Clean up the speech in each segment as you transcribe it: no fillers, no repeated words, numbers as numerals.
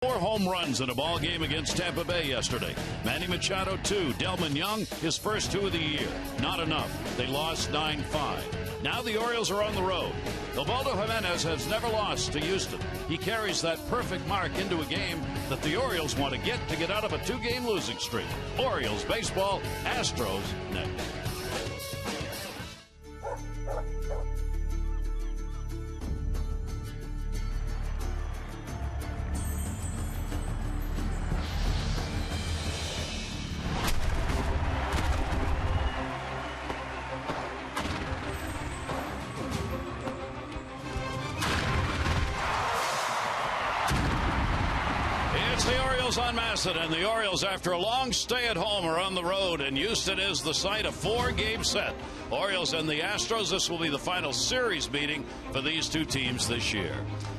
4 home runs in a ball game against Tampa Bay yesterday. Manny Machado 2, Delman Young his first 2 of the year. Not enough. They lost 9-5. Now the Orioles are on the road. Ubaldo Jimenez has never lost to Houston. He carries that perfect mark into a game that the Orioles want to get out of a 2-game losing streak. Orioles baseball, Astros next. On Masson, and the Orioles, after a long stay at home, are on the road, and Houston is the site of 4-game set. Orioles and the Astros, this will be the final series meeting for these two teams this year.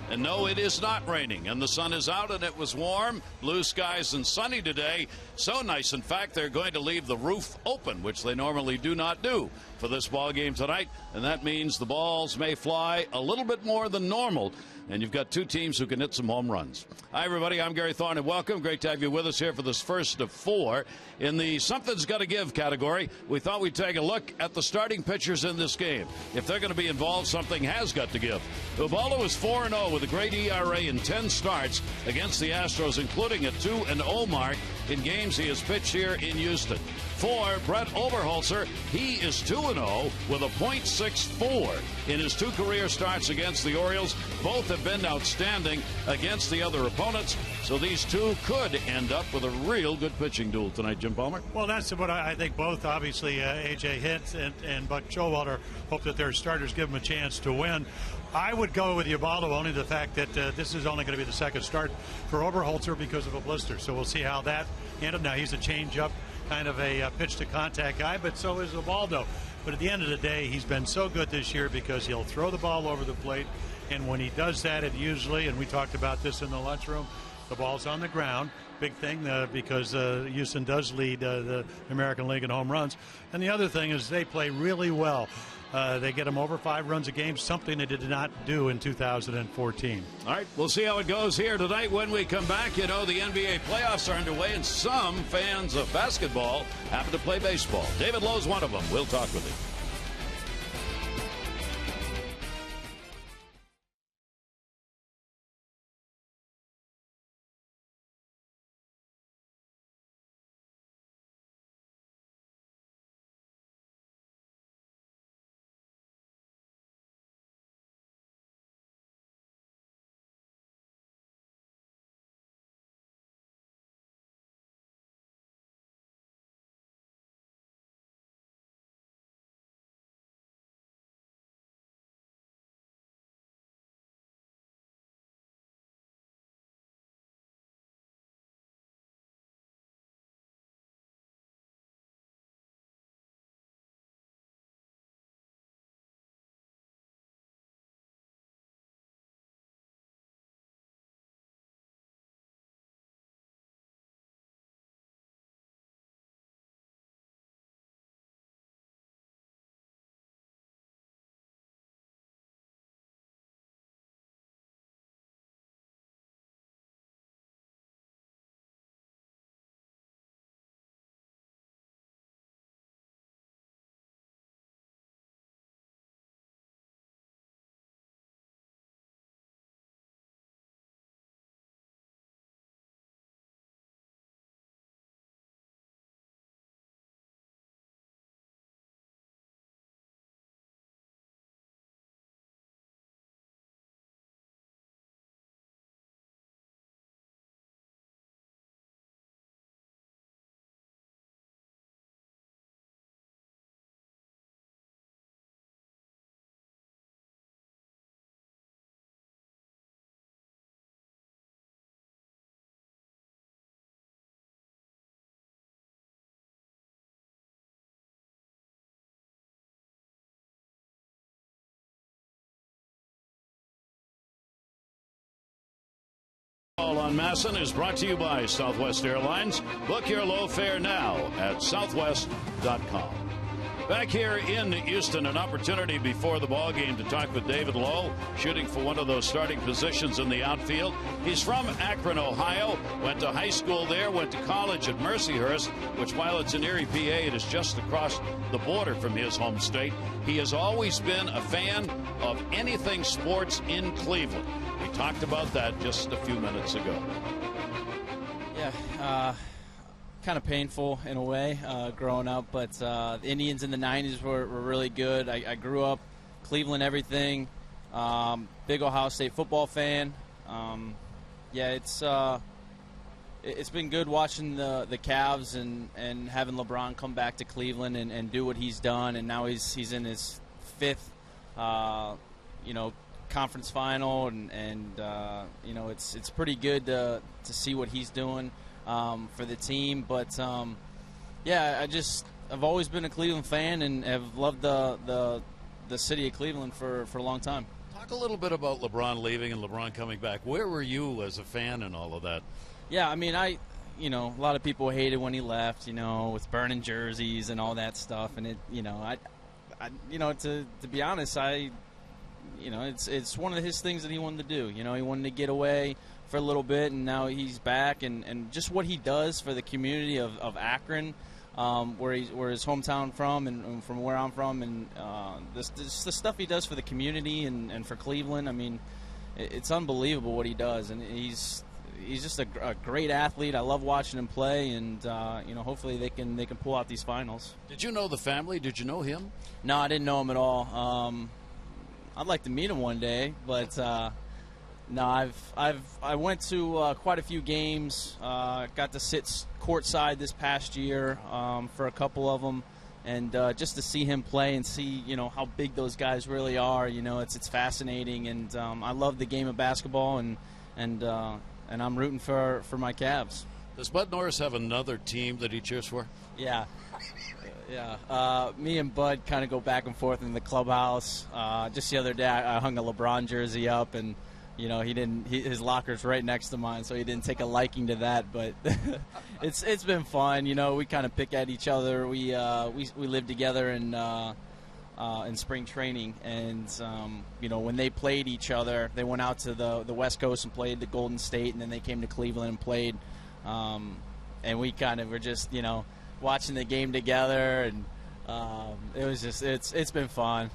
And no, it is not raining, and the sun is out, and it was warm, blue skies and sunny today. So nice, in fact, they're going to leave the roof open, which they normally do not do for this ball game tonight, and that means the balls may fly a little bit more than normal. And you've got two teams who can hit some home runs. Hi, everybody. I'm Gary Thorne, and welcome. Great to have you with us here for this first of 4. In the Something's Got to Give category, we thought we'd take a look at the starting pitchers in this game. If they're going to be involved, something has got to give. Ubaldo is 4-0 with a great ERA in 10 starts against the Astros, including a 2-0 mark in games he has pitched here in Houston. For Brett Oberholzer, he is 2-0 with a .64 in his 2 career starts against the Orioles. Both have been outstanding against the other opponents, so these two could end up with a real good pitching duel tonight, Jim Palmer. Well, that's what I think. Both, obviously, A.J. Hinch and Buck Showalter hope that their starters give them a chance to win. I would go with Ubaldo, only the fact that this is only going to be the second start for Oberholzer because of a blister. So we'll see how that ended. Now, he's a change-up kind of a pitch-to-contact guy, but so is Ubaldo. But at the end of the day, he's been so good this year because he'll throw the ball over the plate, and when he does that, it usually, and we talked about this in the lunchroom, the ball's on the ground. Big thing because Houston does lead the American League in home runs. And the other thing is they play really well. They get them over 5 runs a game, something they did not do in 2014. All right, we'll see how it goes here tonight when we come back. You know, the NBA playoffs are underway, and some fans of basketball happen to play baseball. David Lowe's one of them. We'll talk with him. On Masson is brought to you by Southwest Airlines. Book your low fare now at southwest.com. Back here in Houston, an opportunity before the ball game to talk with David Lowe, shooting for one of those starting positions in the outfield. He's from Akron, Ohio, went to high school there, went to college at Mercyhurst, which, while it's in Erie, PA, it is just across the border from his home state. He has always been a fan of anything sports in Cleveland. We talked about that just a few minutes ago. Yeah, kind of painful in a way growing up, but the Indians in the 90s were really good. I grew up Cleveland everything, big Ohio State football fan. Yeah, it's been good watching the Cavs and having LeBron come back to Cleveland and do what he's done, and now he's in his fifth conference final, and it's pretty good to see what he's doing for the team. But yeah, I've always been a Cleveland fan and have loved the city of Cleveland for a long time. Talk a little bit about LeBron leaving and LeBron coming back. Where were you as a fan and all of that? Yeah, I mean, a lot of people hated when he left, with burning jerseys and all that stuff, and to be honest, it's one of his things that he wanted to do. He wanted to get away for a little bit, and now he's back, and just what he does for the community of Akron, where his hometown from, and from where I'm from, and the stuff he does for the community and for Cleveland. I mean, it's unbelievable what he does, and he's just a great athlete. I love watching him play, and hopefully they can pull out these finals. Did you know the family? Did you know him? No, I didn't know him at all. I'd like to meet him one day, but no, I went to quite a few games. Got to sit courtside this past year for a couple of them, and just to see him play and see how big those guys really are. It's fascinating, and I love the game of basketball, and I'm rooting for my Cavs. Does Bud Norris have another team that he cheers for? Yeah. Yeah, me and Bud kind of go back and forth in the clubhouse. Just the other day, I hung a LeBron jersey up, and his locker's right next to mine, so he didn't take a liking to that. But it's been fun. We kind of pick at each other. We lived together in spring training, and when they played each other, they went out to the West Coast and played the Golden State, and then they came to Cleveland and played. And we kind of were just watching the game together, and it was just it's been fun.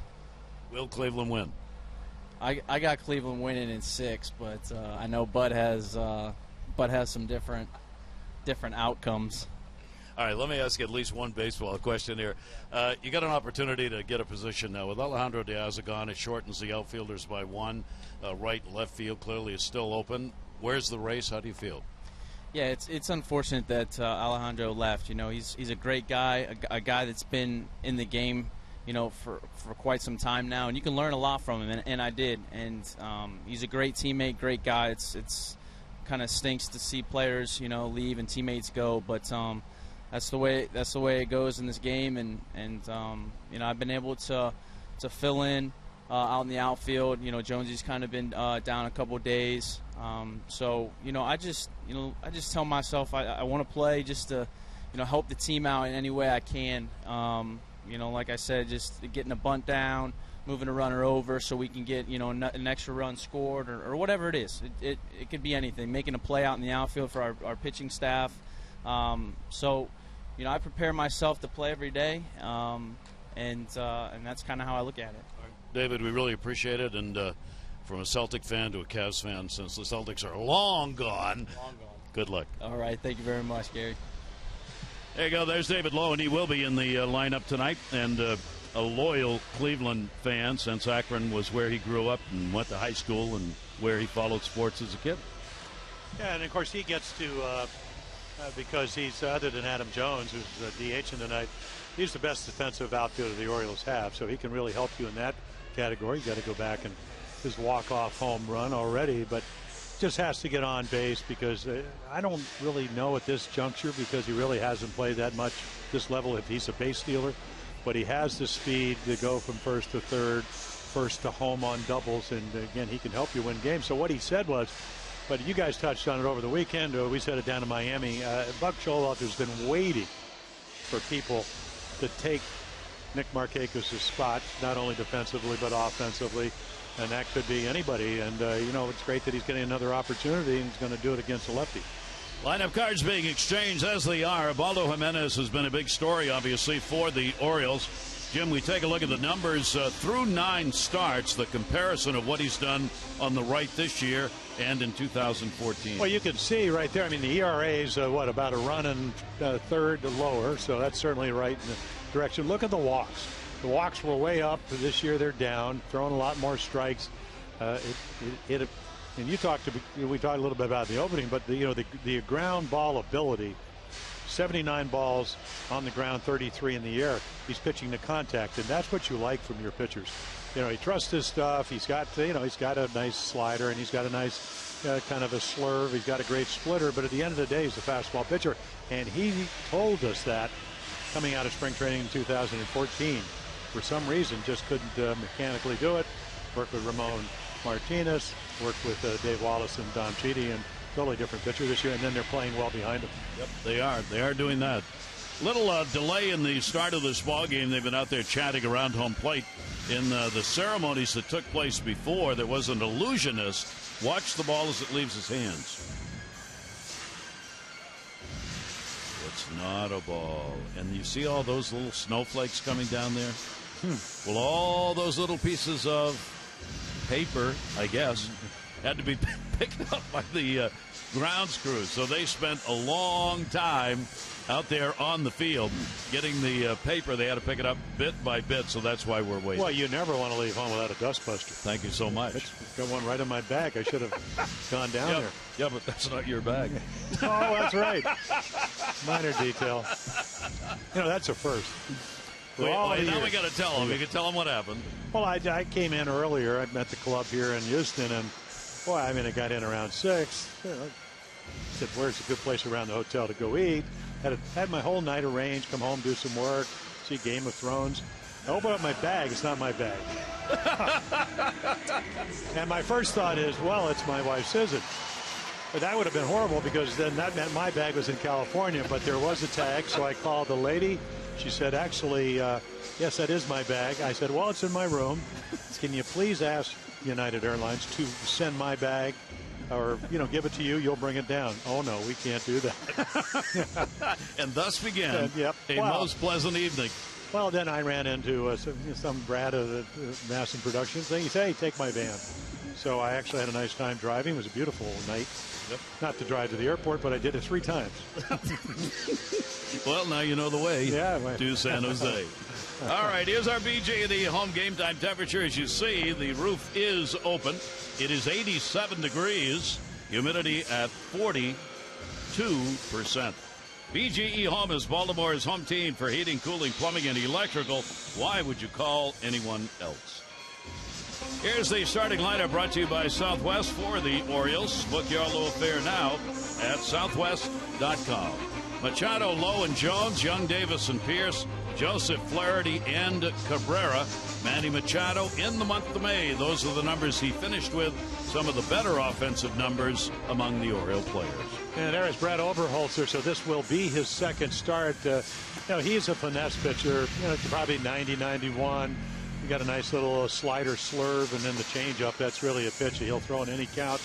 Will Cleveland win? I got Cleveland winning in 6, but I know Bud has some different outcomes. All right, let me ask you at least one baseball question here. You got an opportunity to get a position now. With Alejandro Diaz gone, it shortens the outfielders by one. Right and left field clearly is still open. Where's the race? How do you feel? Yeah, it's unfortunate that Alejandro left. He's a great guy, a guy that's been in the game, for quite some time now, and you can learn a lot from him, and I did. And he's a great teammate, great guy. It's kind of stinks to see players, leave and teammates go, but that's the way it goes in this game. And I've been able to fill in out in the outfield. Jonesy's kind of been down a couple of days. So I just tell myself I want to play just to help the team out in any way I can. Like I said, just getting a bunt down, moving a runner over so we can get an extra run scored, or whatever it is. It could be anything. Making a play out in the outfield for our pitching staff. So I prepare myself to play every day, and that's kind of how I look at it. David, we really appreciate it, and from a Celtic fan to a Cavs fan, since the Celtics are long gone, good luck. All right, thank you very much, Gary. There you go. There's David Lowe, and he will be in the lineup tonight, and a loyal Cleveland fan, since Akron was where he grew up and went to high school and where he followed sports as a kid. Yeah, and of course he gets to, because he's, other than Adam Jones, who's DHing tonight, he's the best defensive outfielder the Orioles have, so he can really help you in that category. You got to go back and his walk-off home run already, but just has to get on base, because I don't really know at this juncture, because he really hasn't played that much this level if he's a base stealer, but he has the speed to go from first to third, first to home on doubles, and again, he can help you win games. So what he said was, but you guys touched on it over the weekend, or we said it down in Miami, Buck Showalter's been waiting for people to take Nick Markakis' spot, not only defensively but offensively, and that could be anybody. And you know, it's great that he's getting another opportunity, and he's going to do it against a lefty. Lineup cards being exchanged as they are. Ubaldo Jimenez has been a big story, obviously, for the Orioles. Jim, we take a look at the numbers through 9 starts, the comparison of what he's done on the right this year and in 2014. Well, you can see right there, I mean, the ERA is, about a run and third lower, so that's certainly right in the direction. Look at the walks. The walks were way up. This year they're down, throwing a lot more strikes. And we talked a little bit about the opening, but the ground ball ability, 79 balls on the ground, 33 in the air. He's pitching to contact, and that's what you like from your pitchers. You know, he trusts his stuff. He's got he's got a nice slider, and he's got a nice kind of a slurve. He's got a great splitter, but at the end of the day, he's a fastball pitcher, and he told us that coming out of spring training in 2014. For some reason, just couldn't mechanically do it. Worked with Ramon Martinez, worked with Dave Wallace and Don Cheedy, and totally different pitcher this year, and then they're playing well behind him. Yep, they are doing that. Little delay in the start of this ball game. They've been out there chatting around home plate. In the ceremonies that took place before, there was an illusionist. Watch the ball as it leaves his hands. It's not a ball. And you see all those little snowflakes coming down there? Well, all those little pieces of paper, I guess, had to be picked up by the grounds crews. So they spent a long time out there on the field getting the paper. They had to pick it up bit by bit, so that's why we're waiting. Well, you never want to leave home without a dustbuster. Thank you so much. Got one right in my bag. I should have gone down there. Yeah, but that's not your bag. Oh, that's right. Minor detail. You know, that's a first. Now we got to tell them. You can tell them what happened. Well, I came in earlier. I met the club here in Houston, and boy, I mean, I got in around 6. You know, said, "Where's a good place around the hotel to go eat?" Had my whole night arranged. Come home, do some work, see Game of Thrones. I open up my bag. It's not my bag. And my first thought is, well, it's my wife's scissors. But that would have been horrible, because then that meant my bag was in California. But there was a tag, so I called the lady. She said, actually, yes, that is my bag. I said, well, it's in my room. Can you please ask United Airlines to send my bag, or, give it to you? You'll bring it down. Oh, no, we can't do that. And thus began a most pleasant evening. Well, then I ran into some brat of the Masson Productions thing. He said, hey, take my van. So I actually had a nice time driving. It was a beautiful night. Yep. Not to drive to the airport, but I did it 3 times. Well, now you know the way to San Jose. All right, here's our BJ&E home game time temperature. As you see, the roof is open. It is 87 degrees. Humidity at 42%. BGE Home is Baltimore's home team for heating, cooling, plumbing, and electrical. Why would you call anyone else? Here's the starting lineup, brought to you by Southwest for the Orioles. Book your little affair now at southwest.com. Machado, Lowe, and Jones, Young, Davis, and Pierce, Joseph, Flaherty, and Cabrera. Manny Machado in the month of May. Those are the numbers he finished with. Some of the better offensive numbers among the Oriole players. And there is Brett Oberholzer, so this will be his second start. He's a finesse pitcher, probably 90, 91. You got a nice little slider slurve, and then the changeup. That's really a pitch he'll throw in any count.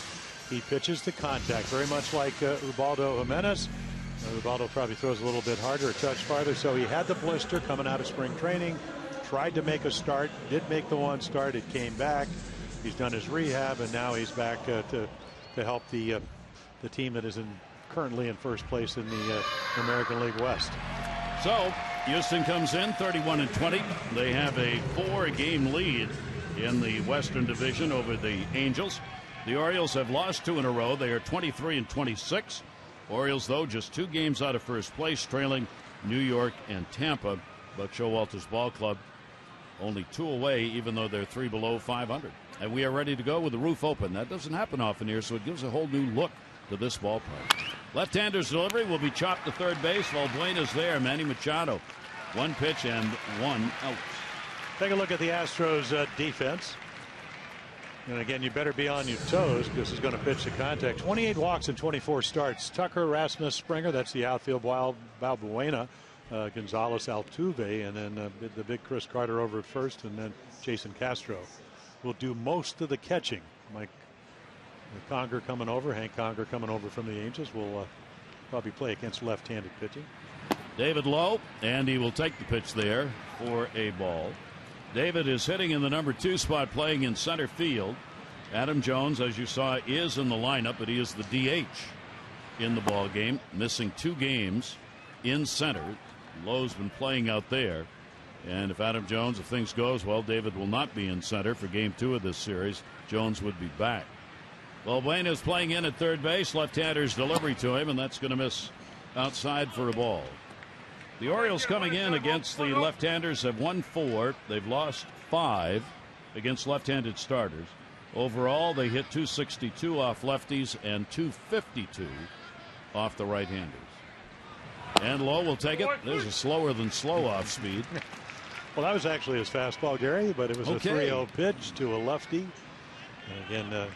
He pitches to contact, very much like Ubaldo Jimenez. Ubaldo probably throws a little bit harder, a touch farther. So he had the blister coming out of spring training, tried to make a start, did make the one start. It came back. He's done his rehab, and now he's back to help the team that is currently in first place in the American League West. So Houston comes in 31-20. They have a 4-game lead in the Western Division over the Angels. The Orioles have lost 2 in a row. They are 23-26. Orioles, though, just 2 games out of first place, trailing New York and Tampa. Buck Showalter's ball club only 2 away, even though they're 3 below 500. And we are ready to go with the roof open. That doesn't happen often here, so it gives a whole new look to this ballpark. Left-hander's delivery will be chopped to third base. Valbuena's there. Manny Machado. 1 pitch and 1 out. Take a look at the Astros defense. And again, you better be on your toes, because he's going to pitch the contact. 28 walks and 24 starts. Tucker, Rasmus, Springer, that's the outfield. Valbuena, Gonzalez, Altuve, and then the big Chris Carter over at first, and then Jason Castro will do most of the catching. Mike Conger coming over, Hank Conger coming over from the Angels will probably play against left-handed pitching. David Lowe, and he will take the pitch there for a ball. David is hitting in the number 2 spot, playing in center field. Adam Jones, as you saw, is in the lineup, but he is the DH in the ball game, missing 2 games in center. Lowe's been playing out there, and if Adam Jones, if things goes well, David will not be in center for game 2 of this series. Jones would be back. Valbuena is playing in at third base. Left-hander's delivery to him, and that's going to miss outside for a ball. The Orioles coming in against the left-handers have won 4. They've lost 5 against left-handed starters. Overall, they hit .262 off lefties and .252 off the right-handers. And Lowe will take it. There's a slower than slow off speed. Well, that was actually his fastball, Gary, but it was a 3-0 pitch to a lefty. And again,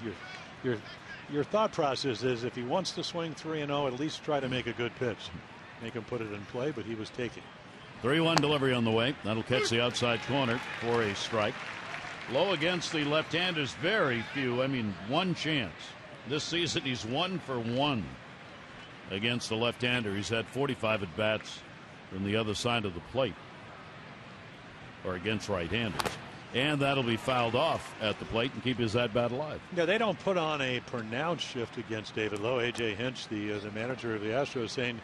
your thought process is if he wants to swing 3-0, at least try to make a good pitch. Make him put it in play, but he was taking. 3-1 delivery on the way. That'll catch the outside corner for a strike. Lowe against the left-handers, very few. I mean, 1 chance. This season, he's 1 for 1 against the left-hander. He's had 45 at-bats from the other side of the plate, or against right-handers. And that'll be fouled off at the plate and keep his at-bat alive. Yeah, they don't put on a pronounced shift against David Lowe. A.J. Hinch, the manager of the Astros, saying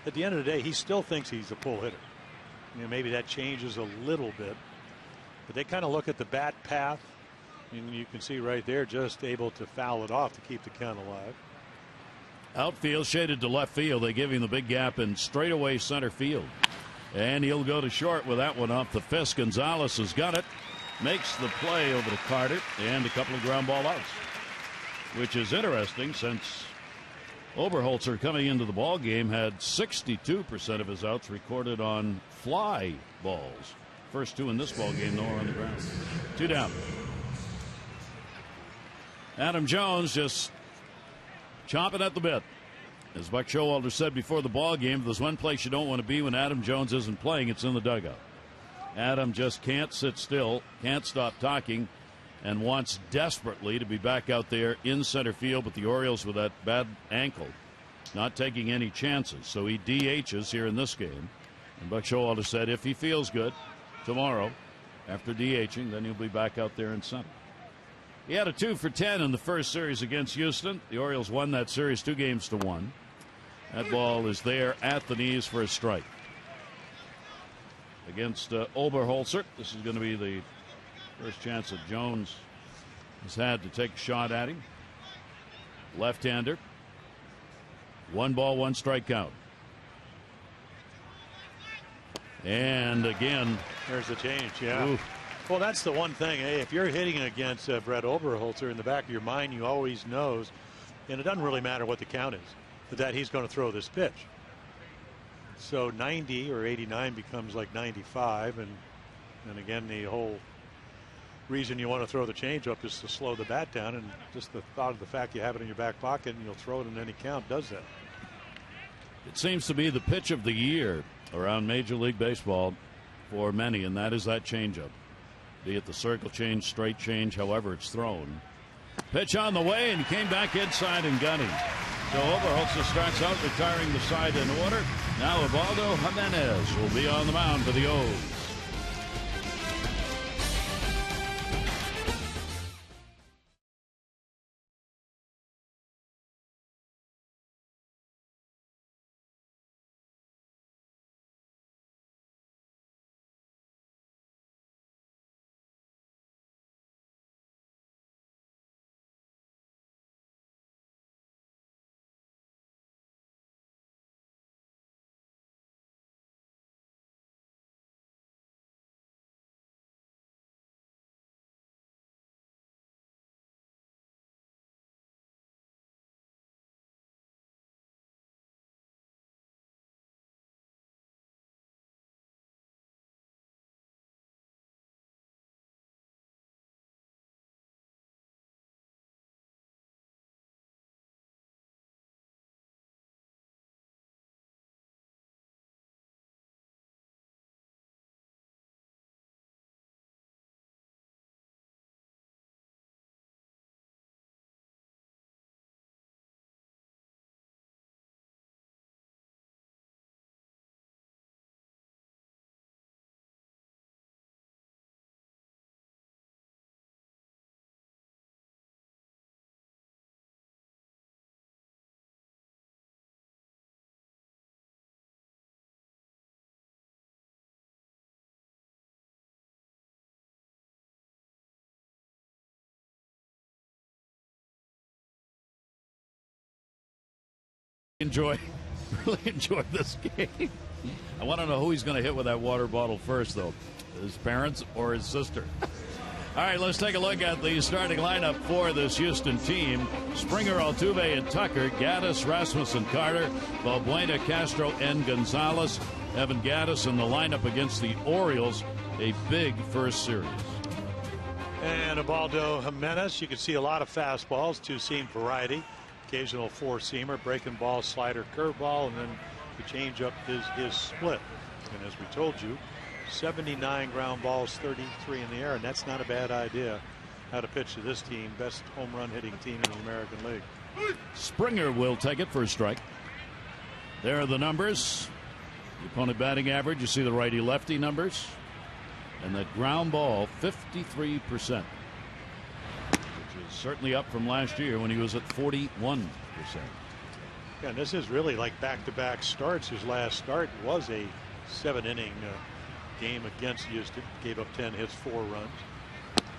at the end of the day, he still thinks he's a pull hitter. You know, maybe that changes a little bit, but they kind of look at the bat path, and you can see right there, just able to foul it off to keep the count alive. Outfield shaded to left field. They give him the big gap in straightaway center field, and he'll go to short with that one off the fist. Gonzalez has got it, makes the play over to Carter, and a couple of ground ball outs, which is interesting since Oberholzer coming into the ball game had 62% of his outs recorded on fly balls. First 2 in this ball game, though, are on the ground. 2 down. Adam Jones just chomping at the bit. As Buck Showalter said before the ball game, if there's one place you don't want to be when Adam Jones isn't playing, it's in the dugout. Adam just can't sit still, can't stop talking, and wants desperately to be back out there in center field, but the Orioles with that bad ankle not taking any chances. So he DHs here in this game. And Buck Showalter said if he feels good tomorrow after DHing, then he'll be back out there in center. He had a 2 for 10 in the first series against Houston. The Orioles won that series 2-1. That ball is there at the knees for a strike. Against Oberholzer, this is going to be the first chance that Jones has had to take a shot at him. Left-hander. 1 ball, 1 strike count. And again, there's the change. Yeah. Oof. Well, that's the one thing. Hey, if you're hitting against Brett Oberholzer, in the back of your mind, you always knows, and it doesn't really matter what the count is, that he's going to throw this pitch. So 90 or 89 becomes like 95, and again, the whole reason you want to throw the changeup is to slow the bat down, and just the thought of the fact you have it in your back pocket and you'll throw it in any count does that. It seems to be the pitch of the year around Major League Baseball for many, and that is that changeup. Be it the circle change, straight change, however it's thrown. Pitch on the way, and he came back inside and got him. So Oberholzer starts out retiring the side in order. Now Ubaldo Jimenez will be on the mound for the O's. Really enjoy this game. I want to know who he's going to hit with that water bottle first, though. His parents or his sister. All right, let's take a look at the starting lineup for this Houston team. Springer, Altuve, and Tucker. Gaddis, Rasmussen, Carter, Valbuena, Castro, and Gonzalez. Evan Gaddis in the lineup against the Orioles. A big first series. And Ubaldo Jimenez, you can see a lot of fastballs, two-seam variety. Occasional four-seamer, breaking ball, slider, curveball, and then the changeup is his split. And as we told you, 79 ground balls, 33 in the air, and that's not a bad idea. How to pitch to this team, best home run hitting team in the American League. Springer will take it for a strike. There are the numbers. The opponent batting average, you see the righty-lefty numbers. And that ground ball, 53%. Certainly up from last year when he was at 41%. Yeah, and this is really like back-to-back starts. His last start was a 7-inning game against Houston. Gave up 10 hits, 4 runs.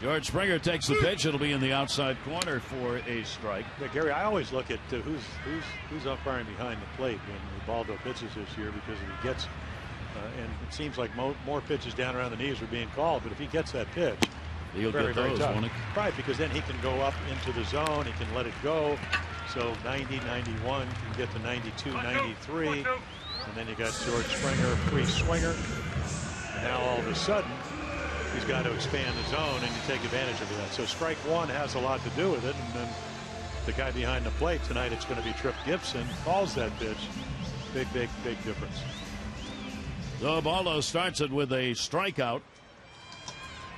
George Springer takes the pitch. It'll be in the outside corner for a strike. Yeah, Gary, I always look at who's umpiring behind the plate when Ubaldo pitches this year, because if he gets and it seems like more pitches down around the knees are being called, but if he gets that pitch, he'll very, get those, very tough. won't he? Right, because then he can go up into the zone. He can let it go. So 90, 91, can get to 92, 93. And then you got George Springer, free swinger. And now all of a sudden, he's got to expand the zone, and you take advantage of that. So strike one has a lot to do with it. And then the guy behind the plate tonight, it's going to be Tripp Gibson, calls that pitch. Big, big, big difference. So Ubaldo starts it with a strikeout.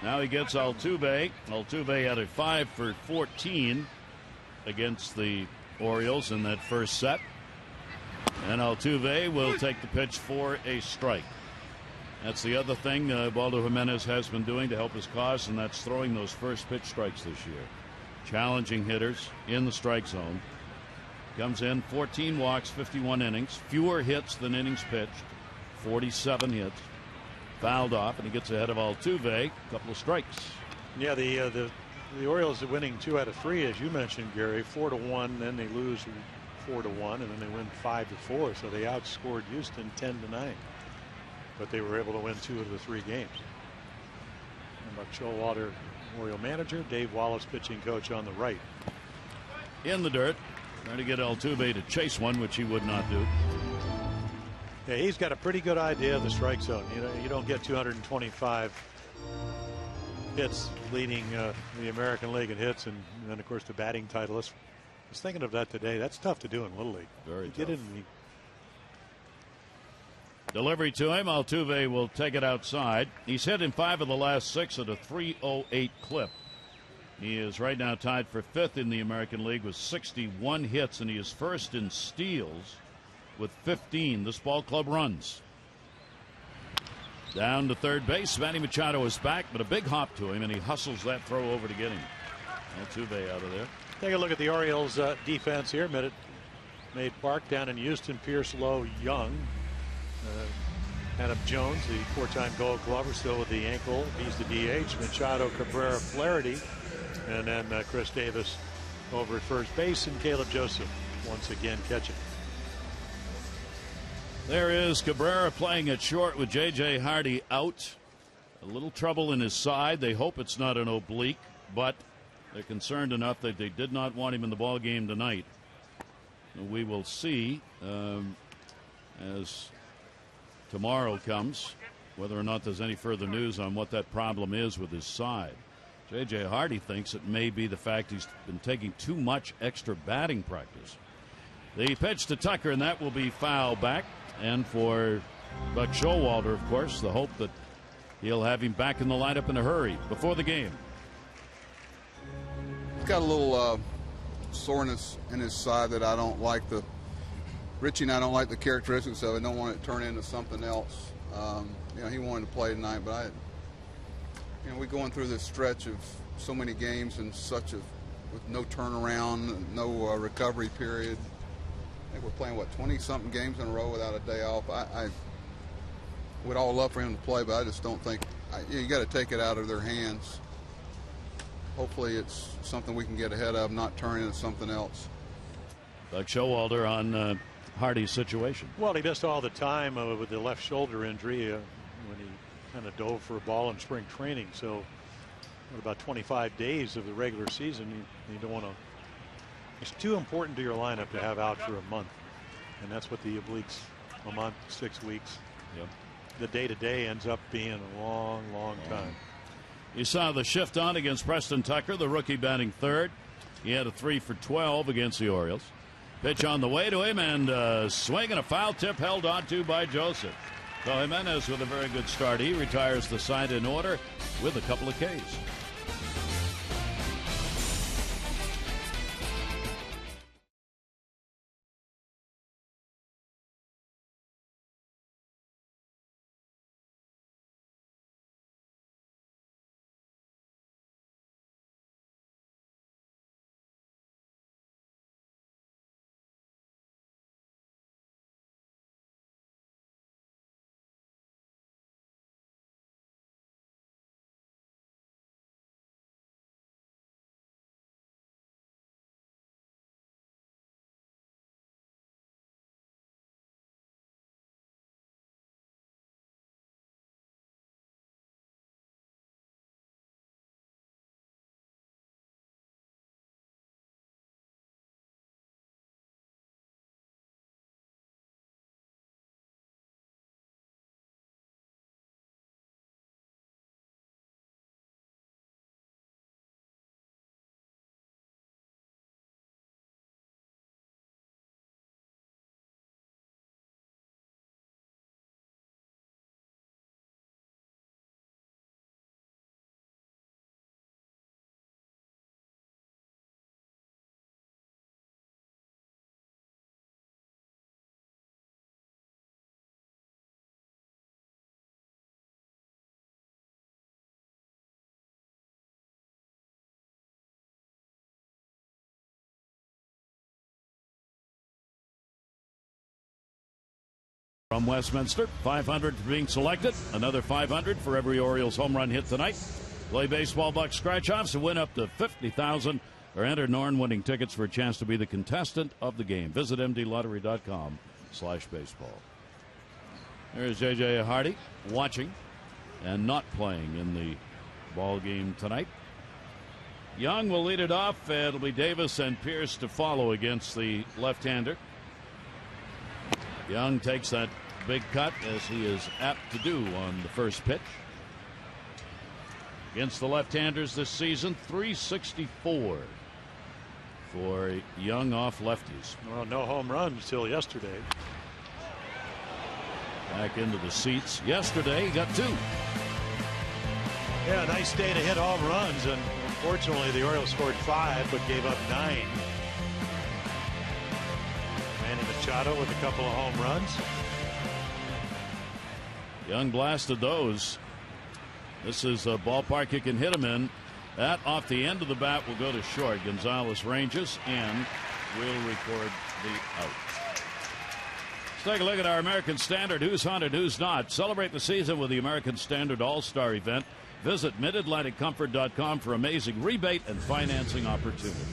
Now he gets Altuve. Altuve had a 5 for 14 against the Orioles in that first set. And Altuve will take the pitch for a strike. That's the other thing Ubaldo Jimenez has been doing to help his cause, and that's throwing those first pitch strikes this year. Challenging hitters in the strike zone. Comes in 14 walks, 51 innings. Fewer hits than innings pitched. 47 hits. Fouled off, and he gets ahead of Altuve. A couple of strikes. Yeah, the Orioles are winning 2 out of 3, as you mentioned, Gary. 4-1, then they lose 4-1, and then they win 5-4. So they outscored Houston 10-9. But they were able to win 2 of the 3 games. And Buck Showalter, Oriole manager, Dave Wallace, pitching coach on the right. In the dirt, trying to get Altuve to chase one, which he would not do. Yeah, he's got a pretty good idea of the strike zone. You know, you don't get 225 hits leading the American League in hits, and then of course the batting title. I was thinking of that today. That's tough to do in Little League. Very tough. Get in Delivery to him. Altuve will take it outside. He's hit in 5 of the last 6 at a 3.08 clip. He is right now tied for 5th in the American League with 61 hits, and he is first in steals with 15. This ball club runs. Down to third base. Manny Machado is back, but a big hop to him, and he hustles that throw over to get him. Altuve out of there. Take a look at the Orioles defense here. Minute Maid Park down in Houston. Pierce, Lowe, Young. Adam Jones, the 4-time Gold Glover, still with the ankle. He's the DH. Machado, Cabrera, Flaherty. And then Chris Davis over at first base, and Caleb Joseph once again catching. There is Cabrera playing at short with J.J. Hardy out. A little trouble in his side. They hope it's not an oblique, but they're concerned enough that they did not want him in the ball game tonight. We will see as tomorrow comes whether or not there's any further news on what that problem is with his side. J.J. Hardy thinks it may be the fact he's been taking too much extra batting practice. The pitch to Tucker, and that will be foul back. And for Buck Showalter, of course, the hope that he'll have him back in the lineup in a hurry before the game. He's got a little soreness in his side that I don't like. Richie and I don't like the characteristics of it. Don't want it to turn into something else. He wanted to play tonight, but we're going through this stretch of so many games and with no turnaround, no recovery period. I think we're playing 20-something games in a row without a day off. I would all love for him to play, but I just don't think you got to take it out of their hands. Hopefully, it's something we can get ahead of, not turn into something else. Buck Showalter on Hardy's situation. Well, he missed all the time with the left shoulder injury when he kind of dove for a ball in spring training. So about 25 days of the regular season, you don't want to. It's too important to your lineup to have out for a month, and that's what the obliques, a month, 6 weeks. Yep. The day-to-day ends up being a long, long time. You saw the shift on against Preston Tucker, the rookie batting third. He had a 3 for 12 against the Orioles. Pitch on the way to him, and swing and a foul tip held on to by Joseph. So Jimenez with a very good start. He retires the side in order with a couple of Ks. From Westminster, 500 for being selected. Another 500 for every Orioles home run hit tonight. Play baseball buck scratch-offs and win up to $50,000 or enter Norn winning tickets for a chance to be the contestant of the game. Visit mdlottery.com/baseball. There's J.J. Hardy watching and not playing in the ball game tonight. Young will lead it off. It'll be Davis and Pierce to follow against the left-hander. Young takes that big cut, as he is apt to do on the first pitch. Against the left-handers this season, .364 for Young off lefties. Well, no home runs till yesterday. Back into the seats. Yesterday, he got 2. Yeah, nice day to hit home runs, and unfortunately the Orioles scored 5 but gave up 9. Manny Machado with a couple of home runs. Young blasted those. This is a ballpark you can hit him in. That off the end of the bat will go to short. Gonzalez ranges and will record the out. Let's take a look at our American Standard. Who's haunted, who's not. Celebrate the season with the American Standard All-Star event. Visit MidAtlanticComfort.com for amazing rebate and financing opportunities.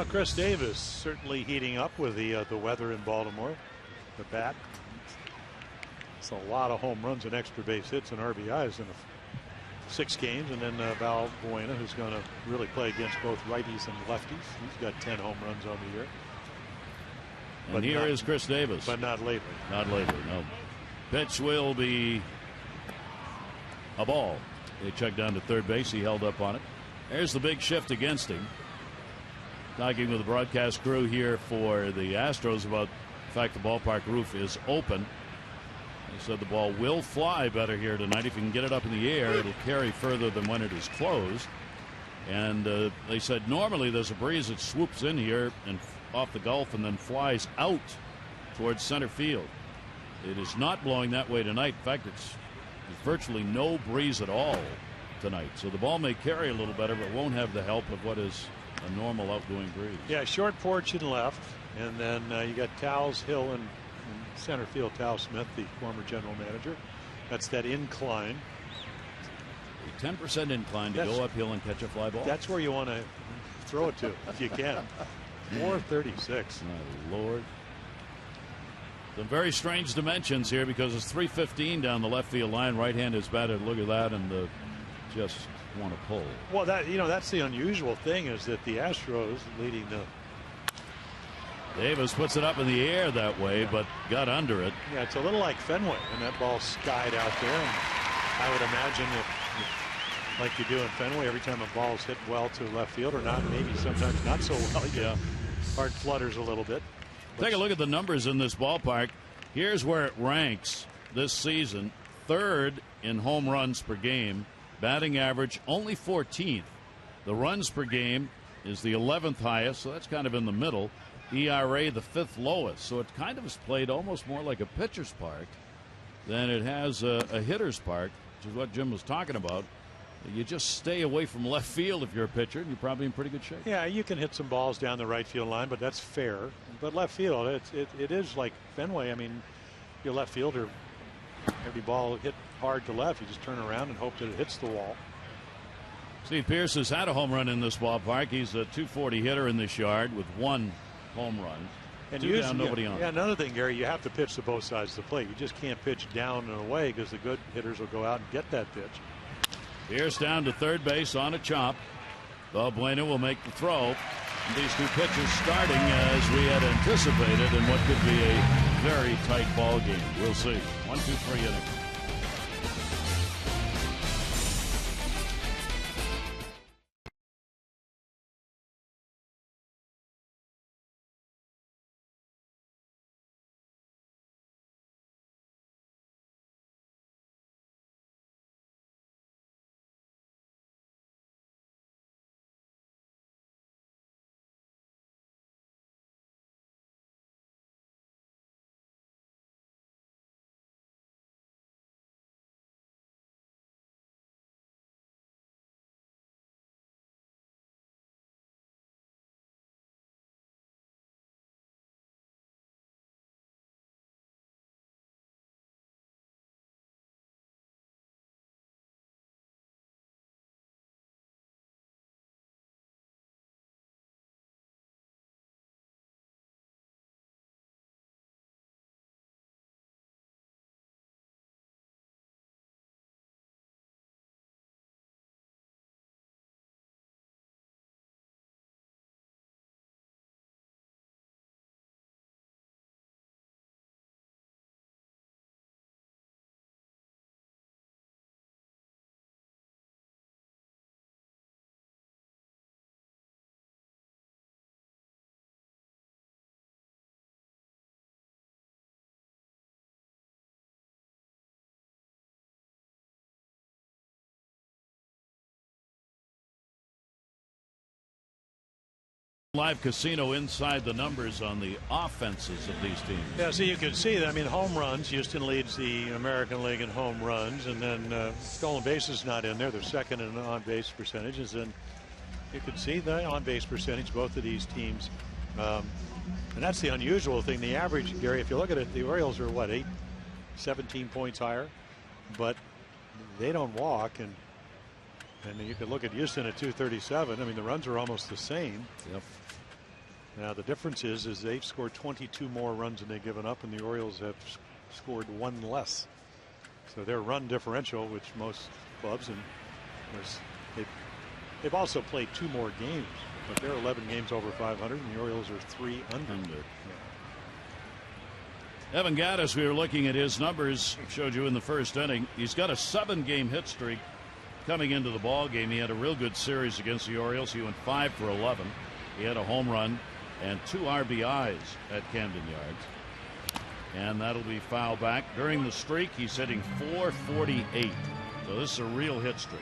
Chris Davis certainly heating up with the weather in Baltimore. The bat. It's a lot of home runs and extra base hits and RBIs in 6 games. And then Val Buena, who's going to really play against both righties and lefties. He's got 10 home runs on the year. And here is Chris Davis. But not lately. Not lately, no. Pitch will be a ball. They checked down to third base. He held up on it. There's the big shift against him. Talking with the broadcast crew here for the Astros about the fact the ballpark roof is open. They said the ball will fly better here tonight. If you can get it up in the air, it'll carry further than when it is closed. And they said normally there's a breeze that swoops in here and off the Gulf and then flies out towards center field. It is not blowing that way tonight. In fact, there's virtually no breeze at all tonight. So the ball may carry a little better, but won't have the help of what is a normal outgoing breeze. Yeah, short porch and left, and then you got Towles, Hill, and center field. Tal Smith, the former general manager. That's that incline. A 10% incline to go uphill and catch a fly ball. That's where you want to throw it to if you can. 436. My Lord. Some very strange dimensions here because it's 315 down the left field line. Right hand is batted. Look at that, and just want to pull. Well, that's the unusual thing is that the Astros leading the. Davis puts it up in the air that way, but got under it. Yeah, it's a little like Fenway, and that ball skied out there. And I would imagine if, like you do in Fenway, every time a ball's hit well to left field or not, maybe sometimes not so well, hard flutters a little bit. Take a look at the numbers in this ballpark. Here's where it ranks this season. 3rd in home runs per game. Batting average only 14th. The runs per game is the 11th highest, so that's kind of in the middle. ERA the 5th lowest. So it kind of is played almost more like a pitcher's park than it has a hitter's park, which is what Jim was talking about. You just stay away from left field if you're a pitcher, and you're probably in pretty good shape. Yeah, you can hit some balls down the right field line, but that's fair. But left field, it is like Fenway. I mean, your left fielder, every ball hit hard to left, you just turn around and hope that it hits the wall. Steve Pearce has had a home run in this ballpark. He's a .240 hitter in this yard with 1 home run. And two down, nobody on. Yeah, another thing, Gary, you have to pitch to both sides of the plate. You just can't pitch down and away because the good hitters will go out and get that pitch. Pierce down to third base on a chop. Balbuena will make the throw. These two pitchers starting as we had anticipated in what could be a very tight ball game. We'll see. 1, 2, 3 innings. Live casino inside the numbers on the offenses of these teams. Yeah, so you can see that. I mean, home runs. Houston leads the American League in home runs, and then stolen bases not in there. They're second in on-base percentages, and you can see the on-base percentage both of these teams. And that's the unusual thing. The average, Gary, if you look at it, the Orioles are what, 17 points higher, but they don't walk, and you could look at Houston at 237. I mean, the runs are almost the same. Yep. Now the difference is they've scored 22 more runs than they've given up, and the Orioles have scored 1 less. So their run differential, which most clubs, and they've also played 2 more games, but they're 11 games over 500, and the Orioles are 3 under. Yeah. Evan Gattis, we were looking at his numbers, showed you in the first inning. He's got a 7-game hit streak coming into the ball game. He had a real good series against the Orioles. He went 5 for 11. He had a home run and 2 RBIs at Camden Yards. And that'll be foul back. During the streak, he's hitting .448. So this is a real hit streak.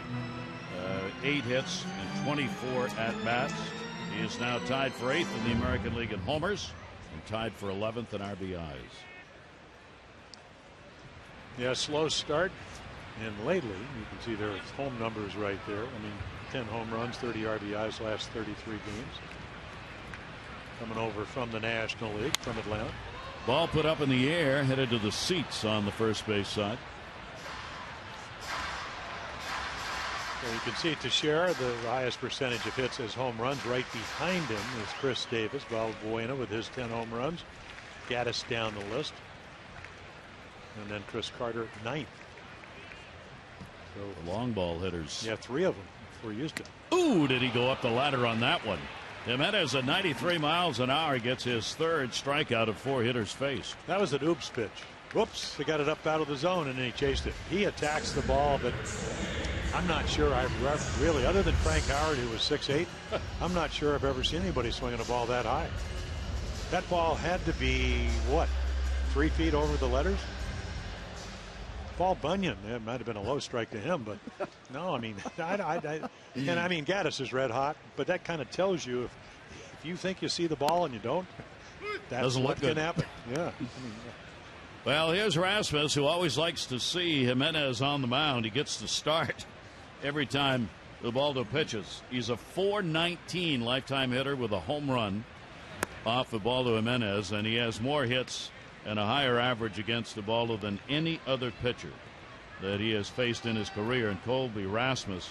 8 hits and 24 at-bats. He is now tied for 8th in the American League in homers and tied for 11th in RBIs. Yeah, slow start. And lately, you can see their home numbers right there. I mean, 10 home runs, 30 RBIs last 33 games. Coming over from the National League, from Atlanta. Ball put up in the air, headed to the seats on the first base side. So you can see Teixeira, the highest percentage of hits as home runs. Right behind him is Chris Davis. Balbuena with his 10 home runs. Gattis down the list. and then Chris Carter at 9th. So The long ball hitters. yeah, 3 of them for Houston. Ooh, did he go up the ladder on that one? Jimenez at 93 miles an hour gets his 3rd strikeout of 4 hitters faced. That was an oops pitch. Whoops, they got it up out of the zone, and then he chased it. He attacks the ball, but I'm not sure I've really, other than Frank Howard, who was 6'8", I'm not sure I've ever seen anybody swinging a ball that high. That ball had to be, what, 3 feet over the letters? Paul Bunyan, it might have been a low strike to him, but no, I mean, and I mean, Gaddis is red hot, but that kind of tells you if you think you see the ball and you don't, that's Doesn't what look good. can happen. Yeah. Well, here's Rasmus, who always likes to see Jimenez on the mound. He gets to start every time Ubaldo pitches. He's a .419 lifetime hitter with a home run off Ubaldo Jimenez, and he has more hits and a higher average against Ubaldo than any other pitcher that he has faced in his career. And Colby Rasmus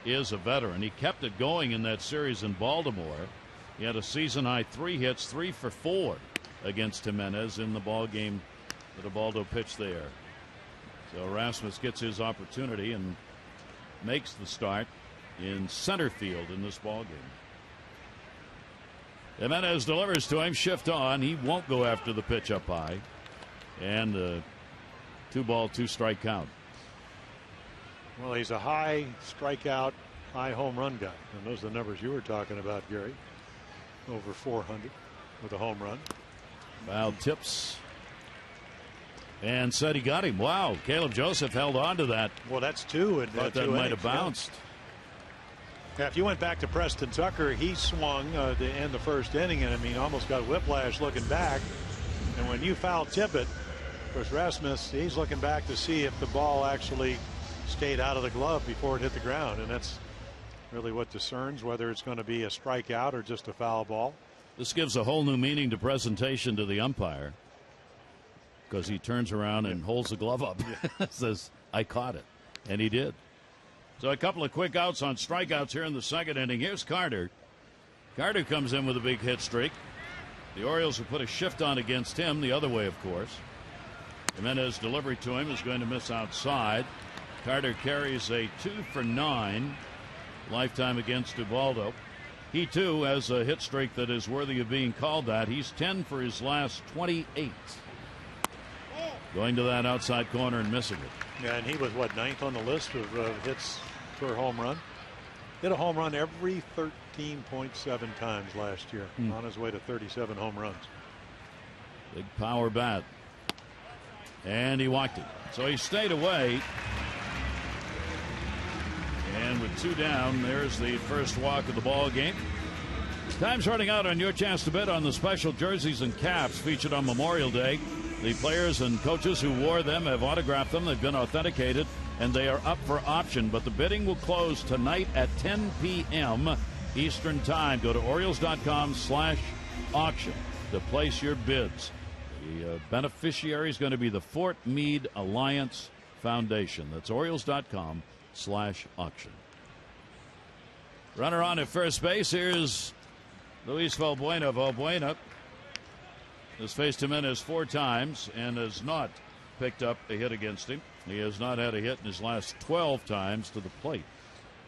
is a veteran. He kept it going in that series in Baltimore. He had a season-high 3 hits, 3 for 4 against Jimenez in the ball game that Ubaldo pitched there. So Rasmus gets his opportunity and makes the start in center field in this ball game. Jimenez delivers to him, shift on. He won't go after the pitch up high. And a 2-ball, 2-strike count. Well, he's a high strikeout, high home run guy. And those are the numbers you were talking about, Gary. Over 400 with a home run. Val tips and said he got him. Wow, Caleb Joseph held on to that. Well, that's 2. And Thought that might have bounced. Yeah, if you went back to Preston Tucker, he swung to end the 1st inning, and I mean, almost got whiplash looking back. And when you foul tip it, of course, Rasmus, he's looking back to see if the ball actually stayed out of the glove before it hit the ground, and that's really what discerns whether it's going to be a strikeout or just a foul ball. This gives a whole new meaning to presentation to the umpire, because he turns around and holds the glove up. Says, I caught it. And he did. So a couple of quick outs on strikeouts here in the 2nd inning. Here's Carter. Carter comes in with a big hit streak. The Orioles have put a shift on against him, the other way, of course. Jimenez delivery to him is going to miss outside. Carter carries a 2 for 9 lifetime against Ubaldo. He too has a hit streak that is worthy of being called that. He's 10 for his last 28. Going to that outside corner and missing it. Yeah, and he was, what, 9th on the list of hits per home run? Hit a home run every 13.7 times last year. On his way to 37 home runs. Big power bat. And he walked it. So he stayed away. And with 2 down, there's the first walk of the ball game. Time's running out on your chance to bid on the special jerseys and caps featured on Memorial Day. The players and coaches who wore them have autographed them. They've been authenticated, and they are up for option. But the bidding will close tonight at 10 p.m. Eastern Time. Go to Orioles.com/auction to place your bids. The beneficiary is going to be the Fort Meade Alliance Foundation. That's Orioles.com/auction. Runner on at first base. Here's Luis Valbuena. Valbuena has faced Jimenez 4 times and has not picked up a hit against him. He has not had a hit in his last 12 times to the plate.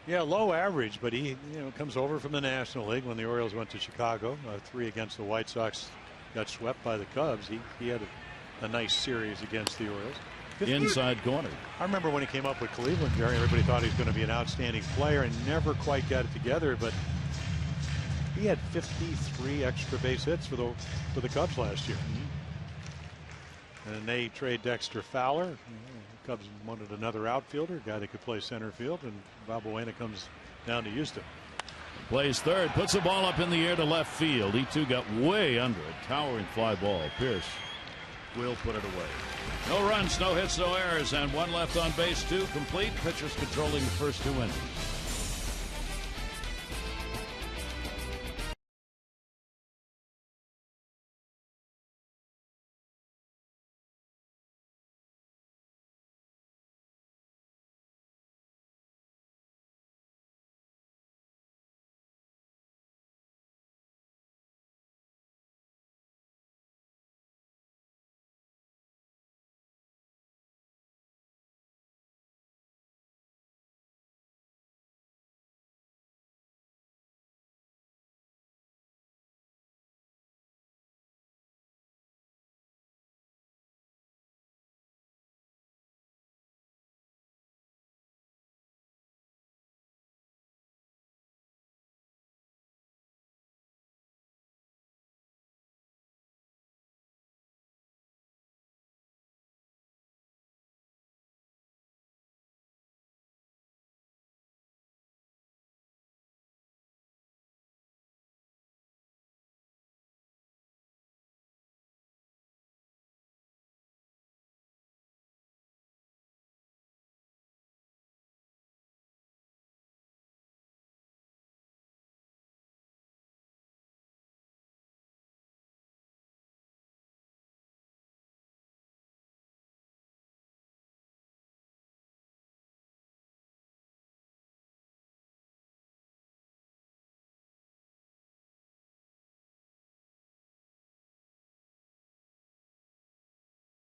Yeah, low average, but he comes over from the National League when the Orioles went to Chicago. 3 against the White Sox, got swept by the Cubs. He had a nice series against the Orioles. Inside corner. I remember when he came up with Cleveland, Gary, everybody thought he was going to be an outstanding player and never quite got it together, but he had 53 extra base hits for the Cubs last year. And they trade Dexter Fowler. The Cubs wanted another outfielder, a guy that could play center field, and Valbuena comes down to Houston. Plays third, puts the ball up in the air to left field. He too got way under a towering fly ball. Pierce will put it away. No runs, no hits, no errors, and 1 left on base, 2 complete. Pitchers controlling the first 2 innings.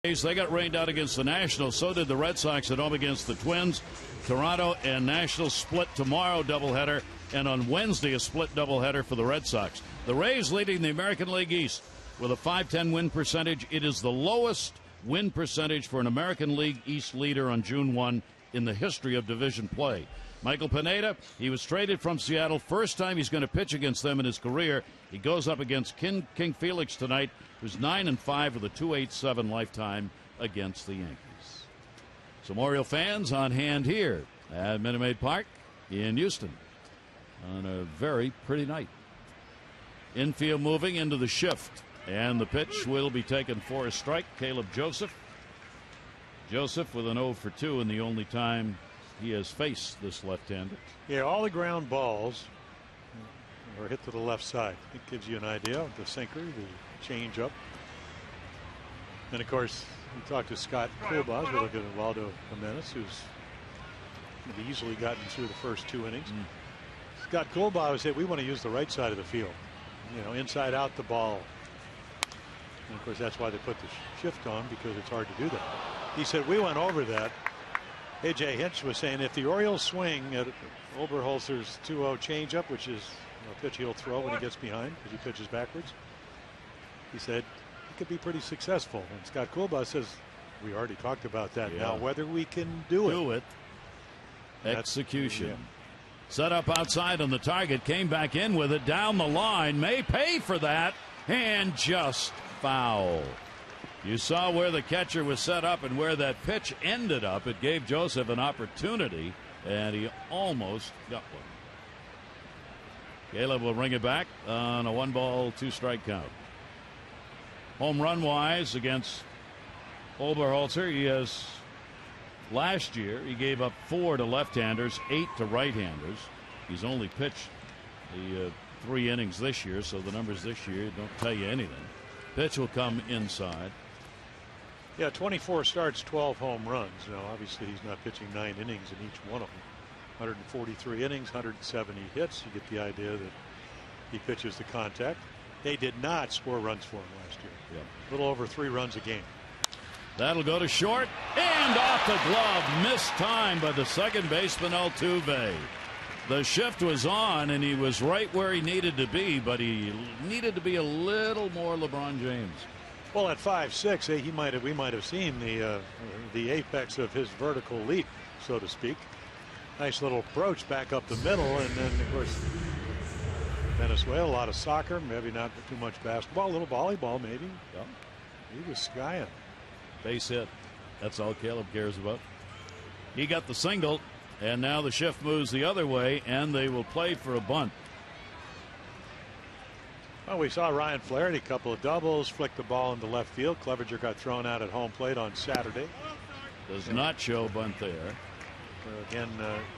They got rained out against the Nationals. So did the Red Sox at home against the Twins. Toronto and Nationals split tomorrow doubleheader, and on Wednesday a split doubleheader for the Red Sox. The Rays leading the American League East with a .510 win percentage. It is the lowest win percentage for an American League East leader on June 1 in the history of division play. Michael Pineda, he was traded from Seattle. First time he's going to pitch against them in his career. He goes up against King Felix tonight, who's 9-5 with a .287 lifetime against the Yankees. Some Oriole fans on hand here at Minute Maid Park in Houston on a very pretty night. Infield moving into the shift, and the pitch will be taken for a strike. Caleb Joseph. Joseph with an 0 for 2 in the only time he has faced this left-hander. Yeah, all the ground balls are hit to the left side. It gives you an idea of the sinker, the change-up. And, of course, we talked to Scott Coolbaugh. We look at Waldo Jimenez, who's easily gotten through the first 2 innings. Scott Coolbaugh said, we want to use the right side of the field. You know, inside out the ball. And, of course, that's why they put the shift on, because it's hard to do that. He said, we went over that. A.J. Hinch was saying if the Orioles swing at Oberholzer's 2-0 changeup, which is a pitch he'll throw when he gets behind because he pitches backwards, he said it could be pretty successful. And Scott Coolbaugh says we already talked about that. Yeah. Now whether we can do it. Execution. Set up outside on the target, came back in with it down the line, may pay for that, and just foul. You saw where the catcher was set up and where that pitch ended up. It gave Joseph an opportunity, and he almost got one. Caleb will bring it back on a 1-ball, 2-strike count. Home run wise against Oberholzer, he has last year he gave up 4 to left-handers, 8 to right-handers. He's only pitched the 3 innings this year, so the numbers this year don't tell you anything. Pitch will come inside. Yeah, 24 starts, 12 home runs. Now, obviously, he's not pitching 9 innings in each one of them. 143 innings, 170 hits. You get the idea that he pitches the contact. They did not score runs for him last year. Yeah. A little over 3 runs a game. That'll go to short and off the glove. Missed time by the second baseman, Altuve. The shift was on, and he was right where he needed to be, but he needed to be a little more LeBron James. Well, at 5'6", we might have seen the apex of his vertical leap, so to speak. Nice little approach back up the middle, and then of course Venezuela, a lot of soccer, maybe not too much basketball, a little volleyball maybe. Yeah. He was skying. Base hit. That's all Caleb cares about. He got the single, and now the shift moves the other way, and they will play for a bunt. Well, we saw Ryan Flaherty, a couple of doubles, flick the ball into left field. Clevenger got thrown out at home plate on Saturday. Does not show bunt there. Again,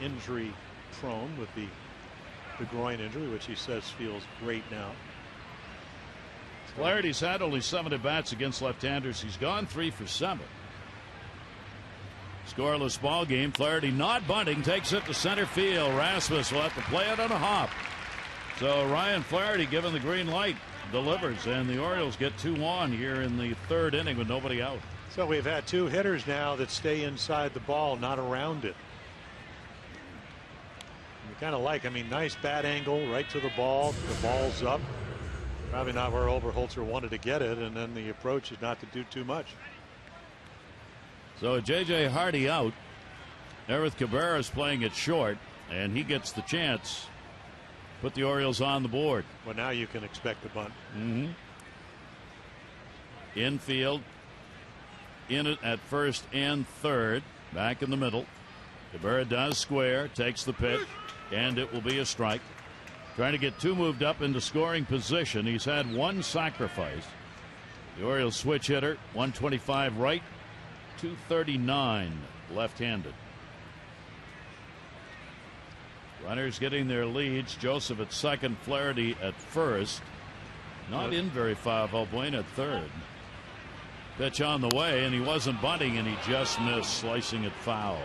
injury prone with the groin injury, which he says feels great now. Flaherty's had only 7 at-bats against left-handers. He's gone 3 for 7. Scoreless ball game. Flaherty not bunting, takes it to center field. Rasmus will have to play it on a hop. So Ryan Flaherty, given the green light, delivers, and the Orioles get 2 on here in the 3rd inning with nobody out. So we've had 2 hitters now that stay inside the ball, not around it. You kind of like, nice bat angle right to the ball. The ball's up. Probably not where Oberholzer wanted to get it, and then the approach is not to do too much. So J.J. Hardy out. Erith Cabrera is playing it short, and he gets the chance. Put the Orioles on the board. Well, now you can expect a bunt. Infield. In it at first and third. Back in the middle. Cabrera does square. Takes the pitch. And it will be a strike. Trying to get 2 moved up into scoring position. He's had 1 sacrifice. The Orioles switch hitter. 125 right. 239 left-handed. Runners getting their leads. Joseph at second, Flaherty at first. Not in very far. Valbuena at third. Pitch on the way, and he wasn't bunting, and he just missed, slicing it foul.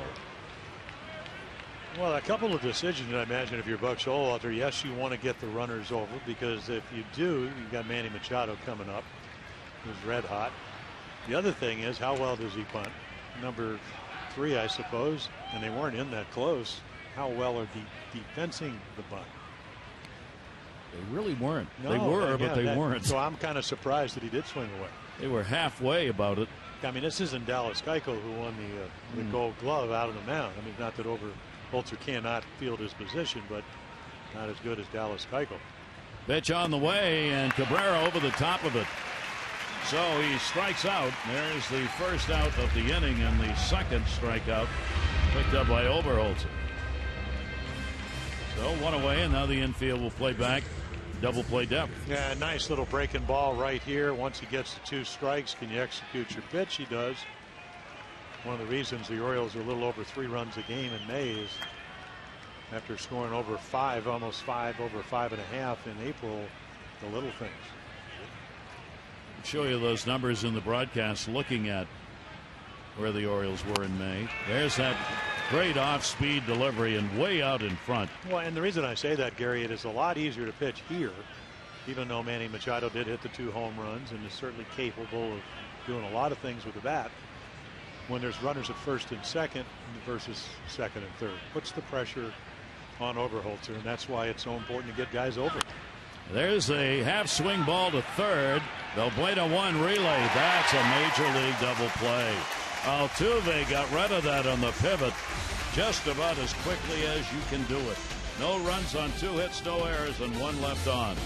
Well, a couple of decisions, I imagine, if you're Buck Showalter. Yes, you want to get the runners over, because if you do, you've got Manny Machado coming up, who's red hot. The other thing is, how well does he bunt? Number 3, I suppose, and they weren't in that close. How well are defensing the bunt? They really weren't. No, they were, but they weren't. So I'm kind of surprised that he did swing away. They were halfway about it. I mean, this isn't Dallas Keuchel who won the Gold Glove out of the mound. I mean, not that Holzer cannot field his position, but not as good as Dallas Keuchel. Pitch on the way, and Cabrera over the top of it. So he strikes out. There's the first out of the inning, and the second strikeout picked up by Oberholzer. So 1 away, and now the infield will play back. Double play depth. Yeah, nice little breaking ball right here. Once he gets the 2 strikes, can you execute your pitch? He does. One of the reasons the Orioles are a little over 3 runs a game in May is after scoring over 5, almost 5, over 5.5 in April, the little things. I'll show you those numbers in the broadcast looking at where the Orioles were in May. There's that great off-speed delivery and way out in front. Well, and the reason I say that, Gary, it is a lot easier to pitch here, even though Manny Machado did hit the 2 home runs and is certainly capable of doing a lot of things with the bat, when there's runners at first and second versus second and third. Puts the pressure on Oberholzer, and that's why it's so important to get guys over. There's a half swing ball to third. They'll play to 1 relay. That's a major league double play. Altuve got rid of that on the pivot just about as quickly as you can do it. No runs on 2 hits, no errors, and 1 left on.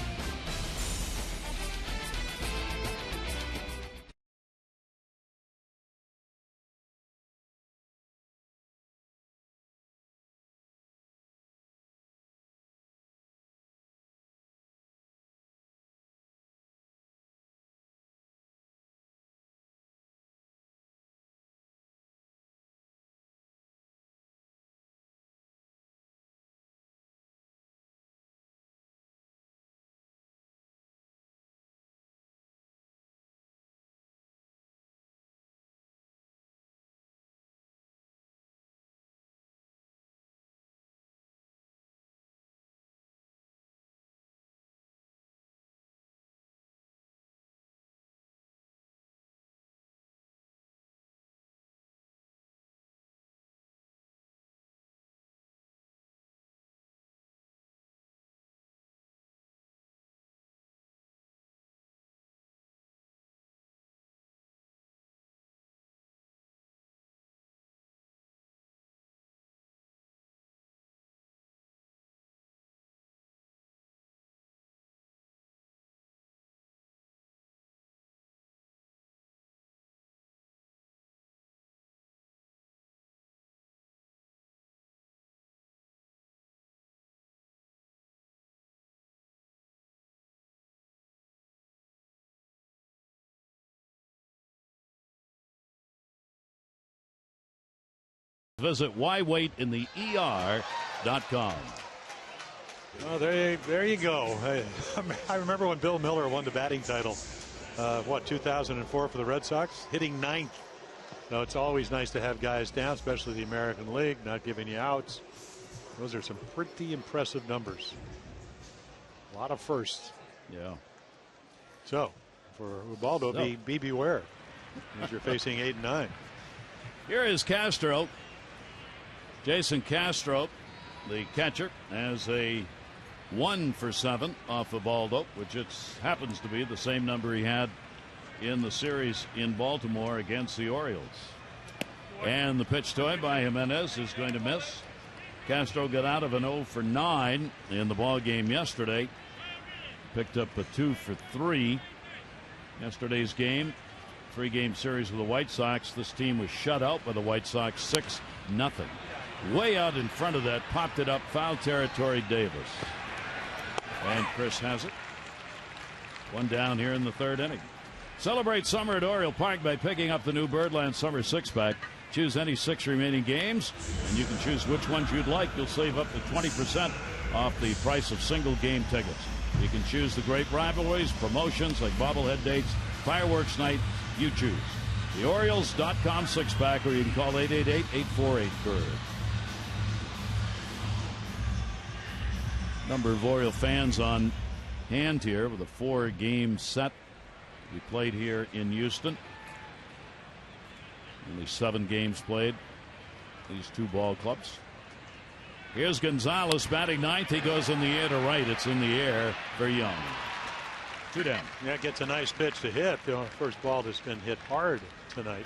Visit whywaitintheer.com. Well, there you go. I remember when Bill Miller won the batting title, 2004 for the Red Sox, hitting 9th. No, it's always nice to have guys down, especially the American League, not giving you outs. Those are some pretty impressive numbers. A lot of firsts. Yeah. So, for Ubaldo, be beware as you're facing 8 and 9. Here is Castro. Jason Castro, the catcher, has a 1 for 7 off Ubaldo, which happens to be the same number he had in the series in Baltimore against the Orioles. And the pitch to him by Jimenez is going to miss. Castro got out of an 0 for 9 in the ball game yesterday. Picked up a 2 for 3. Yesterday's game, 3-game series with the White Sox. This team was shut out by the White Sox 6-0. Way out in front of that, popped it up, foul territory, Davis. And Chris has it. 1 down here in the 3rd inning. Celebrate summer at Oriole Park by picking up the new Birdland Summer 6-pack. Choose any 6 remaining games, and you can choose which ones you'd like. You'll save up to 20% off the price of single game tickets. You can choose the great rivalries, promotions like bobblehead dates, fireworks night. You choose. The Orioles.com 6-pack, or you can call 888-848-BIRD. Number of Oriole fans on hand here with a 4-game set. We played here in Houston. Only 7 games played. These 2 ball clubs. Here's Gonzalez batting 9th. He goes in the air to right. It's in the air for Young. 2 down. Yeah, gets a nice pitch to hit. The first ball that's been hit hard tonight.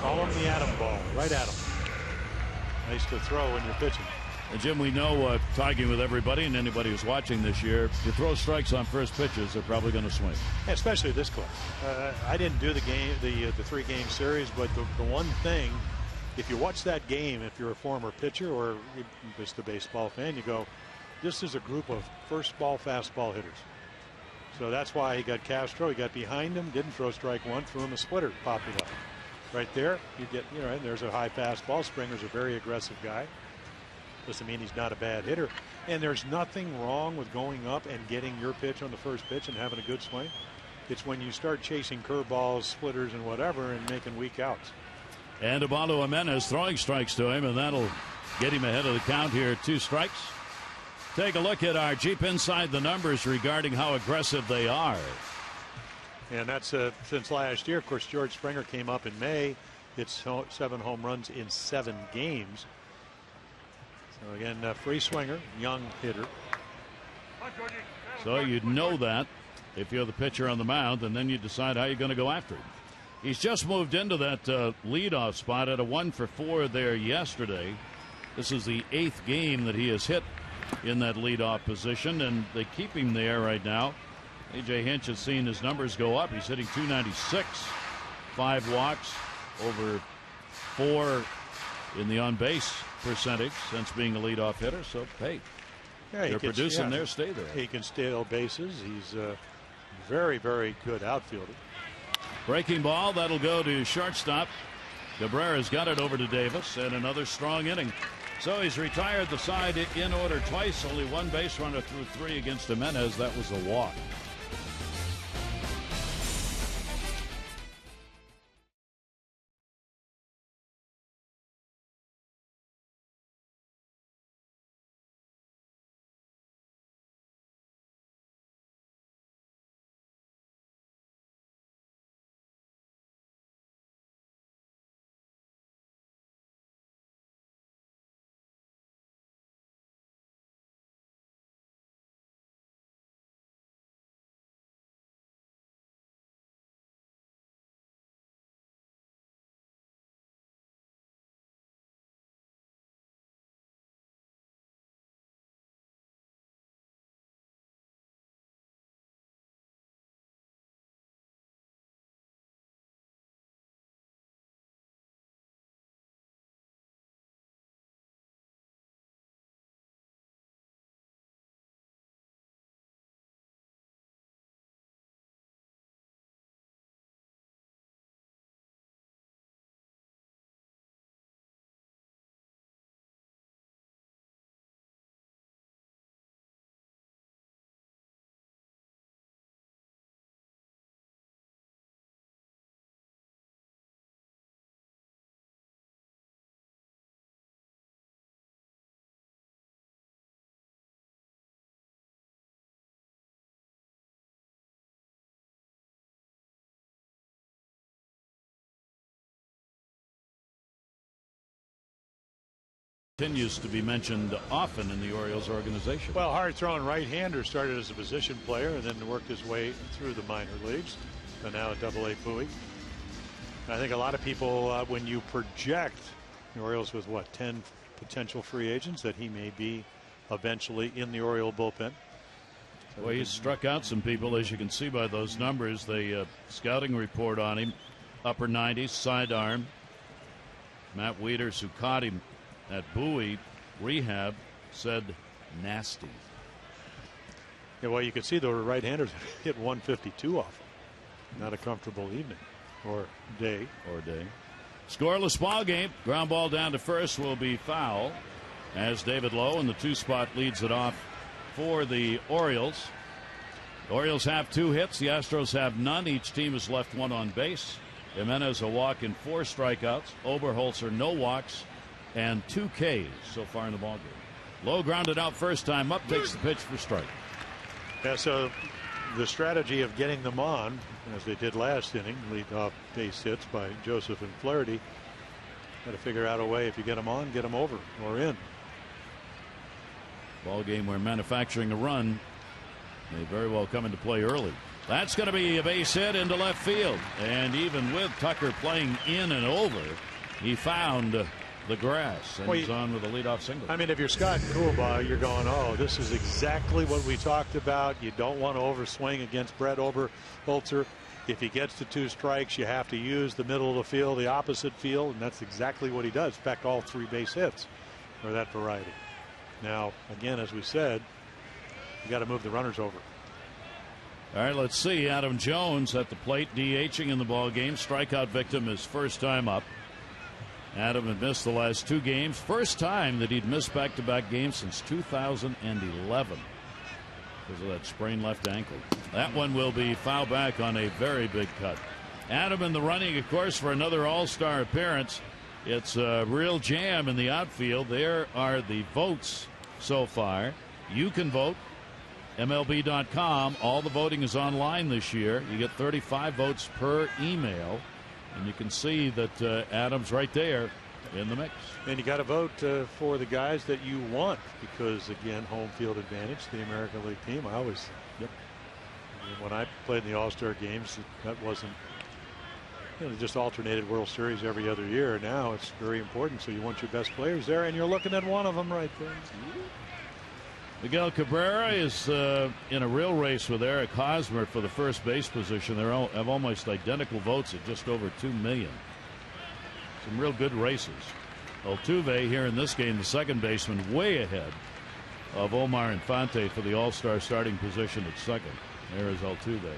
Call him the Atom ball. Right at him. Nice to throw when you're pitching. And Jim, we know, talking with everybody and anybody who's watching this year, if you throw strikes on first pitches, they're probably going to swing. Yeah, especially this club. I didn't do the 3-game series, but the one thing, if you watch that game, if you're a former pitcher or just a baseball fan, you go, this is a group of first ball fastball hitters. So that's why he got Castro. He got behind him, didn't throw strike one, threw him a splitter, popped it up. Right there, you get, and there's a high fastball. Springer's a very aggressive guy. Doesn't mean he's not a bad hitter. And there's nothing wrong with going up and getting your pitch on the first pitch and having a good swing. It's when you start chasing curveballs, splitters, and whatever and making weak outs. And Ubaldo Jimenez throwing strikes to him, and that'll get him ahead of the count here. 2 strikes. Take a look at our Jeep Inside the Numbers regarding how aggressive they are. And that's since last year. Of course, George Springer came up in May. It's 7 home runs in 7 games. So again, free swinger, young hitter. So you'd know that if you're the pitcher on the mound, and then you decide how you're going to go after him. He's just moved into that leadoff spot at a 1-for-4 there yesterday. This is the 8th game that he has hit in that leadoff position, and they keep him there right now. A.J. Hinch has seen his numbers go up. He's hitting .296, 5 walks, over 4 in the on-base percentage since being a leadoff hitter. So, hey, they're producing there, stay there. He can steal bases. He's a very, very good outfielder. Breaking ball, that'll go to shortstop. Cabrera's got it over to Davis, and another strong inning. So he's retired the side in order twice. Only 1 base runner through 3 against Jimenez. That was a walk. Continues to be mentioned often in the Orioles organization. Well, hard-throwing right-hander started as a position player and then worked his way through the minor leagues, and now at AA Bowie. I think a lot of people, when you project the Orioles with 10 potential free agents, that he may be eventually in the Oriole bullpen. So well, he's struck out some people, as you can see by those numbers. The scouting report on him, upper 90s, sidearm. Matt Wieters, who caught him at Bowie rehab, said nasty. Yeah, well, you can see the right-handers hit 152 off him. Not a comfortable evening or day. Scoreless ball game. Ground ball down to first will be foul as David Lowe in the 2 spot leads it off for the Orioles. The Orioles have 2 hits. The Astros have none. Each team has left 1 on base. Jimenez a walk and 4 strikeouts. Oberholzer no walks and 2 Ks so far in the ballgame. Lowe grounded out first time up, takes the pitch for strike. Yeah, so the strategy of getting them on as they did last inning, lead off base hits by Joseph and Flaherty. Got to figure out a way, if you get them on, get them over or in. Ball game where manufacturing a run may very well come into play early. That's going to be a base hit into left field. And even with Tucker playing in and over, he found the grass and he's on with a leadoff single. I mean, if you're Scott Coolbaugh, you're going, oh, this is exactly what we talked about. You don't want to overswing against Brett Oberholzer. If he gets to 2 strikes, you have to use the middle of the field, the opposite field, and that's exactly what he does. In fact, all 3 base hits are that variety. Now, again, as we said, you got to move the runners over. All right, let's see. Adam Jones at the plate, DHing in the ball game. Strikeout victim his first time up. Adam had missed the last 2 games. First time that he'd missed back-to-back games since 2011 because of that sprained left ankle. That one will be foul back on a very big cut. Adam in the running, of course, for another all-star appearance. It's a real jam in the outfield. There are the votes so far. You can vote. MLB.com. All the voting is online this year. You get 35 votes per email. And you can see that Adams right there in the mix. And you got to vote for the guys that you want because, again, home field advantage, the American League team. I always, when I played in the All-Star games, that wasn't, just alternated World Series every other year. Now it's very important. So you want your best players there, and you're looking at one of them right there. Miguel Cabrera is in a real race with Eric Hosmer for the first base position. They have almost identical votes at just over 2 million. Some real good races. Altuve here in this game, the second baseman, way ahead of Omar Infante for the All-Star starting position at second. There is Altuve.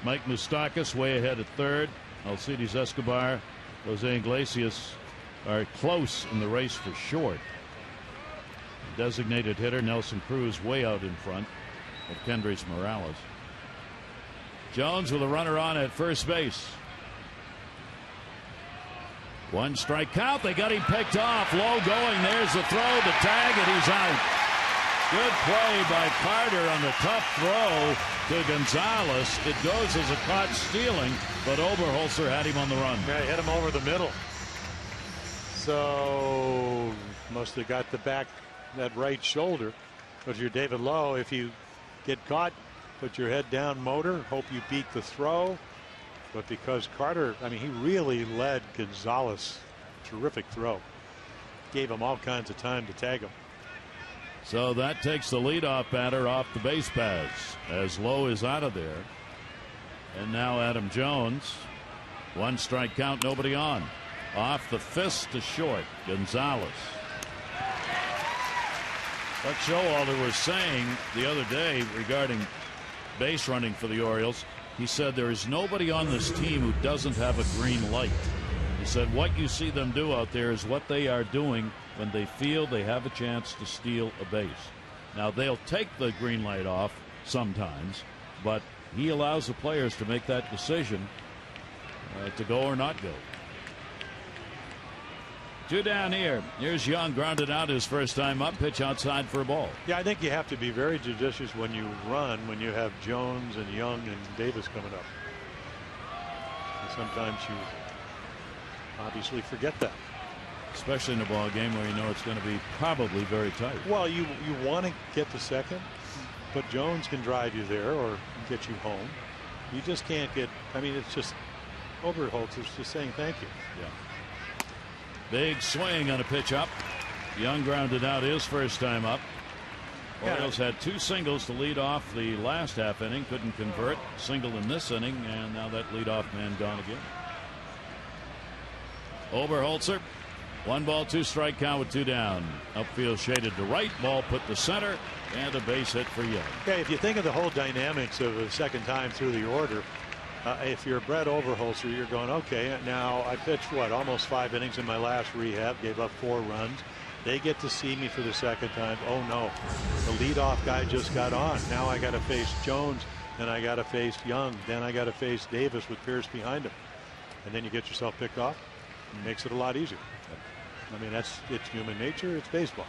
Mike Moustakas way ahead at third. Alcides Escobar, Jose Iglesias are close in the race for short. Designated hitter Nelson Cruz way out in front of Kendrys Morales. Jones with a runner on at first base. 1 strike count. They got him picked off. Low going. There's the throw, the tag, and he's out. Good play by Carter on the tough throw to Gonzalez. It goes as a caught stealing, but Oberholzer had him on the run. Yeah, hit him over the middle. So must have got the back, that right shoulder. But you're David Lowe, if you get caught, put your head down, motor, hope you beat the throw. But because Carter, I mean, he really led Gonzalez. Terrific throw. Gave him all kinds of time to tag him. So that takes the leadoff batter off the base paths as Lowe is out of there. And now Adam Jones. 1 strike count, nobody on. Off the fist to short, Gonzalez. What Showalter was saying the other day regarding base running for the Orioles, he said there is nobody on this team who doesn't have a green light. He said what you see them do out there is what they are doing when they feel they have a chance to steal a base. Now they'll take the green light off sometimes, but he allows the players to make that decision to go or not go. 2 down here. Here's Young, grounded out his first time up. Pitch outside for a ball. Yeah, I think you have to be very judicious when you run, when you have Jones and Young and Davis coming up. And sometimes you obviously forget that. Especially in a ball game where you know it's going to be probably very tight. Well, you want to get to second, but Jones can drive you there or get you home. You just can't get, I mean, it's just, Oberholzer's just saying thank you. Yeah. Big swing on a pitch up. Young grounded out his first time up. Orioles had 2 singles to lead off the last half inning. Couldn't convert. Single in this inning, and now that leadoff man gone again. Oberholzer. 1 ball, 2 strike count with 2 down. Upfield shaded to right. Ball put to center, and a base hit for Young. Okay, if you think of the whole dynamics of a second time through the order, if you're Brett Oberholzer, you're going, okay, now I pitched, almost 5 innings in my last rehab, gave up 4 runs. They get to see me for the second time. Oh, no, the leadoff guy just got on. Now I got to face Jones, then I got to face Young, then I got to face Davis with Pierce behind him. And then you get yourself picked off. It makes it a lot easier. I mean, it's human nature. It's baseball.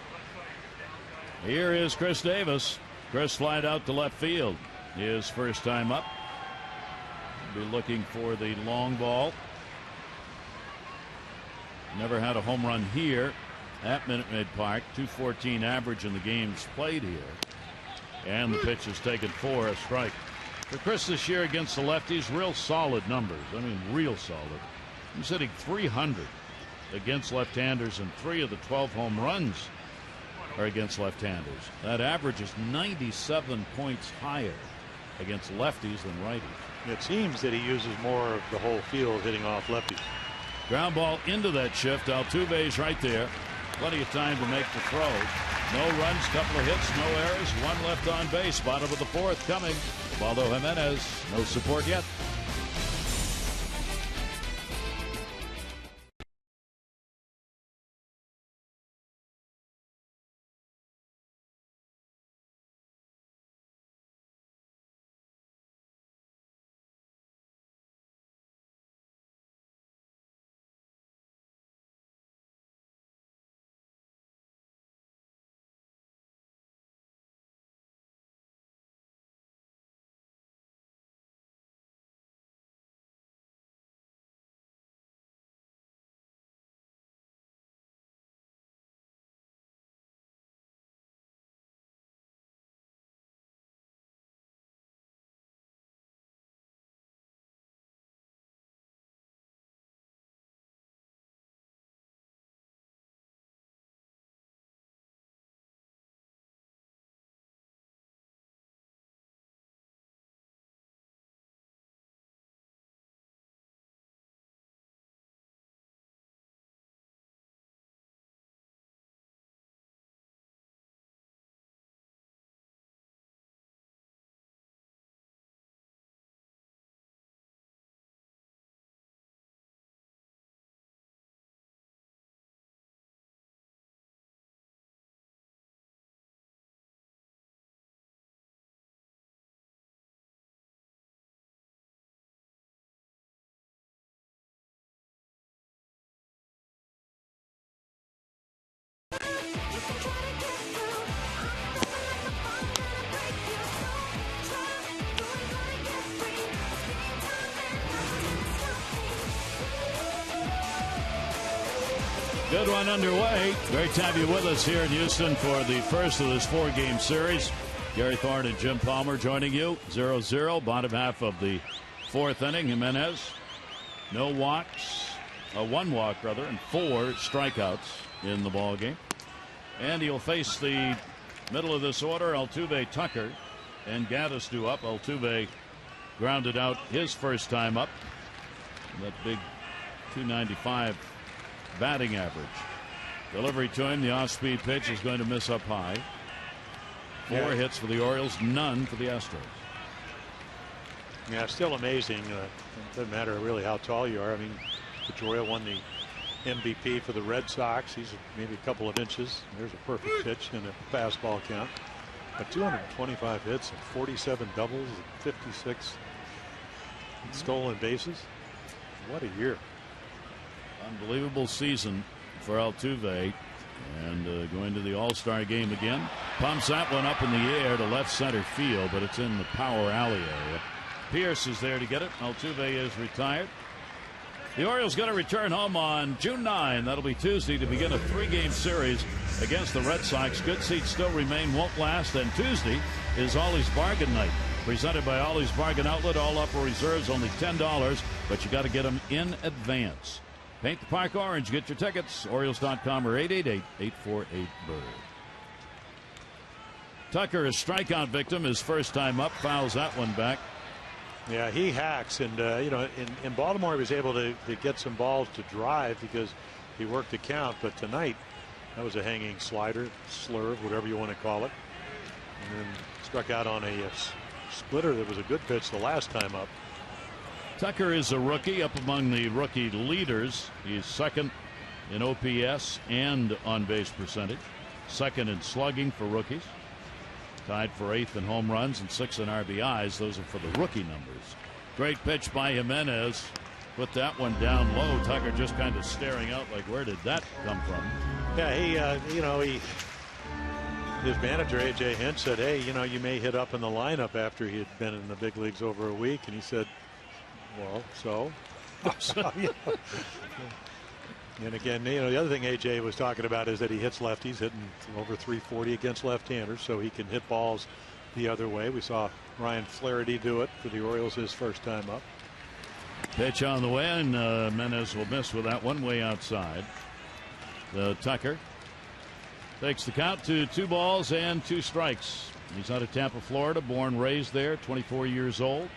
Here is Chris Davis. Chris flied out to left field. His first time up. Be looking for the long ball. Never had a home run here at Minute Maid Park. .214 average in the games played here. And the pitch is taken for a strike. For Chris this year against the lefties, real solid numbers. I mean, real solid. He's hitting .300 against left-handers, and 3 of the 12 home runs are against left-handers. That average is 97 points higher against lefties than righties. It seems that he uses more of the whole field hitting off lefties. Ground ball into that shift. Altuve's right there. Plenty of time to make the throw. No runs, couple of hits, no errors, 1 left on base. Bottom of the 4th coming. Ubaldo Jimenez, no support yet. Good one underway. Great to have you with us here in Houston for the first of this 4-game series. Gary Thorne and Jim Palmer joining you. 0-0, bottom half of the 4th inning. Jimenez, no walks, 1 walk rather, and 4 strikeouts in the ball game. And he'll face the middle of this order, Altuve, Tucker, and Gaddis due up. Altuve grounded out his first time up. That big .295 batting average. Delivery to him, the off-speed pitch is going to miss up high. 4 hits for the Orioles, none for the Astros. Yeah, still amazing. It doesn't matter really how tall you are. I mean, Pedroia won the MVP for the Red Sox. He's maybe a couple of inches. There's a perfect pitch and a fastball count. But 225 hits and 47 doubles and 56 stolen bases. What a year. Unbelievable season for Altuve, and going to the All-Star game again. Pumps that one up in the air to left center field, but it's in the power alley area. Pierce is there to get it. Altuve is retired. The Orioles going to return home on June 9. That'll be Tuesday to begin a 3-game series against the Red Sox. Good seats still remain, won't last, and Tuesday is Ollie's Bargain Night. Presented by Ollie's Bargain Outlet. All upper reserves only $10, but you got to get them in advance. Paint the park orange. Get your tickets. Orioles.com or 888-848-BIRD. Tucker, a strikeout victim, his first time up, fouls that one back. Yeah, he hacks, and you know, in Baltimore he was able to get some balls to drive because he worked the count. But tonight, that was a hanging slider, slurve, whatever you want to call it, and then struck out on a splitter that was a good pitch the last time up. Tucker is a rookie, up among the rookie leaders. He's second in OPS and on base percentage, second in slugging for rookies, tied for 8th in home runs and 6th in RBIs. Those are for the rookie numbers. Great pitch by Jimenez. Put that one down low. Tucker just kind of staring out like, where did that come from? Yeah, his manager A.J. Hinch said, hey, you know, you may hit up in the lineup after he had been in the big leagues over a week, and he said, Well, so. And again, the other thing AJ was talking about is that he hits lefties, hitting over 340 against left-handers, so he can hit balls the other way. We saw Ryan Flaherty do it for the Orioles his first time up. Pitch on the way, and Menez will miss with that one way outside. Tucker takes the count to 2 balls and 2 strikes. He's out of Tampa, Florida, born, raised there, 24 years old.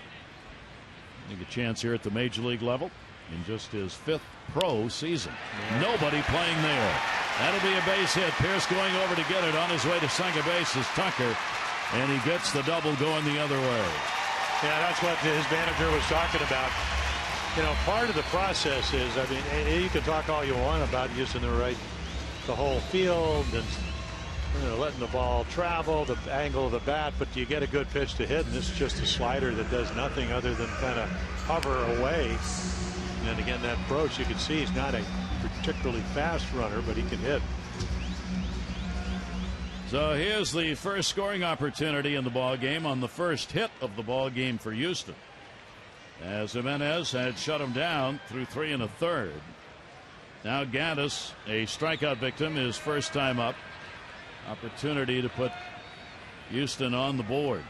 Getting a chance here at the major league level in just his 5th pro season. Nobody playing there. That'll be a base hit. Pierce going over to get it. On his way to second base is Tucker, and he gets the double going the other way. Yeah, that's what his manager was talking about. Part of the process is, I mean, you can talk all you want about using the whole field and letting the ball travel, the angle of the bat, but you get a good pitch to hit, and this is just a slider that does nothing other than kind of hover away. And again, that approach, you can see he's not a particularly fast runner, but he can hit. So here's the first scoring opportunity in the ball game on the first hit of the ball game for Houston, as Jimenez had shut him down through 3 1/3. Now Gaddis, a strikeout victim, his first time up. Opportunity to put Houston on the board.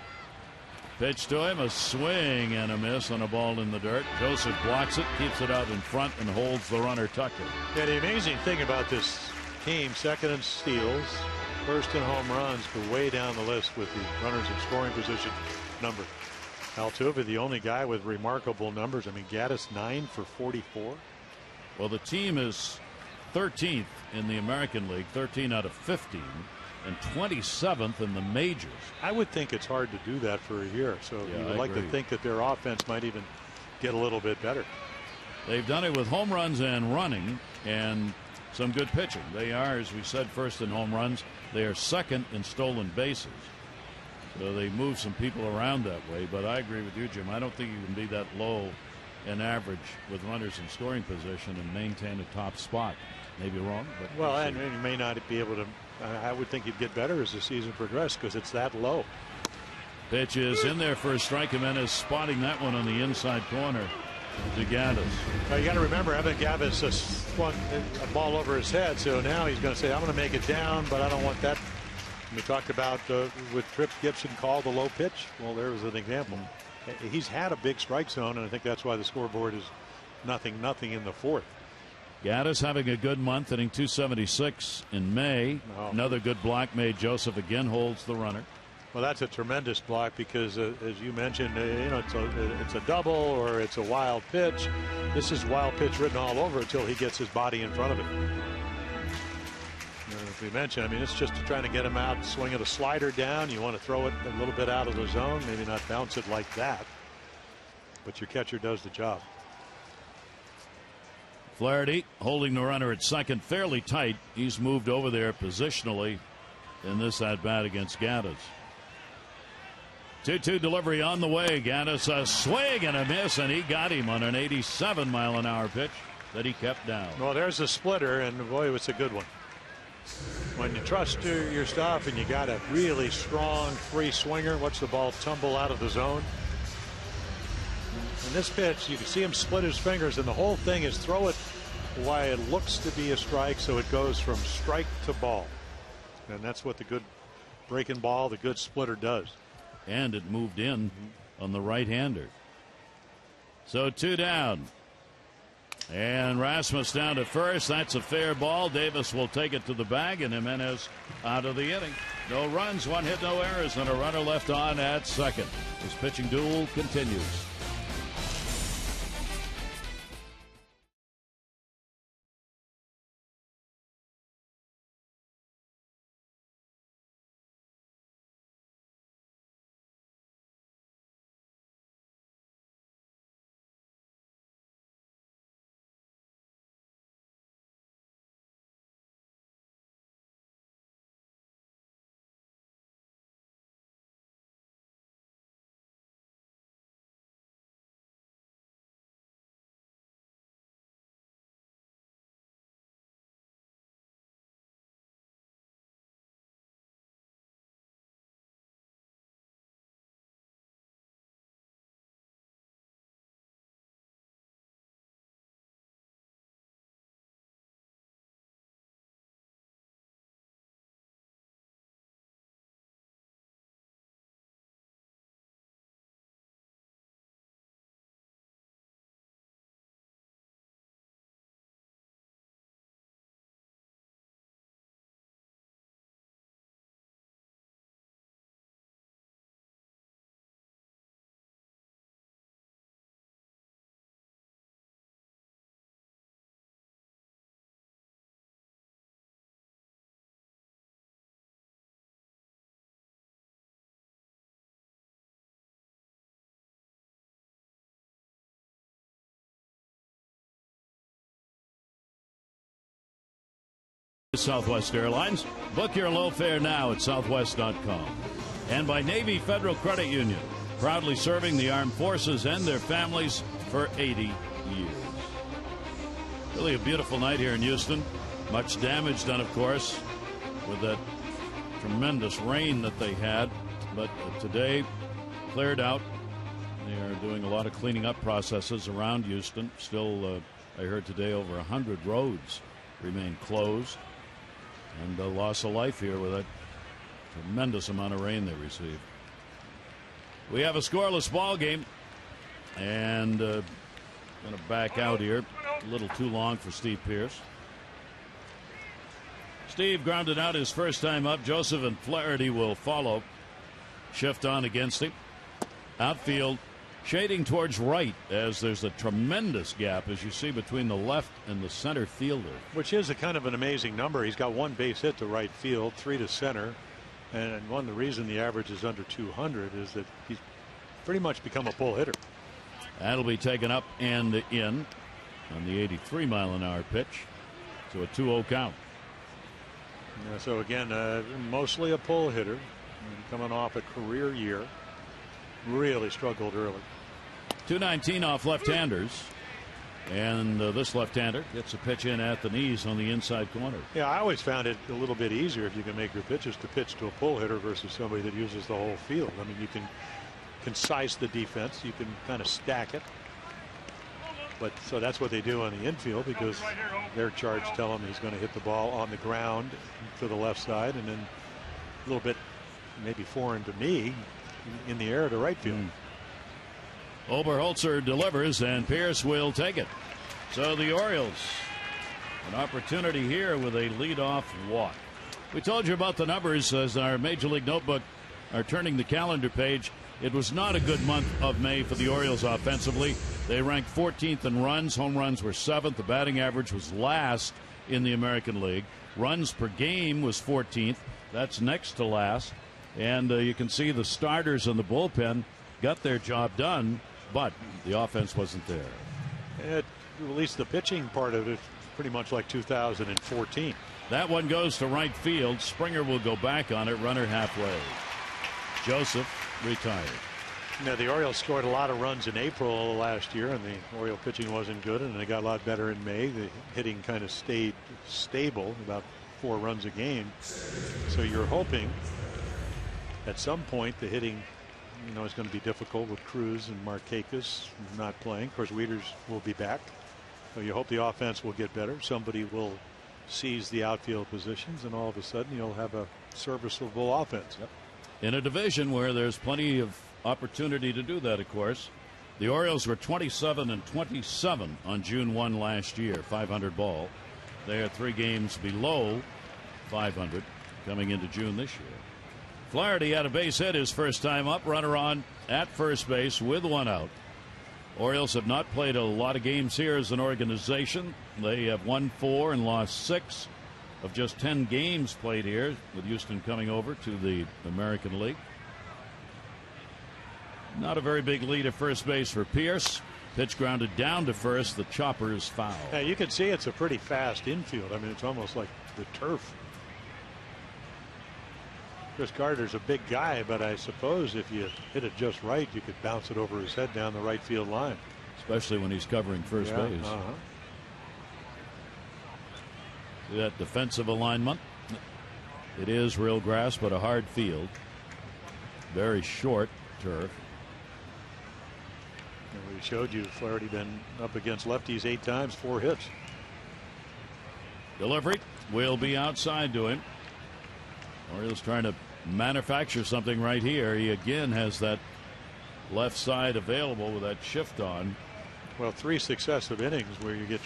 Pitch to him, a swing and a miss on a ball in the dirt. Joseph blocks it, keeps it out in front, and holds the runner Tucker. Yeah, the amazing thing about this team, second in steals, first in home runs, but way down the list with the runners in scoring position number. Altuve, the only guy with remarkable numbers. I mean, Gaddis 9 for 44. Well, the team is 13th in the American League, 13 out of 15, and 27th in the majors. I would think it's hard to do that for a year, so Yeah, you would like to think that their offense might even get a little bit better. They've done it with home runs and running and some good pitching. They are, as we said, first in home runs. They are second in stolen bases. So they move some people around that way. But I agree with you, Jim. I don't think you can be that low in average with runners in scoring position and maintain a top spot. Maybe wrong, but well, and you may not be able to. I would think you'd get better as the season progressed because it's that low. Pitch is in there for a strike. Jimenez spotting that one on the inside corner to Gaddis. You got to remember, Evan Gaddis swung a ball over his head, so now he's going to say, I'm going to make it down, but I don't want that. We talked about with Tripp Gibson called the low pitch. Well, there was an example. He's had a big strike zone, and I think that's why the scoreboard is 0-0 in the 4th. Gaddis having a good month, hitting .276 in May. Another good block made. Joseph again holds the runner. Well, that's a tremendous block because, as you mentioned, it's a double or it's a wild pitch. This is wild pitch written all over until he gets his body in front of it. As we mentioned, I mean, it's just trying to get him out, swinging a slider down. You want to throw it a little bit out of the zone, maybe not bounce it like that, but your catcher does the job. Flaherty holding the runner at second fairly tight. He's moved over there positionally in this at bat against Gaddis. 2-2 delivery on the way. Gaddis a swing and a miss, and he got him on an 87-mile-an-hour pitch that he kept down. Well, there's a splitter, and boy, it's a good one. When you trust your stuff and you got a really strong free swinger, watch the ball tumble out of the zone. In this pitch, you can see him split his fingers, and the whole thing is throw it why it looks to be a strike, so it goes from strike to ball. And that's what the good breaking ball, the good splitter does. And it moved in on the right-hander. So 2 down. And Rasmus down to first. That's a fair ball. Davis will take it to the bag, and Jimenez out of the inning. No runs, 1 hit, no errors, and a runner left on at second. This pitching duel continues. Southwest Airlines. Book your low fare now at southwest.com. And by Navy Federal Credit Union, proudly serving the armed forces and their families for 80 years. Really a beautiful night here in Houston. Much damage done, of course, with that tremendous rain that they had. But today, cleared out. They are doing a lot of cleaning up processes around Houston. Still, I heard today over 100 roads remain closed. And a loss of life here with that tremendous amount of rain they received. We have a scoreless ball game. And going to back out here. A little too long for Steve Pearce. Steve grounded out his first time up. Joseph and Flaherty will follow. Shift on against him. Outfield shading towards right as there's a tremendous gap, as you see, between the left and the center fielder. Which is a kind of an amazing number. He's got 1 base hit to right field, 3 to center. And one of the reasons the average is under 200 is that he's pretty much become a pull hitter. That'll be taken up and in on the 83-mile-an-hour pitch. So a 2-0 count. Yeah, so again, mostly a pull hitter. Coming off a career year. Really struggled early. 219 off left-handers. And this left-hander gets a pitch in at the knees on the inside corner. Yeah, I always found it a little bit easier if you can make your pitches to pitch to a pull hitter versus somebody that uses the whole field. I mean, you can concise the defense. You can kind of stack it. But so that's what they do on the infield, because their charge tell him he's going to hit the ball on the ground to the left side, and then a little bit maybe foreign to me in the air to right field. Oberholzer delivers, and Pearce will take it. So the Orioles, an opportunity here with a leadoff walk. We told you about the numbers as our Major League Notebook are turning the calendar page. It was not a good month of May for the Orioles offensively. They ranked 14th in runs. Home runs were 7th. The batting average was last in the American League. Runs per game was 14th. That's next to last. And you can see the starters and the bullpen got their job done, but the offense wasn't there. At least the pitching part of it, pretty much like 2014. That one goes to right field. Springer will go back on it. Runner halfway. Joseph retired. Now, the Orioles scored a lot of runs in April last year, and the Oriole pitching wasn't good, and they got a lot better in May. The hitting kind of stayed stable, about 4 runs a game. So you're hoping at some point the hitting, is going to be difficult with Cruz and Markakis not playing. Of course, Wieters will be back. So you hope the offense will get better. Somebody will seize the outfield positions, and all of a sudden you'll have a serviceable offense. Yep. In a division where there's plenty of opportunity to do that, of course. The Orioles were 27-27 on June 1 last year, 500 ball. They are 3 games below 500 coming into June this year. Flaherty had a base hit his first time up. Runner on at first base with 1 out. Orioles have not played a lot of games here as an organization. They have won 4 and lost 6 of just 10 games played here, with Houston coming over to the American League. Not a very big lead at first base for Pearce. Pitch grounded down to first. The chopper is foul. Yeah, you can see it's a pretty fast infield. I mean, it's almost like the turf. Chris Gardner's a big guy, but I suppose if you hit it just right, you could bounce it over his head down the right field line. Especially when he's covering first base. See that defensive alignment? It is real grass, but a hard field. Very short turf. And we showed you Flaherty been up against lefties 8 times, 4 hits. Delivery will be outside to him. Orioles trying to manufacture something right here. He again has that left side available with that shift on. Well, 3 successive innings where you get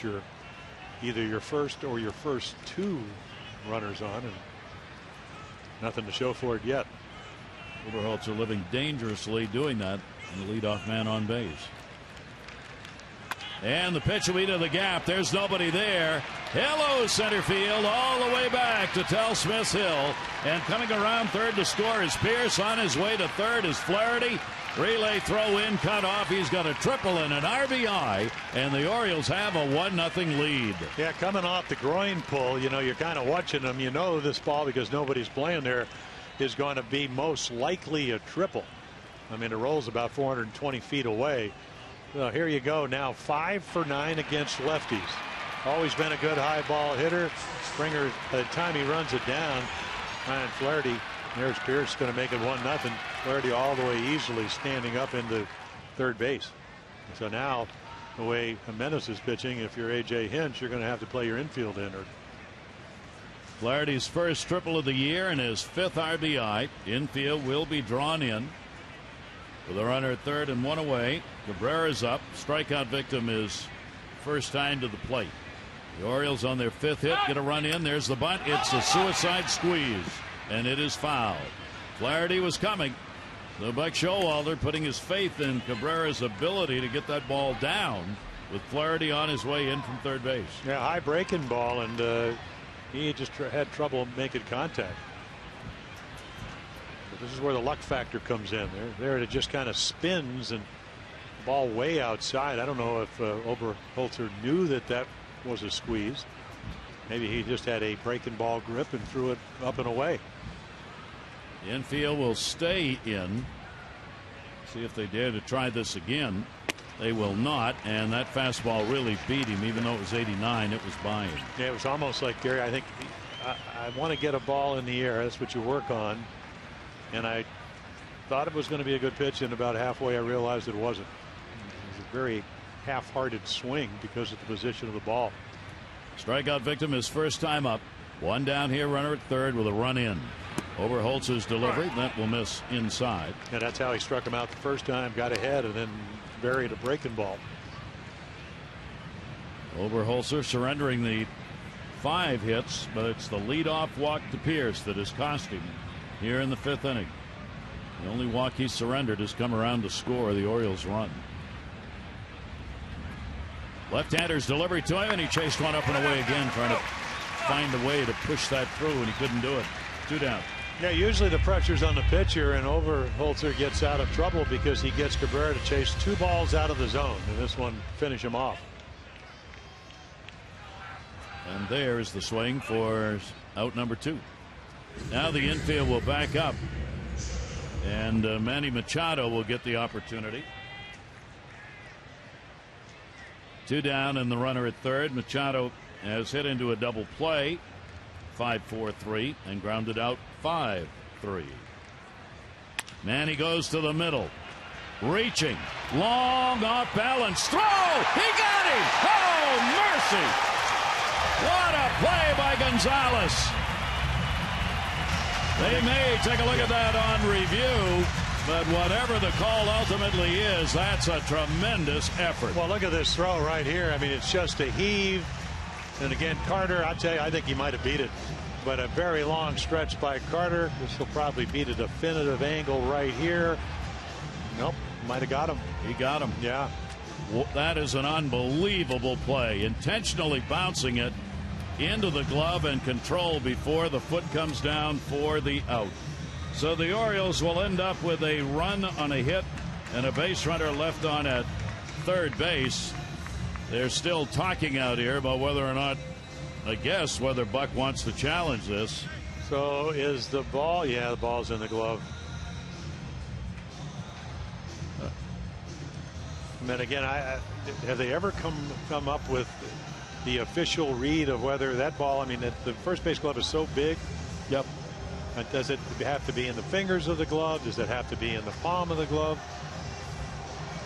either your first or your first 2 runners on, and nothing to show for it yet. Oberholzer living dangerously doing that, and the leadoff man on base. And the pitch will be to the gap. There's nobody there. Hello, center field, all the way back to Tell Smith's Hill. And coming around third to score is Pearce. On his way to third is Flaherty. Relay throw in, cut off. He's got a triple and an RBI, and the Orioles have a 1-0 lead. Yeah, coming off the groin pull, you know, you're kind of watching them. You know this ball, because nobody's playing there, is going to be most likely a triple. I mean, it rolls about 420 feet away. Well, here you go now, 5 for 9 against lefties. Always been a good high ball hitter. Springer, by the time he runs it down, Ryan Flaherty, there's Pierce going to make it 1-0. Flaherty all the way easily standing up into third base. So now, the way Jimenez is pitching, if you're A.J. Hinch, you're going to have to play your infield in. Flaherty's first triple of the year and his 5th RBI. Infield will be drawn in with a runner at third and 1 away. Cabrera's up. Strikeout victim is first time to the plate. The Orioles on their 5th hit get a run in. There's the bunt. It's a suicide squeeze, and it is foul. Flaherty was coming. So Buck Showalter putting his faith in Cabrera's ability to get that ball down, with Flaherty on his way in from third base. Yeah, high breaking ball, and he just had trouble making contact. But this is where the luck factor comes in. There it just kind of spins, and the ball way outside. I don't know if Oberholzer knew that was a squeeze. Maybe he just had a breaking ball grip and threw it up and away. The infield will stay in. See if they dare to try this again. They will not, and that fastball really beat him. Even though it was 89, it was by him. Yeah, it was almost like, Gary, I think I want to get a ball in the air. That's what you work on. And I thought it was going to be a good pitch, and about halfway I realized it wasn't. It was a very half-hearted swing because of the position of the ball. Strikeout victim his first time up. One down here, runner at third with a run in. Oberholzer's delivery, that will miss inside. Yeah, that's how he struck him out the first time, got ahead, and then buried a breaking ball. Oberholzer surrendering the 5 hits, but it's the leadoff walk to Pierce that has cost him here in the 5th inning. The only walk he surrendered has come around to score the Orioles run. Left-hander's delivery to him, and he chased one up and away again, trying to find a way to push that through, and he couldn't do it. 2 down. Yeah, usually the pressure's on the pitcher, and Oberholzer gets out of trouble because he gets Cabrera to chase 2 balls out of the zone, and this one finish him off. And there's the swing for out number 2. Now the infield will back up, and Manny Machado will get the opportunity. 2 down and the runner at third. Machado has hit into a double play, 5-4-3, and grounded out 5-3. Manny goes to the middle, reaching, long off balance, throw, he got him. Oh, mercy. What a play by Gonzalez. They may take a look at that on review, but whatever the call ultimately is, that's a tremendous effort. Well, look at this throw right here. I mean, it's just a heave. And again, Carter, I'll tell you, I think he might have beat it. But a very long stretch by Carter. This will probably beat a definitive angle right here. Nope, might have got him. He got him. Yeah. Well, that is an unbelievable play. Intentionally bouncing it into the glove and control before the foot comes down for the out. So the Orioles will end up with a run on a hit and a base runner left on at third base. They're still talking out here about whether or not, I guess, whether Buck wants to challenge this. So is the ball? Yeah, the ball's in the glove. I mean, again, have they ever come up with the official read of whether that ball? I mean, the first base glove is so big. Yep. Does it have to be in the fingers of the glove? Does it have to be in the palm of the glove?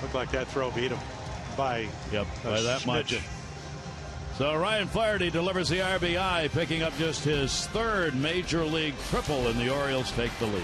Looked like that throw beat him by that much. So Ryan Flaherty delivers the RBI, picking up just his 3rd major league triple, and the Orioles take the lead.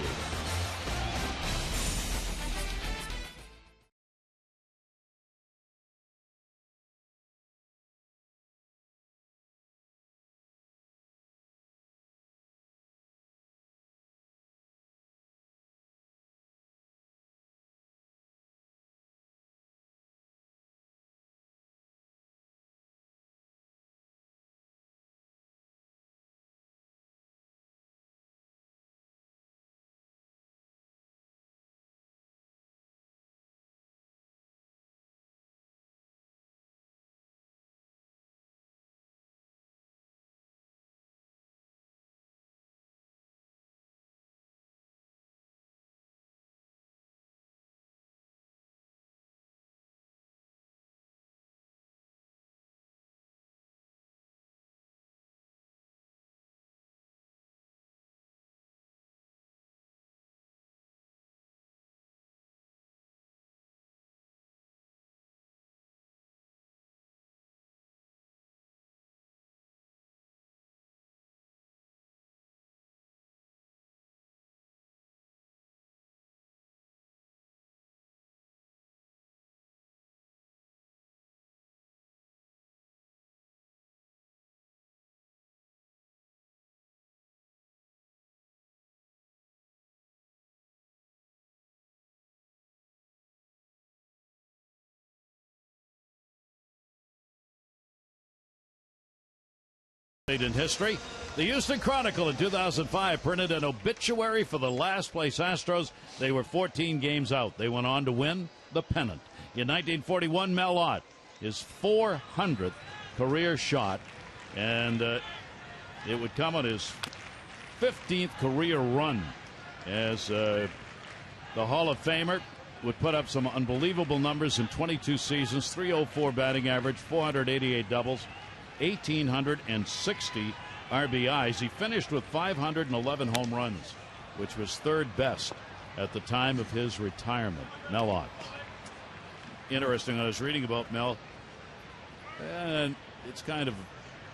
In history, the Houston Chronicle in 2005 printed an obituary for the last place Astros. They were 14 games out. They went on to win the pennant. In 1941, Mel Ott, his 400th career shot, and it would come on his 15th career run as the Hall of Famer would put up some unbelievable numbers in 22 seasons, 304 batting average, 488 doubles, 1,860 RBIs. He finished with 511 home runs, which was third best at the time of his retirement. Mel Ott. Interesting, I was reading about Mel, and it's kind of,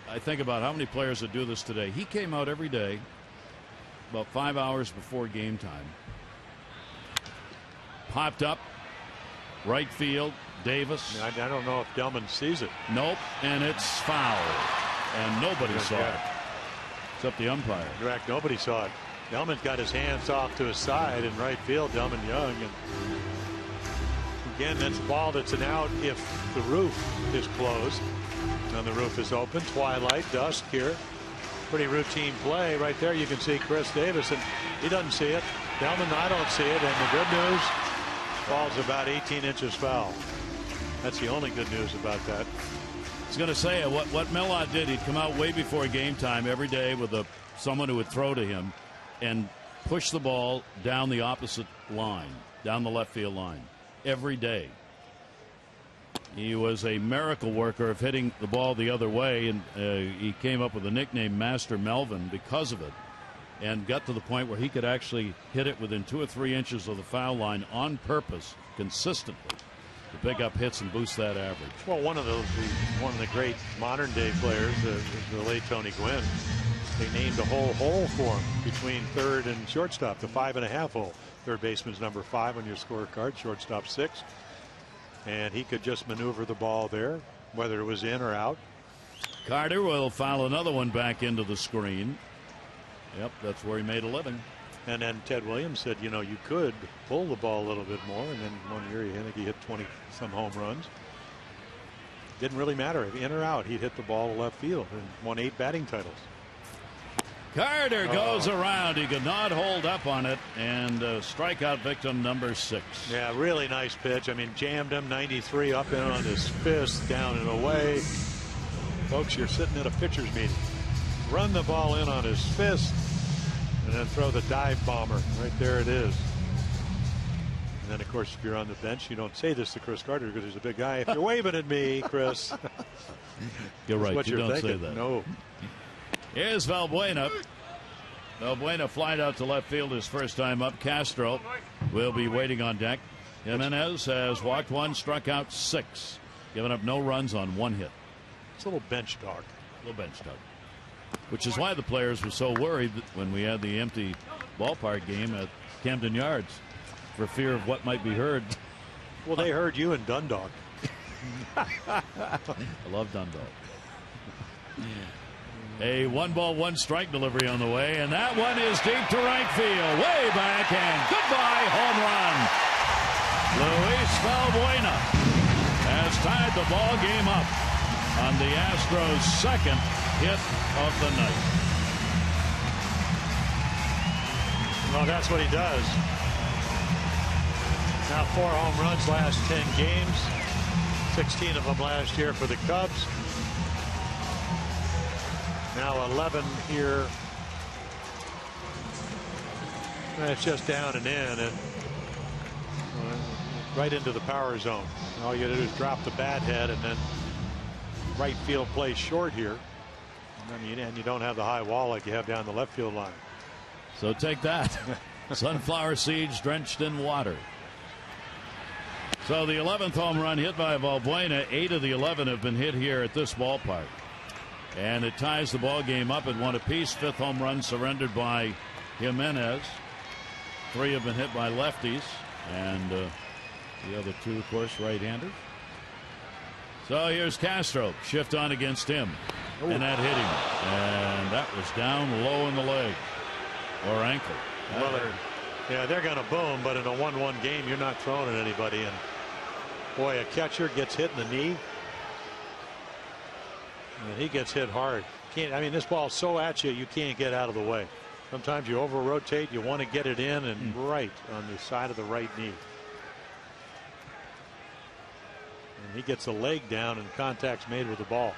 I think about how many players that do this today. He came out every day about 5 hours before game time, popped up, right field, Davis. I don't know if Delman sees it. Nope, and it's foul. And nobody saw it. Except the umpire. In fact, nobody saw it. Delman's got his hands off to his side in right field, Delman Young. And again, that's a ball that's an out if the roof is closed. And the roof is open. Twilight, dusk here. Pretty routine play. Right there you can see Chris Davis, and he doesn't see it. Delman, I don't see it. And the good news, ball's about 18 inches foul. That's the only good news about that. I was going to say, what Mel Ott did, he'd come out way before game time every day with someone who would throw to him and push the ball down the opposite line, down the left field line, every day. He was a miracle worker of hitting the ball the other way, and he came up with the nickname Master Melvin because of it, and got to the point where he could actually hit it within 2 or 3 inches of the foul line on purpose consistently to pick up hits and boost that average. Well, one of the great modern day players, the late Tony Gwynn, they named a whole hole for him between third and shortstop, the 5.5 hole. Third baseman's number 5 on your scorecard, shortstop 6. And he could just maneuver the ball there, whether it was in or out. Carter will foul another one back into the screen. Yep, that's where he made a living. And then Ted Williams said, you know, you could pull the ball a little bit more. And then one year, I think he hit 20-some home runs. Didn't really matter if in or out. He'd hit the ball to left field and won 8 batting titles. Carter goes around. He could not hold up on it. And strikeout victim number 6. Yeah, really nice pitch. I mean, jammed him 93 up in on his fist, down and away. Folks, you're sitting at a pitcher's meeting. Run the ball in on his fist and then throw the dive bomber. Right there it is. And then, of course, if you're on the bench, you don't say this to Chris Carter because he's a big guy. If you're waving at me, Chris. You're right. What you you're don't thinking. say that. No. Here's Valbuena. Valbuena flied out to left field his first time up. Castro will be waiting on deck. Jimenez has walked 1, struck out 6, given up no runs on 1 hit. It's a little bench talk. Little bench talk. Which is why the players were so worried when we had the empty ballpark game at Camden Yards for fear of what might be heard. Well, they heard you in Dundalk. I love Dundalk. A 1-ball, 1-strike delivery on the way, and that one is deep to right field, way back, and goodbye home run. Luis Valbuena has tied the ball game up on the Astros' second hit of the night. Well, that's what he does. Now 4 home runs last 10 games, 16 of them last year for the Cubs. Now 11 here. And it's just down and in, and right into the power zone. All you do is drop the bat head, and then right field plays short here. And you don't have the high wall like you have down the left field line. So take that. Sunflower seeds drenched in water. So the 11th home run hit by Valbuena. 8 of the 11 have been hit here at this ballpark. And it ties the ball game up at 1 apiece. 5th home run surrendered by Jimenez. 3 have been hit by lefties. And the other 2, of course, right-handers. So here's Castro. Shift on against him. Ooh. And that hit him. And that was down low in the leg. Or ankle. Well, they're going to boom, but in a 1-1 game, you're not throwing at anybody. And boy, a catcher gets hit in the knee. And he gets hit hard. I mean, this ball's so at you, you can't get out of the way. Sometimes you over rotate, you want to get it in, and right on the side of the right knee. And he gets the leg down, and contact's made with the ball.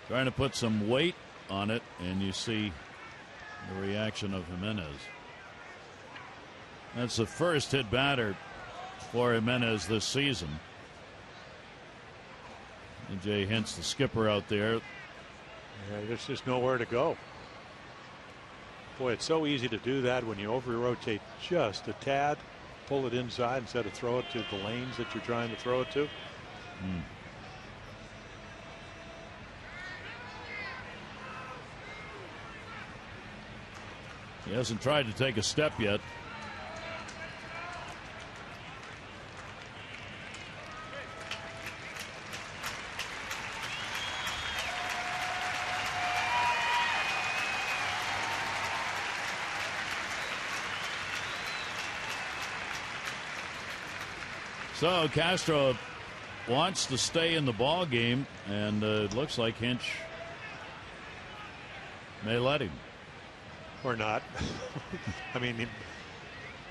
Trying to put some weight on it, and you see the reaction of Jimenez. That's the first hit batter for Jimenez this season. And Jay Hintz, the skipper out there. Yeah, there's just nowhere to go. Boy, it's so easy to do that when you over rotate just a tad, pull it inside instead of throw it to the lanes that you're trying to throw it to. He hasn't tried to take a step yet. So Castro wants to stay in the ball game, and it looks like Hinch may let him. Or not. I mean,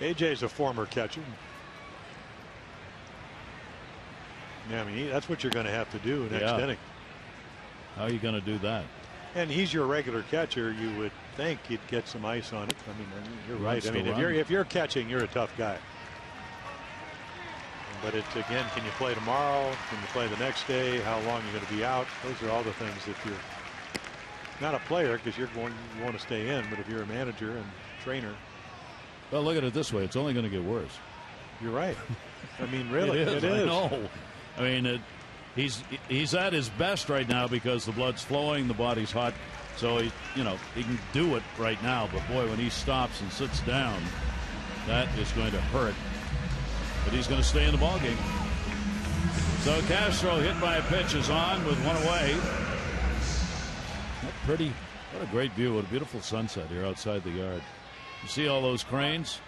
AJ's a former catcher. Yeah, I mean, that's what you're going to have to do next inning. How are you going to do that? And he's your regular catcher. You would think he'd get some ice on it. I mean, you're right. I mean, if you're catching, you're a tough guy. But it's, again, can you play tomorrow? Can you play the next day? How long are you going to be out? Those are all the things that you're not a player, because you want to stay in. But if you're a manager and trainer. Well, look at it this way. It's only going to get worse. You're right. I mean, really, it is. I know. I mean, he's at his best right now because the blood's flowing, the body's hot. So, he can do it right now. But, boy, when he stops and sits down, that is going to hurt. But he's going to stay in the ball game. So Castro, hit by a pitch, is on with one away. What a great view. What a beautiful sunset here outside the yard. You see all those cranes?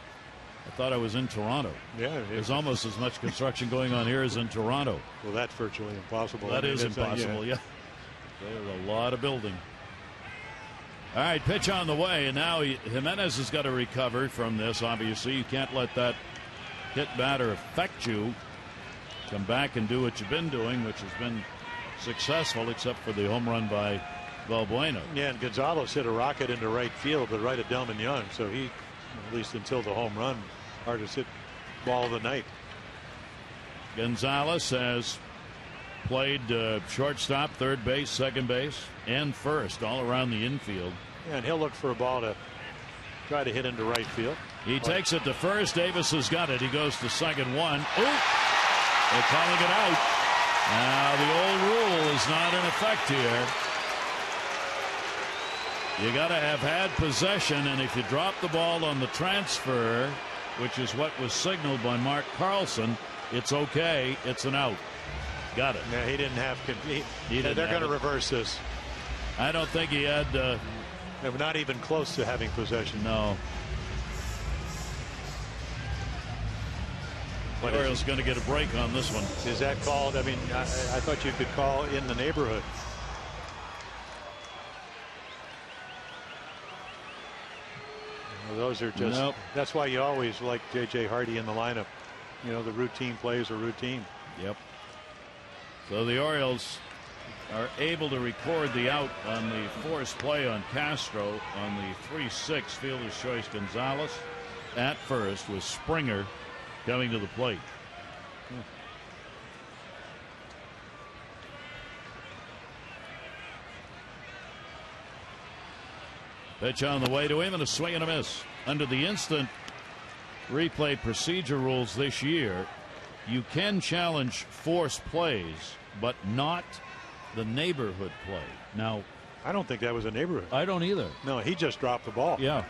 I thought I was in Toronto. Yeah. There's almost as much construction going on here as in Toronto. Well, that's virtually impossible. That is impossible, yeah. There's a lot of building. All right, pitch on the way, and now Jimenez has got to recover from this. Obviously, you can't let that hit batter affect you. Come back and do what you've been doing, which has been successful, except for the home run by Valbuena. Yeah, and Gonzalez hit a rocket into right field, but right at Delman Young. So he, at least until the home run, hardest hit ball of the night. Gonzalez has played shortstop, third base, second base, and first, all around the infield. Yeah, and he'll look for a ball to try to hit into right field. He takes it to first. Davis has got it. He goes to second one. Oop! They're calling it out. Now the old rule is not in effect here. You got to have had possession, and if you drop the ball on the transfer, which is what was signaled by Mark Carlson, it's okay. It's an out. Got it. Yeah, he didn't have. They're going to reverse this. I don't think he had. They're not even close to having possession. No. The Orioles going to get a break on this one. Is that called? I mean, I thought you could call in the neighborhood. Well, those are just. Nope. That's why you always like J.J. Hardy in the lineup. You know, the routine plays are routine. Yep. So the Orioles are able to record the out on the forced play on Castro on the 3-6 fielder's choice. Gonzalez at first with Springer coming to the plate. Pitch on the way to him, and a swing and a miss. Under the instant replay procedure rules this year, you can challenge forced plays, but not the neighborhood play. Now, I don't think that was a neighborhood. I don't either. No, he just dropped the ball. Yeah.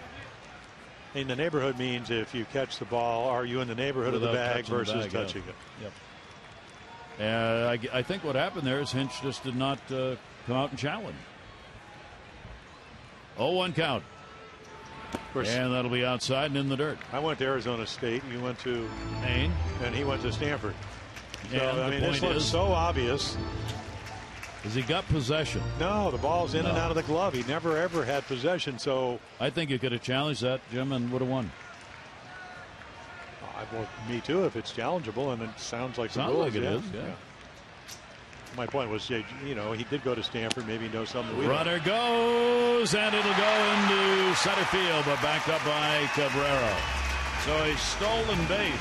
In the neighborhood means if you catch the ball, are you in the neighborhood of the bag versus touching it? Yep. I think what happened there is Hinch just did not come out and challenge. 0-1 count. And that'll be outside and in the dirt. I went to Arizona State. You went to Maine. And he went to Stanford. So, and I mean, this looks so obvious. Has he got possession? No, the ball's in and out of the glove. He never, ever had possession. So I think you could have challenged that, Jim, and would have won. Well, me too, if it's challengeable, and it sounds like the rules. Like it is, yeah. My point was, you know, he did go to Stanford. Maybe he knows something. Runner goes, and it'll go into center field, but backed up by Cabrera. So a stolen base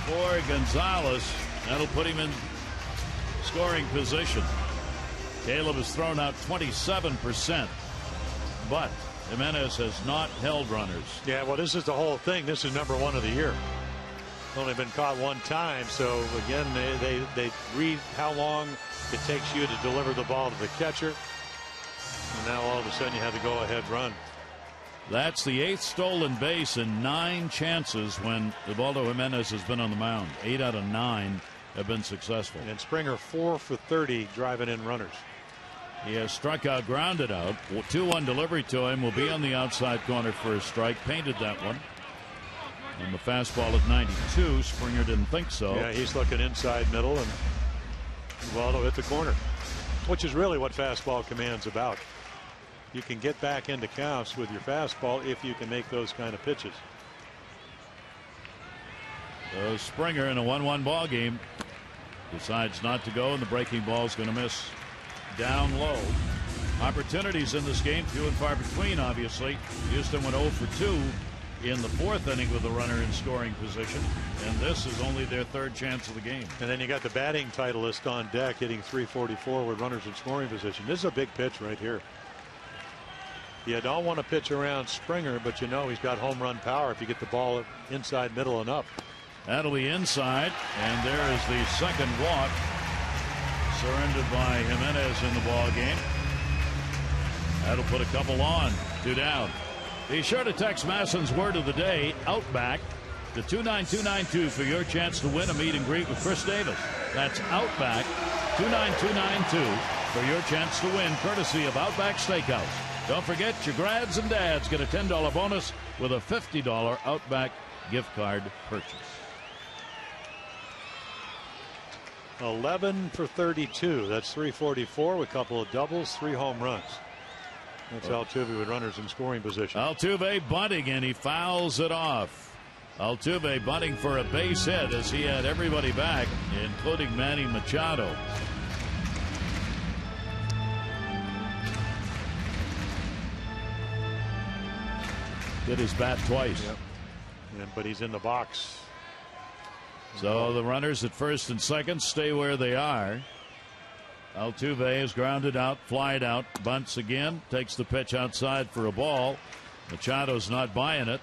for Gonzalez. That'll put him in scoring position. Caleb has thrown out 27%, but Jimenez has not held runners. Yeah, well, this is the whole thing. This is #1 of the year. Only been caught one time, so again, they read how long it takes you to deliver the ball to the catcher, and now all of a sudden you have the go-ahead run. That's the 8th stolen base in 9 chances when Ubaldo Jimenez has been on the mound. 8 out of 9 have been successful. And Springer 4 for 30 driving in runners. He has struck out, grounded out. 2-1 delivery to him. Will be on the outside corner for a strike. Painted that one. And the fastball at 92. Springer didn't think so. Yeah, he's looking inside middle, and Ubaldo hit the corner, which is really what fastball command's about. You can get back into counts with your fastball if you can make those kind of pitches. So Springer in a 1-1 ball game decides not to go, and the breaking ball is going to miss down low. Opportunities in this game, few and far between, obviously. Houston went 0 for 2 in the 4th inning with a runner in scoring position, and this is only their 3rd chance of the game. And then you got the batting titleist on deck hitting .344 with runners in scoring position. This is a big pitch right here. You don't want to pitch around Springer, but you know he's got home run power if you get the ball inside, middle, and up. That'll be inside, and there is the second walk surrendered by Jimenez in the ball game. That'll put a couple on. 2 down. Be sure to text Masson's word of the day, Outback, to 29292 for your chance to win a meet and greet with Chris Davis. That's Outback, 29292 for your chance to win, courtesy of Outback Steakhouse. Don't forget, your grads and dads get a $10 bonus with a $50 Outback gift card purchase. 11 for 32. That's .344 with a couple of doubles, 3 home runs. That's Altuve with runners in scoring position. Altuve bunting, and he fouls it off. Altuve bunting for a base hit as he had everybody back, including Manny Machado. Hit his bat twice. Yep. But he's in the box. So the runners at first and second stay where they are. Altuve is grounded out, flied out, bunts again, takes the pitch outside for a ball. Machado's not buying it.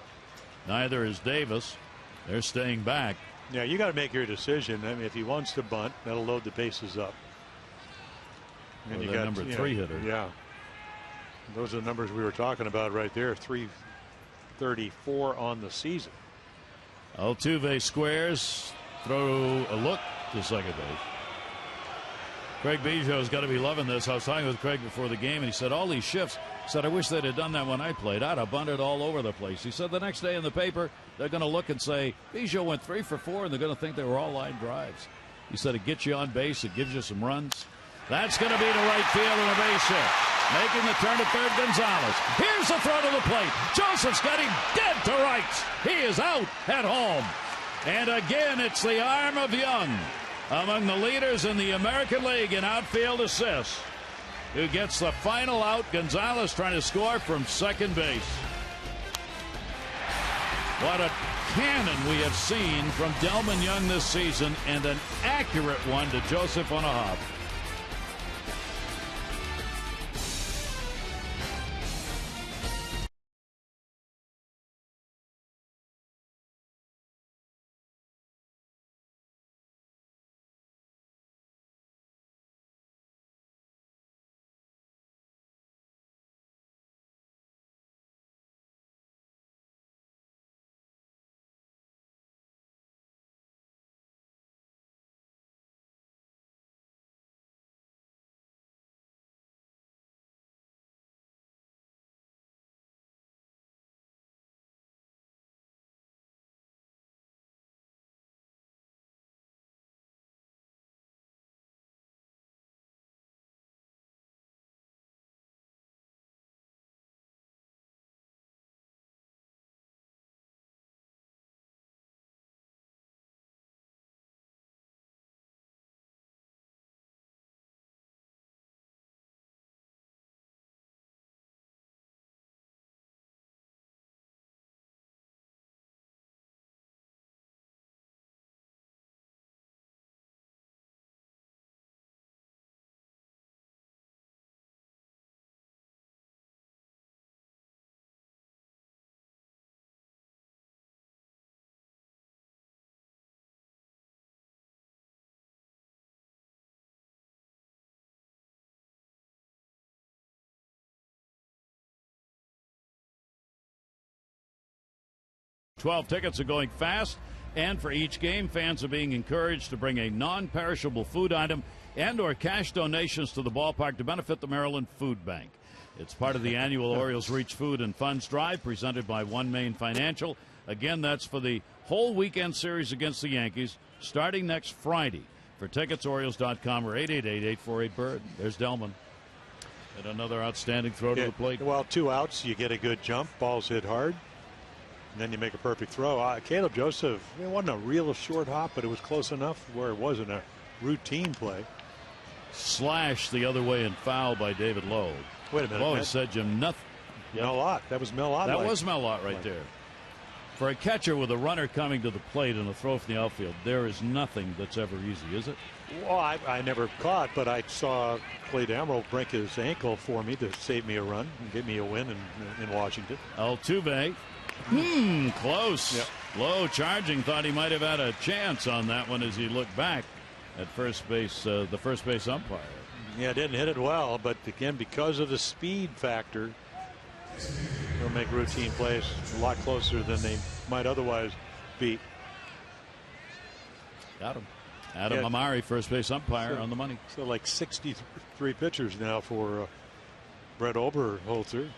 Neither is Davis. They're staying back. Yeah, you got to make your decision. I mean, if he wants to bunt, that'll load the bases up. And you got number 3 hitter. Yeah. Those are the numbers we were talking about right there. 334 on the season. Altuve squares, throw a look to second base. Craig Biggio's got to be loving this. I was talking with Craig before the game, and he said all these shifts. He said, I wish they'd have done that when I played. I'd have bunted all over the place. He said the next day in the paper, they're going to look and say, Biggio went 3 for 4, and they're going to think they were all line drives. He said it gets you on base. It gives you some runs. That's going to be to right field and a base hit. Making the turn to third, Gonzalez. Here's the throw to the plate. Joseph's got him dead to rights. He is out at home. And again, it's the arm of Young, among the leaders in the American League in outfield assists, who gets the final out. Gonzalez trying to score from second base. What a cannon we have seen from Delman Young this season, and an accurate one to Joseph on a hop. 12 tickets are going fast, and for each game, fans are being encouraged to bring a non-perishable food item and or cash donations to the ballpark to benefit the Maryland Food Bank. It's part of the annual Orioles Reach Food and Funds Drive presented by One Main Financial. Again, that's for the whole weekend series against the Yankees starting next Friday. For tickets, Orioles.com or 888-848-BIRD. There's Delman. And another outstanding throw to the plate. Well, 2 outs, you get a good jump. Ball's hit hard. And then you make a perfect throw. Caleb Joseph, it wasn't a real short hop, but it was close enough where it wasn't a routine play. Slash the other way and foul by David Lowe. Wait a minute. Lowe said Jim nothing. Mel Ott. That was Mel Ott. That was Mel Ott right there. For a catcher with a runner coming to the plate and a throw from the outfield, there is nothing that's ever easy, is it? Well, I never caught, but I saw Clay Damrow break his ankle for me to save me a run and get me a win in Washington. Altuve. Close. Yep. Low charging, thought he might have had a chance on that one as he looked back at first base, the first base umpire. Yeah, didn't hit it well, but again, because of the speed factor, they'll make routine plays a lot closer than they might otherwise be. Got him. Adam Amari, first base umpire, on the money. So like 63 pitchers now for Brett Oberholzer,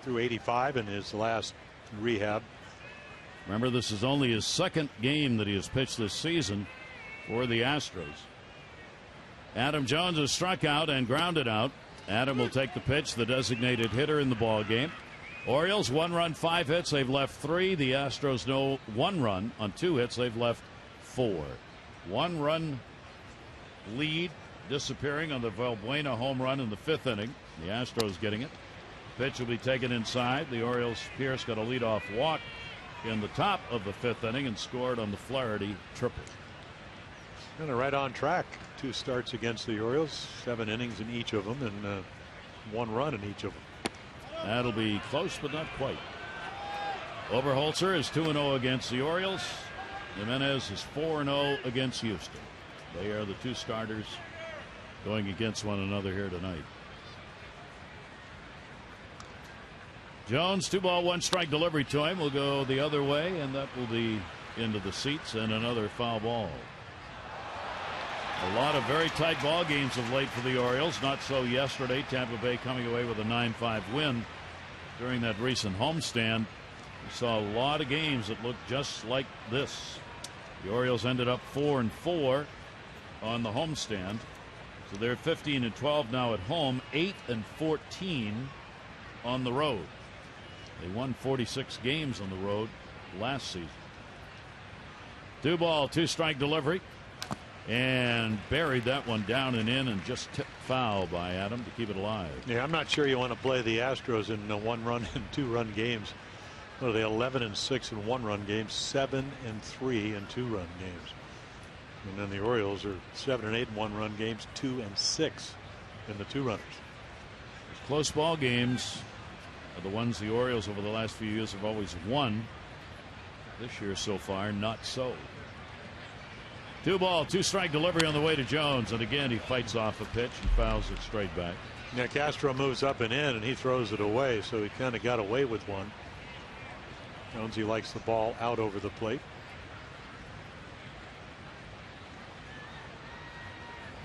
through 85 in his last rehab. Remember, this is only his second game that he has pitched this season for the Astros. Adam Jones has struck out and grounded out. Adam will take the pitch, the designated hitter in the ball game. Orioles 1 run, 5 hits. They've left 3. The Astros no 1 run on 2 hits. They've left 4. 1 run lead disappearing on the Valbuena home run in the 5th inning. The Astros getting it. Pitch will be taken inside. The Orioles, Pierce got a leadoff walk in the top of the 5th inning and scored on the Flaherty triple. And they're right on track. 2 starts against the Orioles, 7 innings in each of them, and 1 run in each of them. That'll be close, but not quite. Oberholzer is 2-0 against the Orioles. Jimenez is 4-0 against Houston. They are the 2 starters going against one another here tonight. Jones, 2-ball, 1-strike delivery to him. Will go the other way, and that will be into the seats and another foul ball. A lot of very tight ball games of late for the Orioles. Not so yesterday. Tampa Bay coming away with a 9-5 win during that recent homestand. We saw a lot of games that looked just like this. The Orioles ended up 4-4 on the homestand. So they're 15-12 now at home, 8-14 on the road. They won 46 games on the road last season. 2-ball, 2-strike delivery. And buried that one down and in and just tipped foul by Adam to keep it alive. Yeah, I'm not sure you want to play the Astros in 1-run and 2-run games. What are they, 11-6 in 1-run games, 7-3 in 2-run games. And then the Orioles are 7-8 in 1-run games, 2-6 in the 2-runners. Close ball games are the ones the Orioles over the last few years have always won. This year so far, not so. 2-ball, 2-strike delivery on the way to Jones, and again he fights off a pitch and fouls it straight back. Yeah, Castro moves up and in, and he throws it away, so he kind of got away with one. Jonesy likes the ball out over the plate.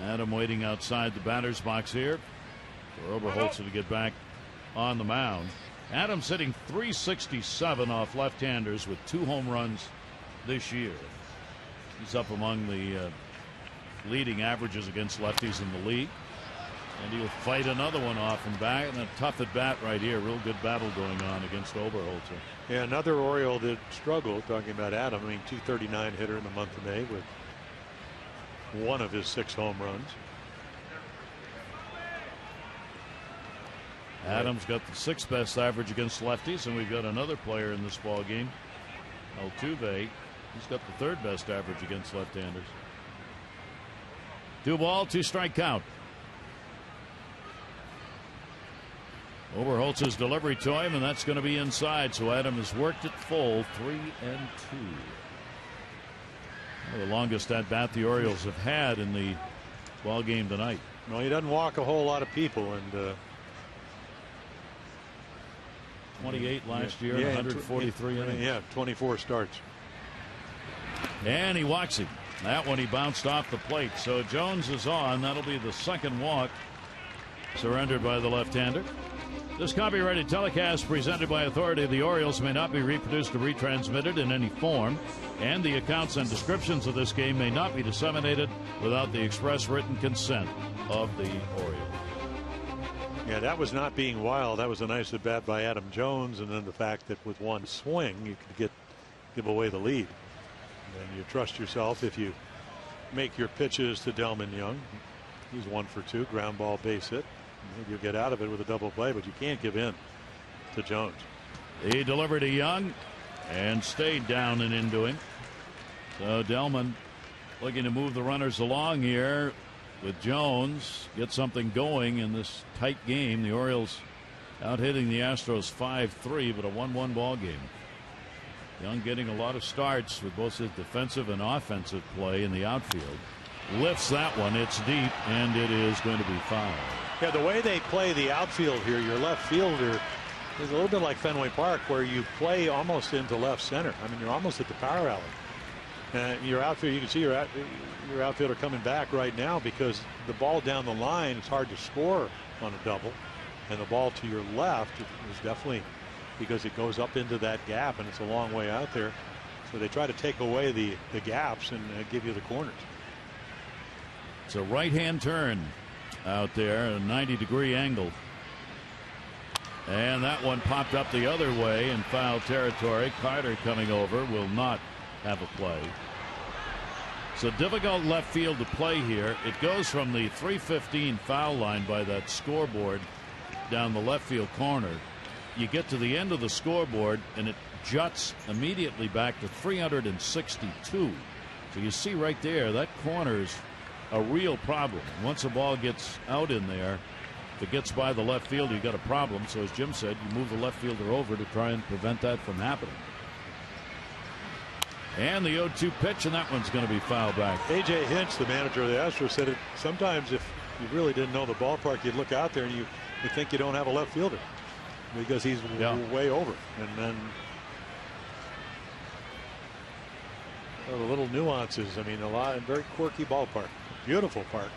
Adam waiting outside the batter's box here for Oberholzer to get back on the mound. Adam's hitting .367 off left-handers with 2 home runs this year. He's up among the leading averages against lefties in the league. And he'll fight another one off and back. And a tough at bat right here. Real good battle going on against Oberholzer. Yeah, another Oriole that struggled, talking about Adam. I mean, .239 hitter in the month of May with 1 of his 6 home runs. Adams got the 6th best average against lefties. And we've got another player in this ball game, Altuve. He's got the 3rd best average against left-handers. 2-ball, 2-strike count. Oberholzer's delivery to him, and that's going to be inside. So Adam has worked it full, 3-2. Well, the longest at bat the Orioles have had in the ball game tonight. Well, he doesn't walk a whole lot of people, and 28 last year, yeah, 143 innings. Yeah, 24 starts. And he walks him. That one he bounced off the plate. So Jones is on. That'll be the second walk surrendered by the left-hander. This copyrighted telecast presented by authority of the Orioles may not be reproduced or retransmitted in any form, and the accounts and descriptions of this game may not be disseminated without the express written consent of the Orioles. Yeah, that was not being wild. That was a nice at-bat by Adam Jones, and then the fact that with one swing you could give away the lead. And you trust yourself if you make your pitches to Delmon Young. He's 1 for 2, ground ball, base hit. Maybe you'll get out of it with a double play, but you can't give in to Jones. He delivered to Young and stayed down and into him. So Delmon looking to move the runners along here with Jones, get something going in this tight game. The Orioles out hitting the Astros 5-3, but a 1-1 ball game. Young getting a lot of starts with both his defensive and offensive play in the outfield. Lifts that one. It's deep, and it is going to be foul. Yeah, the way they play the outfield here, your left fielder is a little bit like Fenway Park, where you play almost into left center. I mean, you're almost at the power alley. And your outfielder, you can see your outfielder coming back right now, because the ball down the line, it's hard to score on a double. And the ball to your left is definitely, because it goes up into that gap, and it's a long way out there. So they try to take away the gaps and give you the corners. It's a right-hand turn out there, a 90-degree angle. And that one popped up the other way in foul territory. Carter coming over will not have a play. It's a difficult left field to play here. It goes from the 315 foul line by that scoreboard down the left field corner. You get to the end of the scoreboard and it juts immediately back to 362. So you see right there, that corner is a real problem. Once the ball gets out in there, if it gets by the left field, you got a problem. So as Jim said, you move the left fielder over to try and prevent that from happening. And the 0-2 pitch, and that one's going to be fouled back. A.J. Hinch, the manager of the Astros, said it sometimes if you really didn't know the ballpark, you'd look out there and you think you don't have a left fielder because he's way over. And then the little nuances. I mean, very quirky ballpark. Beautiful park.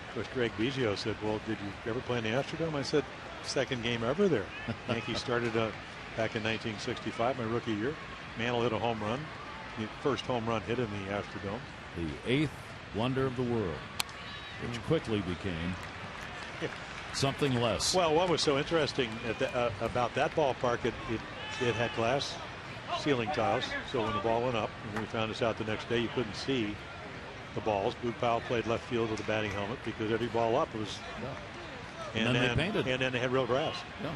Of course, Greg Biggio said, well, did you ever play in the Astrodome? I said, second game ever there. Yankees started back in 1965, my rookie year. Mantle hit a home run. The first home run hit in the Astrodome. The 8th wonder of the world, which quickly became something less. Well, what was so interesting about that ballpark, it had glass ceiling tiles, so when the ball went up, and we found this out the next day, you couldn't see the balls. Boog Powell played left field with a batting helmet because every ball up was. And then they painted. And then they had real grass. Yeah.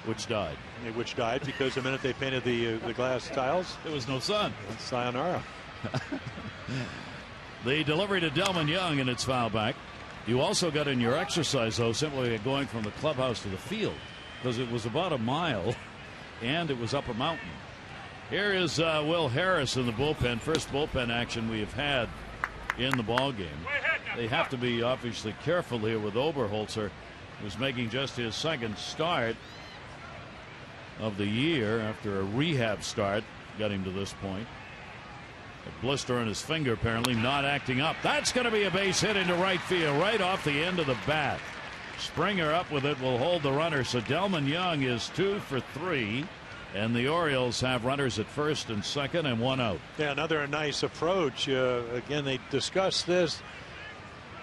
Which died. Which died because the minute they painted the glass tiles, there was no sun. Sayonara. The delivery to Delmon Young, and it's foul back. You also got in your exercise, though, simply going from the clubhouse to the field, because it was about a mile and it was up a mountain. Here is Will Harris in the bullpen. First bullpen action we have had in the ball game. They have to be obviously careful here with Oberholzer, who's making just his second start of the year after a rehab start got him to this point. A blister on his finger, apparently, not acting up. That's going to be a base hit into right field, right off the end of the bat. Springer up with it will hold the runner. So Delmon Young is 2 for 3, and the Orioles have runners at first and second and one out. Yeah, another nice approach. Again, they discussed this.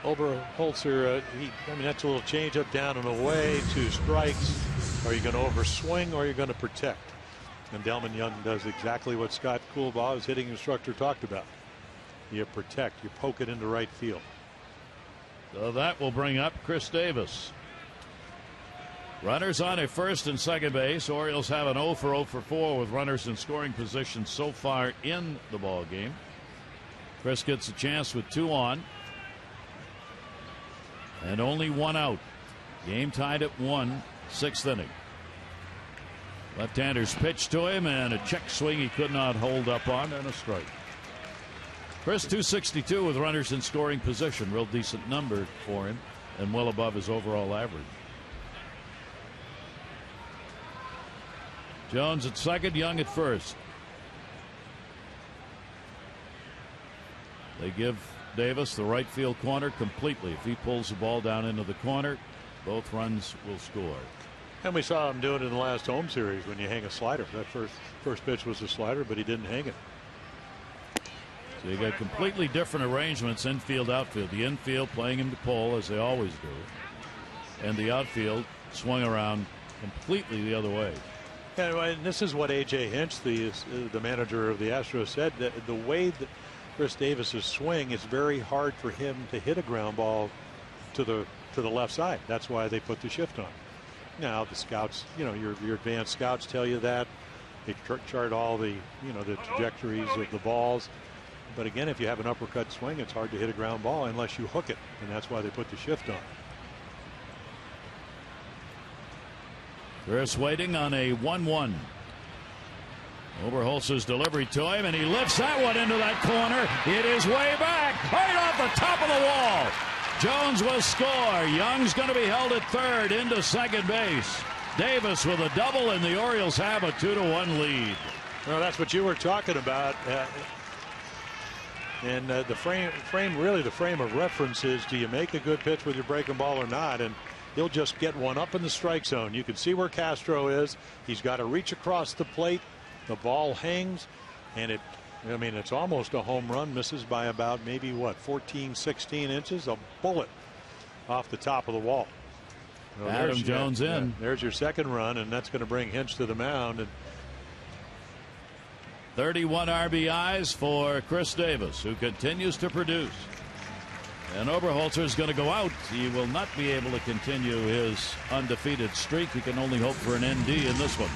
Oberholzer, that's a little change up, down and away, 2 strikes. Are you going to overswing or are you going to protect? And Delmon Young does exactly what Scott Coolbaugh, his hitting instructor, talked about. You protect, you poke it into right field. So that will bring up Chris Davis. Runners on at first and second base. Orioles have an 0 for 4 with runners in scoring position so far in the ball game. Chris gets a chance with 2 on. And only 1 out. Game tied at 1, 6th inning. Left-handers pitch to him, and a check swing he could not hold up on, and a strike. Chris, 262 with runners in scoring position. Real decent number for him, and well above his overall average. Jones at second, Young at first. They give Davis the right field corner completely. If he pulls the ball down into the corner, both runs will score. And we saw him doing it in the last home series when you hang a slider. That first pitch was a slider, but he didn't hang it. So you got completely different arrangements, infield, outfield. The infield playing him to pull, as they always do. And the outfield swung around completely the other way. And this is what A.J. Hinch, the manager of the Astros, said, that the way that Chris Davis's swing, it's very hard for him to hit a ground ball to the left side. That's why they put the shift on. Now the scouts, your advanced scouts tell you that. They chart all the the trajectories of the balls. But again, if you have an uppercut swing, it's hard to hit a ground ball unless you hook it, and that's why they put the shift on. Chris waiting on a 1-1. Oberholzer's delivery to him, and he lifts that one into that corner. It is way back, right off the top of the wall. Jones will score. Young's going to be held at third, into second base. Davis with a double, and the Orioles have a 2-1 lead. Well, that's what you were talking about. And the frame of reference is, do you make a good pitch with your breaking ball or not? And he'll just get one up in the strike zone. You can see where Castro is. He's got to reach across the plate. The ball hangs, and it's almost a home run. Misses by about maybe 14, 16 inches. A bullet off the top of the wall. Well, Adam Jones in. There's your second run, and that's going to bring Hinch to the mound. And 31 RBIs for Chris Davis, who continues to produce. And Oberholzer is going to go out. He will not be able to continue his undefeated streak. He can only hope for an ND in this one.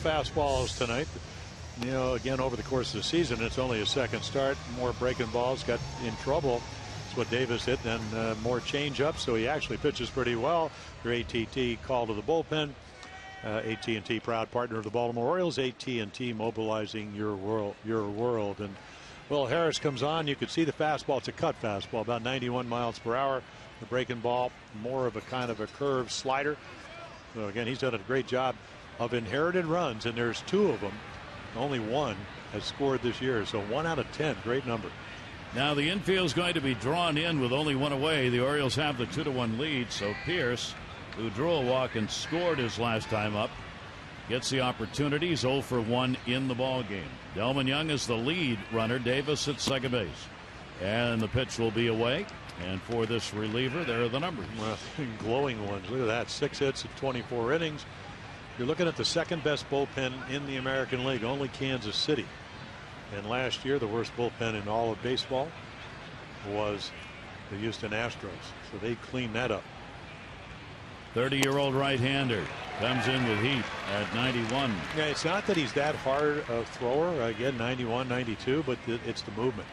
fastballs tonight. Again, over the course of the season, it's only his second start. More breaking balls, got in trouble. That's what Davis hit, and more change-ups, so he actually pitches pretty well. Your AT&T call to the bullpen. AT&T, proud partner of the Baltimore Orioles. AT&T mobilizing your world. And Will Harris comes on. You can see the fastball. It's a cut fastball, about 91 miles per hour. The breaking ball, more of a kind of a curved slider. So again, he's done a great job of inherited runs, and there's 2 of them. Only 1 has scored this year, so 1 out of 10, great number. Now the infield's going to be drawn in with only 1 away. The Orioles have the 2-1 lead, so Pierce, who drew a walk and scored his last time up, gets the opportunity. He's 0 for 1 in the ball game. Delman Young is the lead runner. Davis at second base, and the pitch will be away. And for this reliever, there are the numbers. Well, glowing ones. Look at that, 6 hits in 24 innings. You're looking at the second best bullpen in the American League, only Kansas City. And last year, the worst bullpen in all of baseball was the Houston Astros. So they cleaned that up. 30-year-old right-hander comes in with heat at 91. Yeah, it's not that he's that hard a thrower. Again, 91, 92, but it's the movement,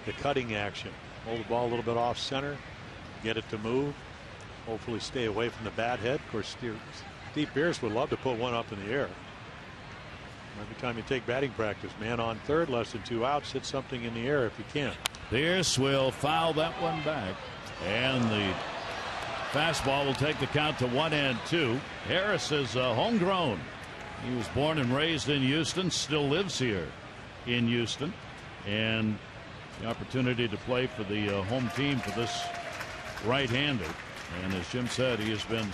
the cutting action. Hold the ball a little bit off center, get it to move, hopefully stay away from the bat head. Of course, Steve Pearce would love to put one up in the air. Every time you take batting practice, man on third, less than 2 outs, hit something in the air if you can. Pearce will foul that one back, and the fastball will take the count to 1-2. Harris is homegrown. He was born and raised in Houston, still lives here in Houston, and the opportunity to play for the home team for this right-hander. And as Jim said, he has been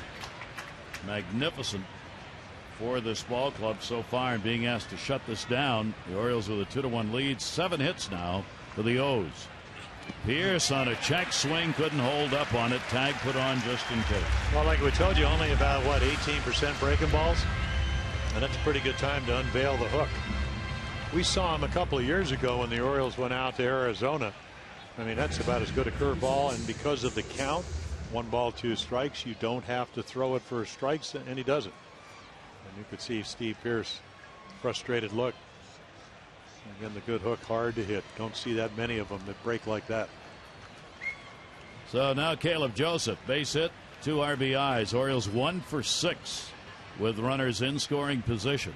magnificent for this ball club so far, and being asked to shut this down. The Orioles with a 2-1 lead, 7 hits now for the O's. Pearce on a check swing, couldn't hold up on it. Tag put on just in case. Well, like we told you, only about 18% breaking balls, and that's a pretty good time to unveil the hook. We saw him a couple of years ago when the Orioles went out to Arizona. I mean, that's about as good a curveball, and because of the count, 1 ball 2 strikes, you don't have to throw it for strikes, and he doesn't. And you could see Steve Pearce frustrated look. Again, the good hook, hard to hit. Don't see that many of them that break like that. So now Caleb Joseph, base hit, 2 RBIs. Orioles 1 for 6 with runners in scoring position.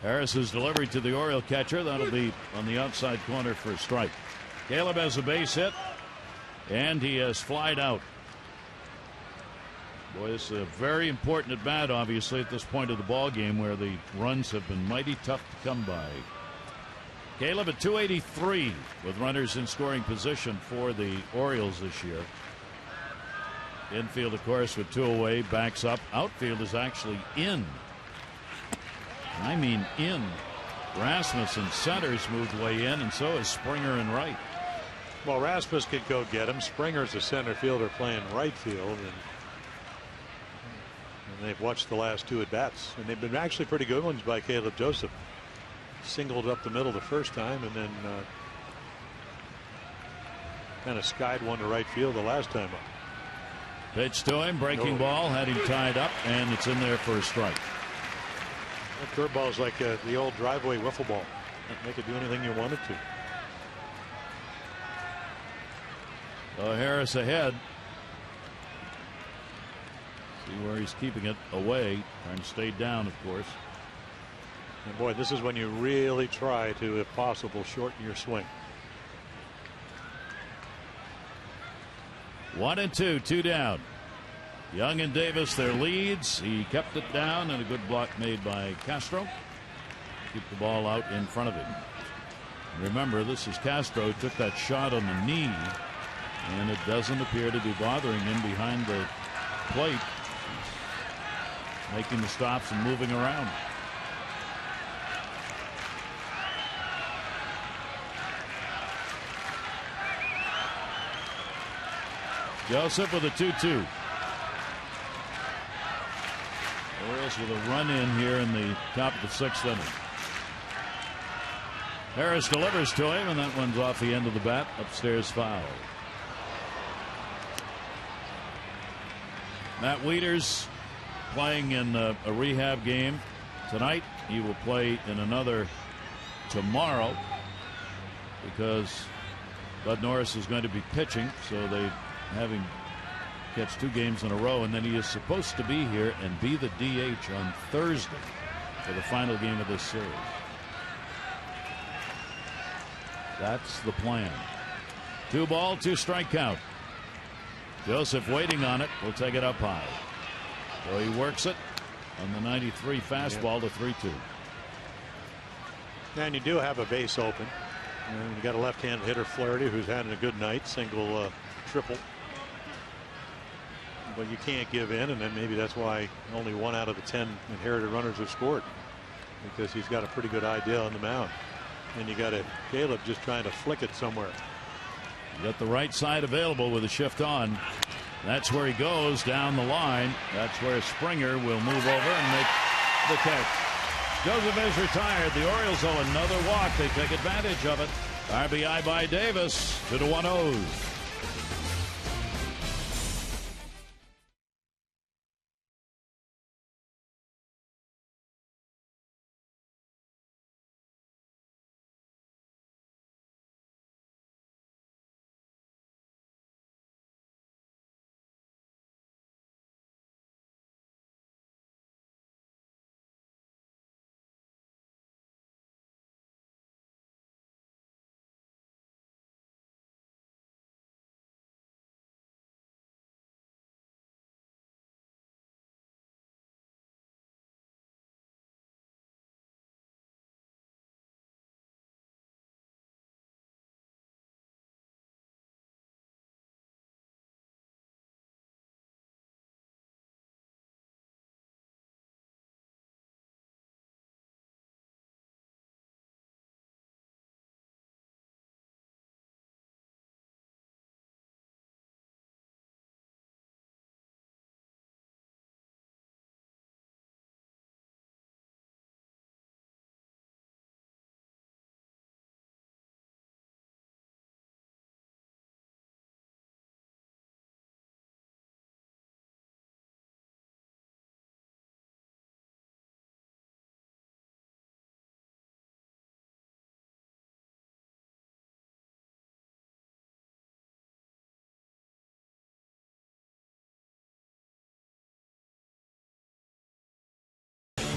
Harris is delivered to the Oriole catcher. That'll be on the outside corner for a strike. Caleb has a base hit, and he has flied out. Boy, this is a very important at bat, obviously, at this point of the ball game, where the runs have been mighty tough to come by. Caleb at 283 with runners in scoring position for the Orioles this year. Infield, of course, with 2 away, backs up. Outfield is actually in. I mean in. Rasmussen centers moved way in, and so is Springer in right. Well, Rasmus could go get him. Springer's a center fielder playing right field, and they've watched the last 2 at bats, and they've been actually pretty good ones by Caleb Joseph. Singled up the middle the first time, and then kind of skied one to right field the last time up. Pitch to him, breaking ball, had him tied up, and it's in there for a strike. That curveball is like the old driveway wiffle ball. Make it do anything you want it to. Harris ahead. See where he's keeping it away, trying to stay down, of course. And boy, this is when you really try to, if possible, shorten your swing. 1-2, 2 down. Young and Davis, their leads. He kept it down, and a good block made by Castro. Keep the ball out in front of him. Remember, this is Castro, took that shot on the knee, and it doesn't appear to be bothering him behind the plate. He's making the stops and moving around. Joseph with a 2-2. Orioles with a run in here in the top of the 6th inning. Harris delivers to him, and that one's off the end of the bat. Upstairs foul. Matt Wieters playing in a rehab game tonight. He will play in another tomorrow because Bud Norris is going to be pitching, so they have him catch 2 games in a row, and then he is supposed to be here and be the DH on Thursday for the final game of this series. That's the plan. 2 ball, 2 strike count. Joseph waiting on it. Will take it up high. So he works it on the 93 fastball to 3-2. And you do have a base open. And you got a left-handed hitter, Flaherty, who's having a good night. Single, triple. But you can't give in, and then maybe that's why only 1 out of the 10 inherited runners have scored, because he's got a pretty good idea on the mound. And you got Caleb just trying to flick it somewhere. You got the right side available with a shift on. That's where he goes down the line. That's where Springer will move over and make the catch. Joseph is retired. The Orioles owe another walk. They take advantage of it. RBI by Davis to the 1 O's.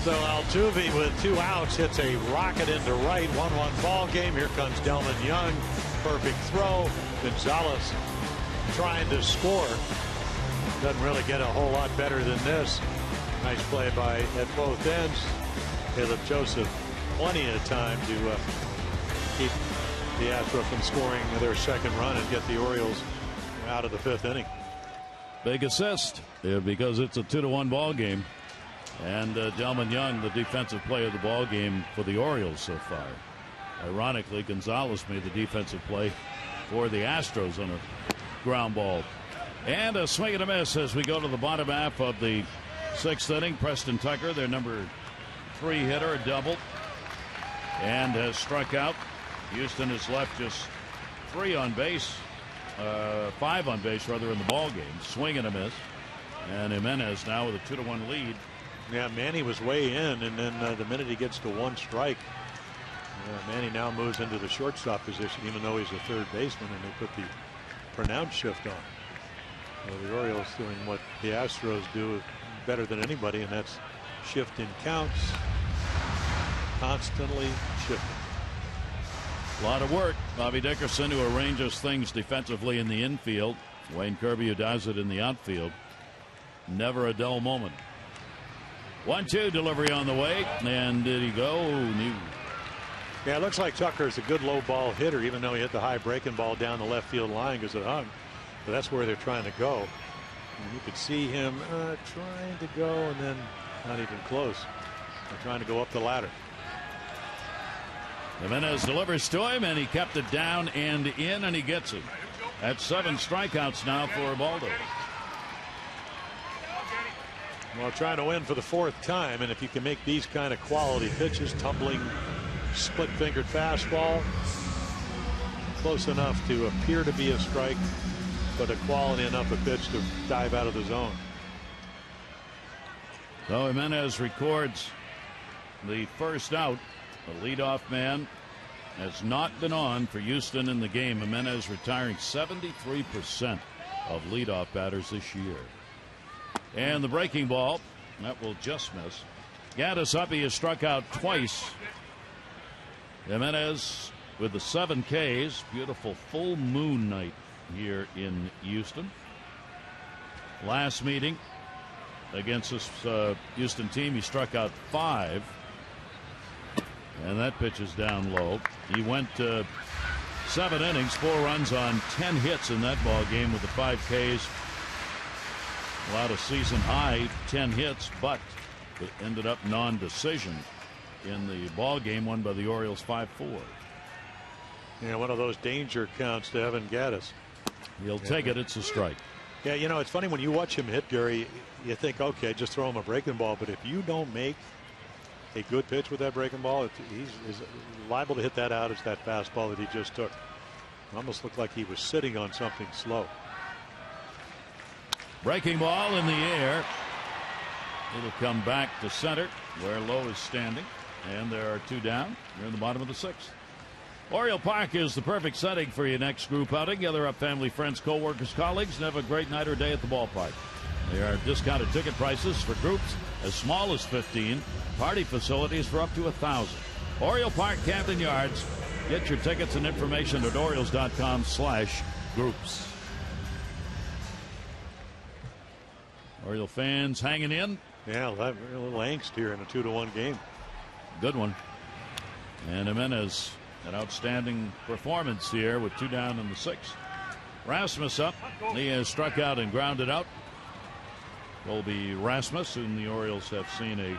So Altuve with 2 outs hits a rocket into right. 1-1 ball game. Here comes Delman Young. Perfect throw. Gonzalez trying to score. Doesn't really get a whole lot better than this. Nice play by at both ends. Caleb Joseph plenty of time to keep the Astros from scoring their second run and get the Orioles out of the 5th inning. Big assist because it's a 2-1 ball game. And Delman Young, the defensive player of the ball game for the Orioles so far. Ironically, Gonzalez made the defensive play for the Astros on a ground ball. And a swing and a miss as we go to the bottom half of the 6th inning. Preston Tucker, their number 3 hitter, doubled and has struck out. Houston has left just 5 on base rather in the ball game. Swing and a miss. And Jimenez now with a 2-1 lead. Yeah, Manny was way in, and then the minute he gets to 1 strike, Manny now moves into the shortstop position, even though he's a third baseman, and they put the pronounced shift on. So the Orioles doing what the Astros do better than anybody, and that's shift in counts, constantly shifting. A lot of work. Bobby Dickerson, who arranges things defensively in the infield. Wayne Kirby, who does it in the outfield. Never a dull moment. 1-2 delivery on the way, and did he go? Yeah, it looks like Tucker's a good low ball hitter, even though he hit the high breaking ball down the left field line because it hung. But that's where they're trying to go. And you could see him trying to go, and then not even close. They're trying to go up the ladder. Jimenez delivers to him, and he kept it down and in, and he gets it. That's 7 strikeouts now for Baldo. Well, trying to win for the 4th time, and if you can make these kind of quality pitches, tumbling, split-fingered fastball, close enough to appear to be a strike, but a quality enough a pitch to dive out of the zone. So Jimenez records the first out. The leadoff man has not been on for Houston in the game. Jimenez retiring 73% of leadoff batters this year. And the breaking ball, that will just miss. Gaddis up, he has struck out twice. Jimenez with the 7 Ks. Beautiful full moon night here in Houston. Last meeting against this Houston team, he struck out 5. And that pitch is down low. He went 7 innings, 4 runs on 10 hits in that ball game with the 5 Ks. Allowed a season high 10 hits, but it ended up non-decision in the ball game won by the Orioles 5-4. Yeah, one of those danger counts to Evan Gaddis. He'll take it. It's a strike. Yeah, you know, it's funny when you watch him hit, Gary, you think, okay, just throw him a breaking ball. But if you don't make a good pitch with that breaking ball, he's liable to hit that out as that fastball that he just took. It almost looked like he was sitting on something slow. Breaking ball in the air. It'll come back to center where Lowe is standing. And there are 2 down. You're in the bottom of the 6th. Oriole Park is the perfect setting for your next group outing. Gather up family, friends, co-workers, colleagues, and have a great night or day at the ballpark. There are discounted ticket prices for groups as small as 15. Party facilities for up to 1,000. Oriole Park, Camden Yards. Get your tickets and information at Orioles.com/groups. Oriole fans hanging in. Yeah, a little angst here in a 2-1 game. Good one. And Jimenez, an outstanding performance here with 2 down in the 6th. Rasmus up. He has struck out and grounded out. Colby Rasmus, whom the Orioles have seen a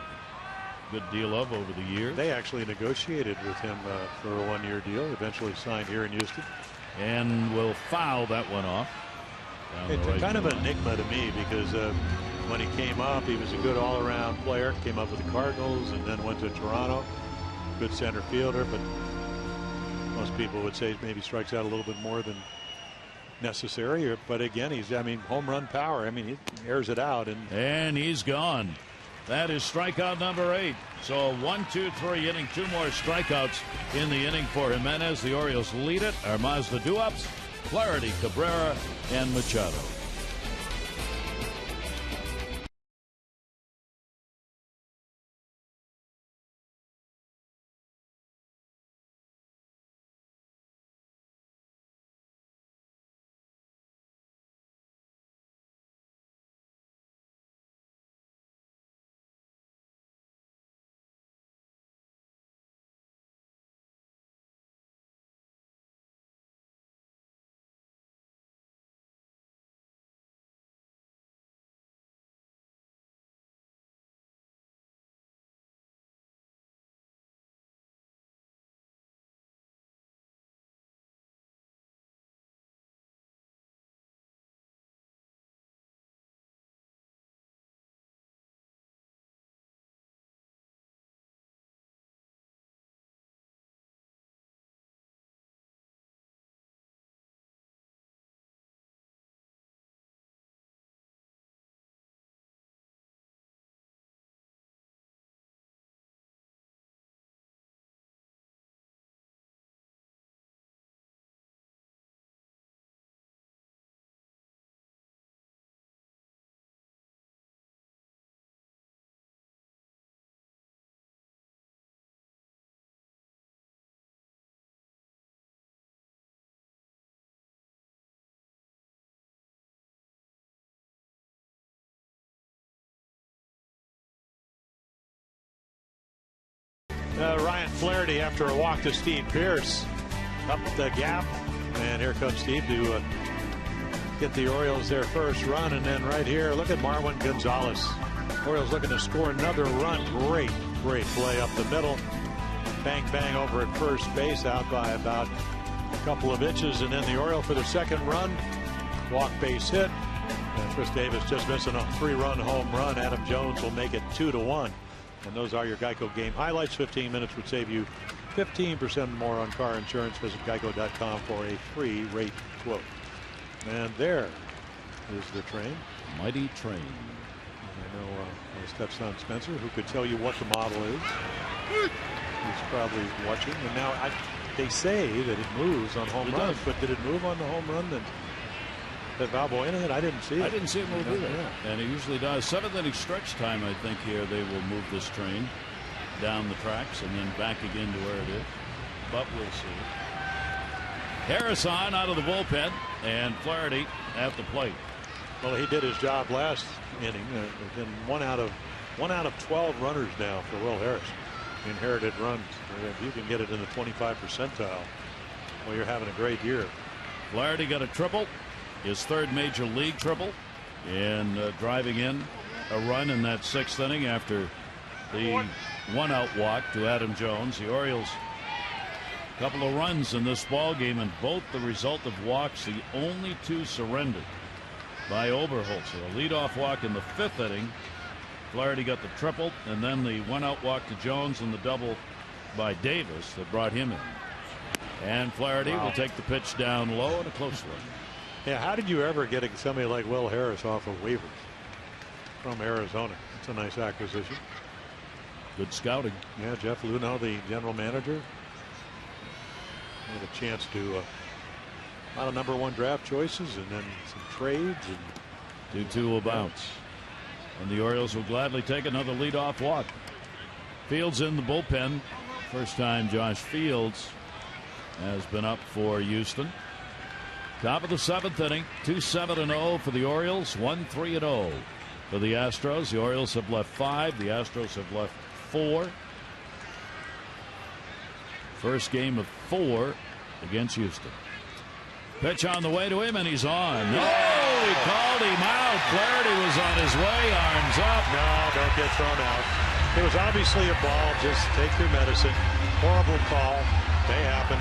good deal of over the years. They actually negotiated with him for a 1-year deal. Eventually signed here in Houston. And will foul that one off. It's kind of an enigma to me because when he came up, he was a good all-around player. Came up with the Cardinals and then went to Toronto. Good center fielder, but most people would say maybe strikes out a little bit more than necessary. But again, home run power. He airs it out. And he's gone. That is strikeout number 8. So 1, 2, 3 inning, 2 more strikeouts in the inning for Jimenez. The Orioles lead it. Armaz the do-ups, Flaherty, Cabrera, and Machado. Ryan Flaherty after a walk to Steve Pearce up the gap, and here comes Steve to get the Orioles their first run. And then right here, look at Marwin Gonzalez. Orioles looking to score another run. Great play up the middle. Bang bang over at first base, out by about a couple of inches, and then the Oriole for the second run. Walk base hit. And Chris Davis just missing a 3-run home run. Adam Jones will make it 2-1. And those are your Geico game highlights. 15 minutes would save you 15% more on car insurance. Visit geico.com for a free rate quote. And there is the train. Mighty train. I know my stepson Spencer, who could tell you what the model is. He's probably watching. And now they say that it moves on home runs, but did it move on the home run that Valbuena hit? I didn't see it. I didn't see it move either. Yeah. And it usually does. 7th inning stretch time, I think, here they will move this train down the tracks and then back again to where it is. But we'll see. Harris on out of the bullpen, and Flaherty at the plate. Well, he did his job last inning. Been one out of 12 runners now for Will Harris. Inherited runs. If you can get it in the 25 percentile, well, you're having a great year. Flaherty got a triple, his 3rd major league triple, and driving in a run in that 6th inning after the 1-out walk to Adam Jones. The Orioles, a couple of runs in this ball game, and both the result of walks. The only 2 surrendered by Oberholzer. A leadoff walk in the 5th inning. Flaherty got the triple, and then the 1-out walk to Jones and the double by Davis that brought him in. And Flaherty will take the pitch down low and a close one. Yeah, how did you ever get somebody like Will Harris off of waivers from Arizona? It's a nice acquisition. Good scouting. Yeah, Jeff Luhnow, the general manager, had a chance to a lot of #1 draft choices and then some trades. And 2-2 will bounce. And the Orioles will gladly take another leadoff walk. Fields in the bullpen. First time Josh Fields has been up for Houston. Top of the 7th inning. 2-7-0 for the Orioles. 1-3-0 for the Astros. The Orioles have left 5. The Astros have left 4. First game of 4 against Houston. Pitch on the way to him, and he's on. Oh, he called him out. Flaherty was on his way. Arms up. No, don't get thrown out. It was obviously a ball. Just take your medicine. Horrible call. They happen.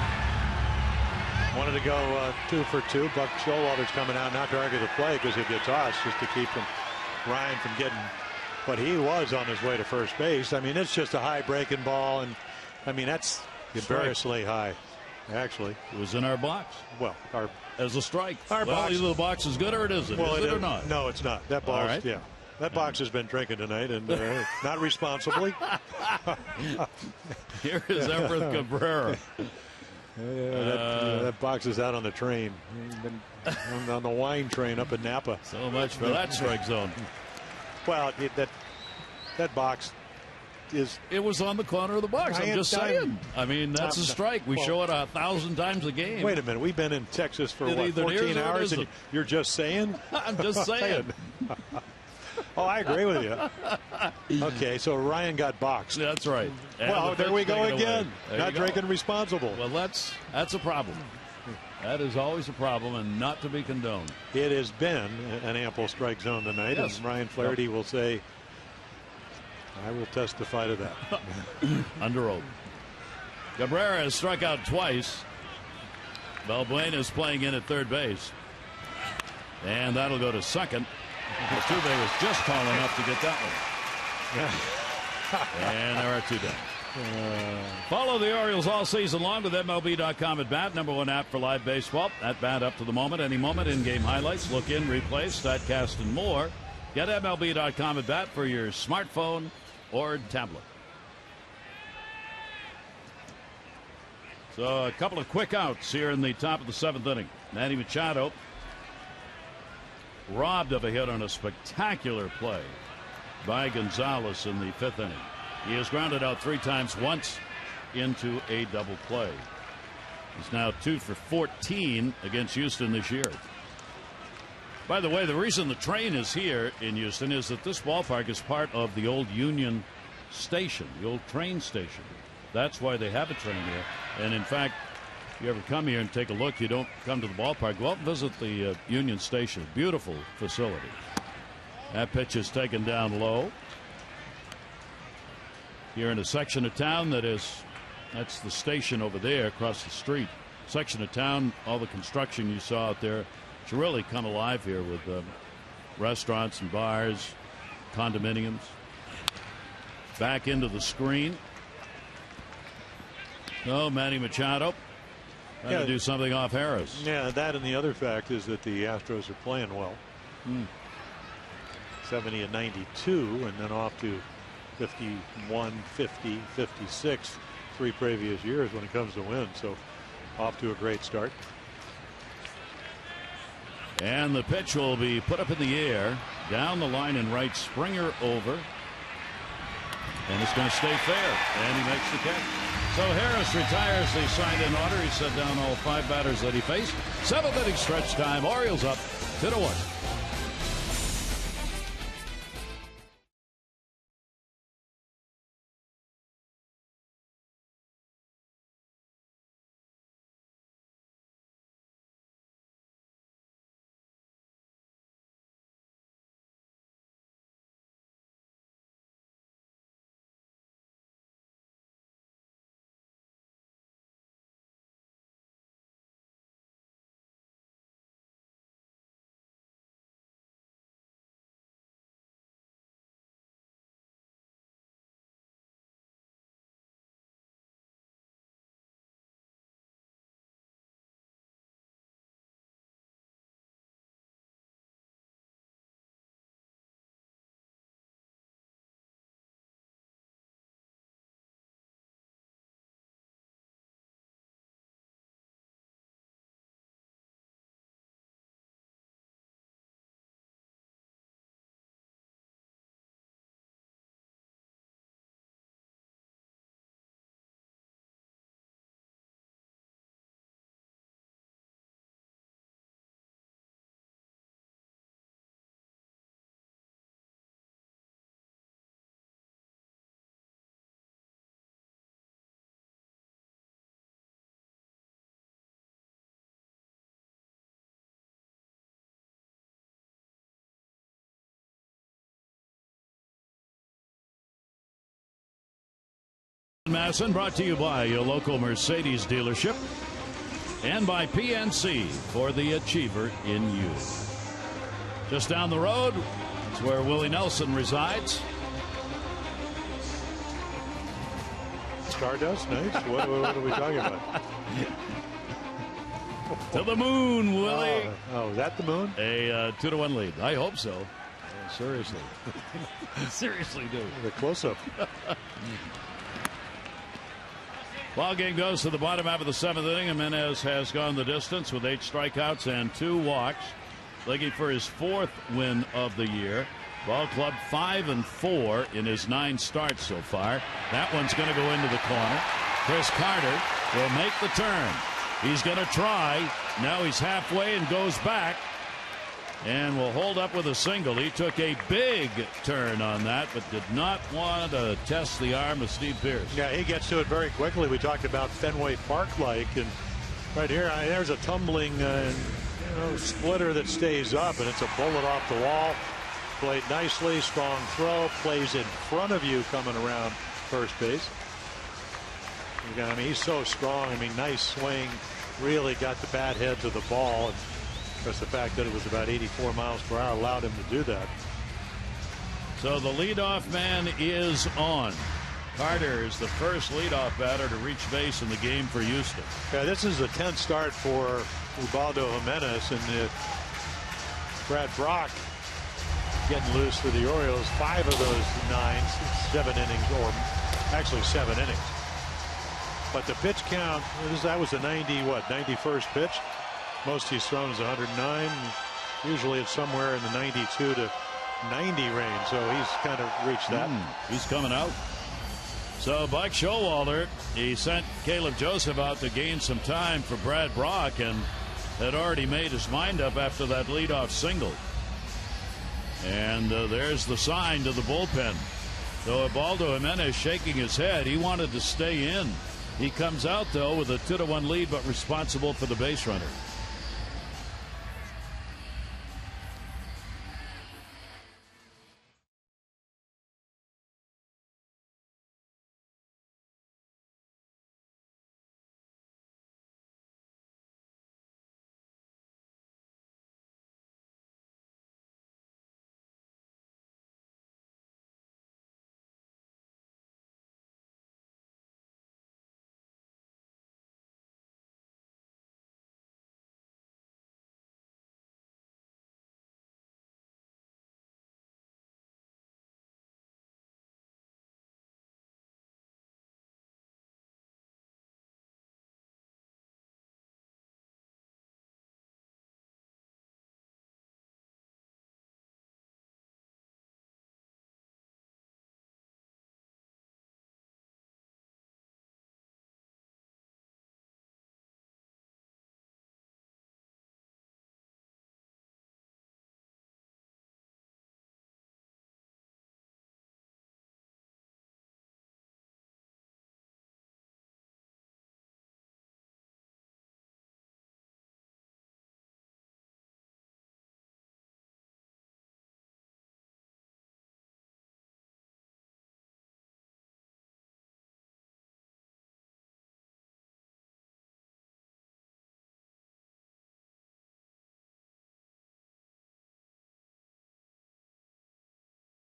Wanted to go 2 for 2. Buck Showalter's coming out not to argue the play because it gets tossed just to keep Ryan from getting. But he was on his way to first base. I mean, it's just a high breaking ball, and I mean that's embarrassingly high. Actually, it was in our box. Well, as a strike. Our box. Either the box is good or it isn't. Well, is it or not? No, it's not. That ball. Right. Yeah. That box has been drinking tonight, and not responsibly. Here is Everett Cabrera. That box is out on the train, on the wine train up in Napa. So much for that strike zone. Well, that box is. It was on the corner of the box. I'm just saying. I mean, that's a strike. We show it 1,000 times a game. Wait a minute. We've been in Texas for 14 hours, and you're just saying? I'm just saying. Oh, I agree with you. Okay, so Ryan got boxed. That's right. And well, there we go again. Not drinking responsible. Well, that's a problem. That is always a problem and not to be condoned. It has been an ample strike zone tonight, yes. And Ryan Flaherty will say, I will testify to that. Under oath. Cabrera has struck out twice. Valbuena is playing in at third base. And that'll go to second. Altuve was just tall enough to get that one. And there are 2 down. Follow the Orioles all season long with MLB.com at bat. #1 app for live baseball. At bat up to the moment, any moment, in-game highlights, look in, replay, StatCast, and more. Get MLB.com at bat for your smartphone or tablet. So a couple of quick outs here in the top of the 7th inning. Manny Machado robbed of a hit on a spectacular play by Gonzalez in the 5th inning. He has grounded out 3 times, once into a double play. He's now 2 for 14 against Houston this year. By the way, the reason the train is here in Houston is that this ballpark is part of the old Union Station, the old train station. That's why they have a train here. And in fact, if you ever come here and take a look, you don't come to the ballpark, go out and visit the Union Station. Beautiful facility. That pitch is taken down low. You're in a section of town that's the station over there across the street. Section of town, all the construction you saw out there, it's really come alive here with restaurants and bars, condominiums. Back into the screen. Oh, Manny Machado trying to do something off Harris. Yeah, that and the other fact is that the Astros are playing well. 70 and 92, and then off to 51, 50, 56, 3 previous years when it comes to wins. So off to a great start. And the pitch will be put up in the air, down the line and right. Springer over. And it's going to stay fair. And he makes the catch. So Harris retires the signed-in order. He set down all 5 batters that he faced. 7th inning stretch time. Orioles up 2-1. Masson brought to you by your local Mercedes dealership and by PNC for the achiever in you. Just down the road, that's where Willie Nelson resides. Stardust, nice. What are we talking about? To the moon, Willie. Oh, is that the moon? A 2-1 lead. I hope so. Seriously. Seriously do. The close-up. Ball game goes to the bottom half of the 7th inning. Jimenez has gone the distance with 8 strikeouts and 2 walks, looking for his 4th win of the year. Ball club 5-4 in his 9 starts so far. That one's going to go into the corner. Chris Carter will make the turn. He's going to try. Now he's halfway and goes back and will hold up with a single. He took a big turn on that, but did not want to test the arm of Steve Pearce. Yeah, he gets to it very quickly. We talked about Fenway Park-like, and right here, there's a tumbling splitter that stays up, and it's a bullet off the wall. Played nicely, strong throw, plays in front of you coming around first base. I mean, he's so strong. I mean, nice swing. Really got the bat head to the ball. And because the fact that it was about 84 miles per hour allowed him to do that. So the leadoff man is on. Carter is the first leadoff batter to reach base in the game for Houston. Yeah, this is the 10th start for Ubaldo Jimenez, and Brad Brock getting loose for the Orioles. 5 of those 9, 7 innings, or actually 7 innings. But the pitch count, that was the 91st pitch. Most he's thrown is 109. Usually it's somewhere in the 92 to 90 range. So he's kind of reached that. He's coming out. So Buck Showalter, he sent Caleb Joseph out to gain some time for Brad Brock, and had already made his mind up after that leadoff single. And there's the sign to the bullpen. So Ubaldo Jimenez shaking his head. He wanted to stay in. He comes out, though, with a 2-1 lead, but responsible for the base runner.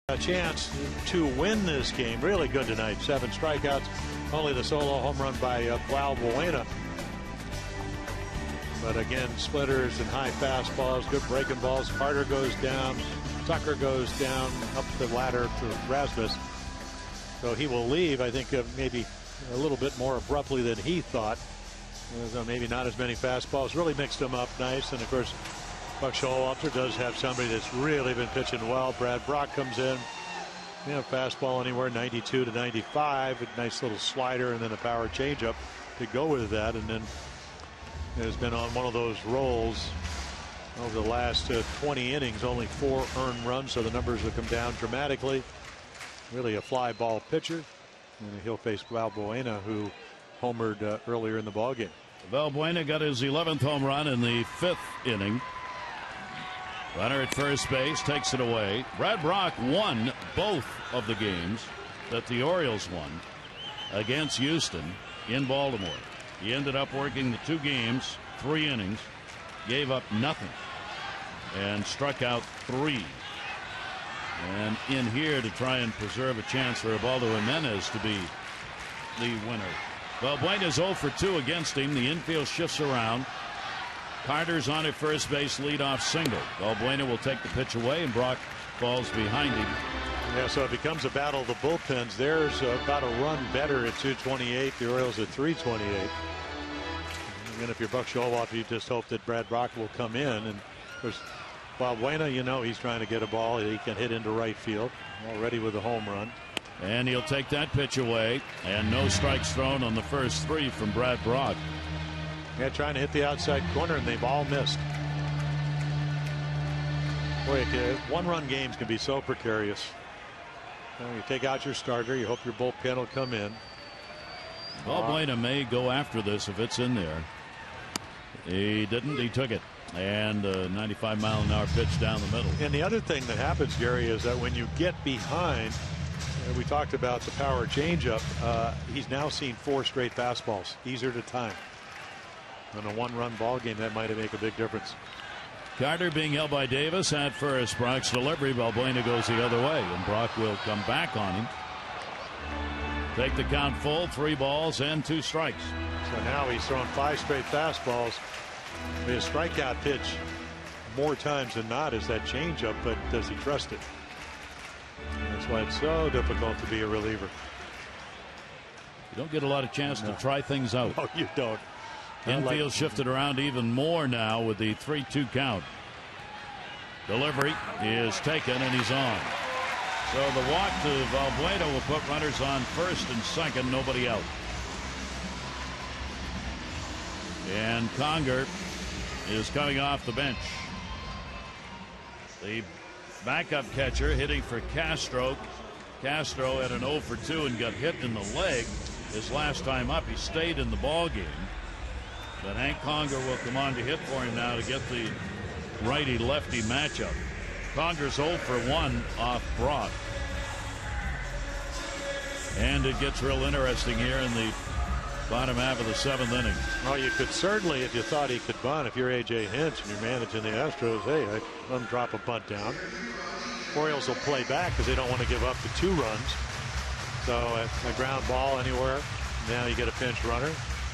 A chance to win this game. Really good tonight. 7 strikeouts. Only the solo home run by Balbuena. But again, splitters and high fastballs, good breaking balls. Carter goes down. Tucker goes down up the ladder to Rasmus. So he will leave, I think, maybe a little bit more abruptly than he thought. So maybe not as many fastballs. Really mixed them up nice. And of course, Buck Showalter does have somebody that's really been pitching well. Brad Brock comes in. Fastball anywhere 92 to 95. A nice little slider and then a power changeup to go with that. And then has been on one of those rolls over the last 20 innings. Only 4 earned runs, so the numbers have come down dramatically. Really a fly ball pitcher. And he'll face Balbuena, who homered earlier in the ballgame. Balbuena got his 11th home run in the 5th inning. Runner at first base takes it away. Brad Brock won both of the games that the Orioles won against Houston in Baltimore. He ended up working the 2 games, 3 innings, gave up nothing, and struck out 3. And in here to try and preserve a chance for Ubaldo Jimenez to be the winner. Balbuena's 0 for 2 against him. The infield shifts around. Carter's on at first base, leadoff single. Balbuena will take the pitch away, and Brock falls behind him. Yeah, so it becomes a battle of the bullpens. There's about a run better at 228. The Orioles at 328. And if you're Buck Showalter, you just hope that Brad Brock will come in. And of course, Balbuena, he's trying to get a ball he can hit into right field. Already with a home run. And he'll take that pitch away. And no strikes thrown on the first 3 from Brad Brock. Yeah, trying to hit the outside corner, and they've all missed. Boy, 1-run games can be so precarious. You take out your starter, you hope your bullpen will come in. Balbuena may go after this if it's in there. He didn't. He took it. And a 95-mile-an-hour pitch down the middle. And the other thing that happens, Gary, is that when you get behind, we talked about the power changeup. He's now seen 4 straight fastballs. These are at a time. In a 1-run ball game, that might make a big difference. Carter being held by Davis at first. Brock's delivery. Balbuena goes the other way, and Brock will come back on him. Take the count full. 3 balls and 2 strikes. So now he's thrown 5 straight fastballs. His strikeout pitch more times than not is that changeup, but does he trust it? That's why it's so difficult to be a reliever. You don't get a lot of chance to try things out. No, you don't. Infield shifted around even more now with the 3-2 count. Delivery is taken, and he's on. So the walk to Balbuena will put runners on first and second, nobody out. And Conger is coming off the bench. The backup catcher hitting for Castro Castro had an 0 for 2 and got hit in the leg his last time up. He stayed in the ball game. But Hank Conger will come on to hit for him now to get the righty-lefty matchup. Conger's 0 for 1 off Brock. And it gets real interesting here in the bottom half of the 7th inning. Well, you could certainly, if you thought he could bunt, if you're A.J. Hinch and you're managing the Astros, hey, let him drop a bunt down. Orioles will play back because they don't want to give up the 2 runs. So a ground ball anywhere. Now you get a pinch runner,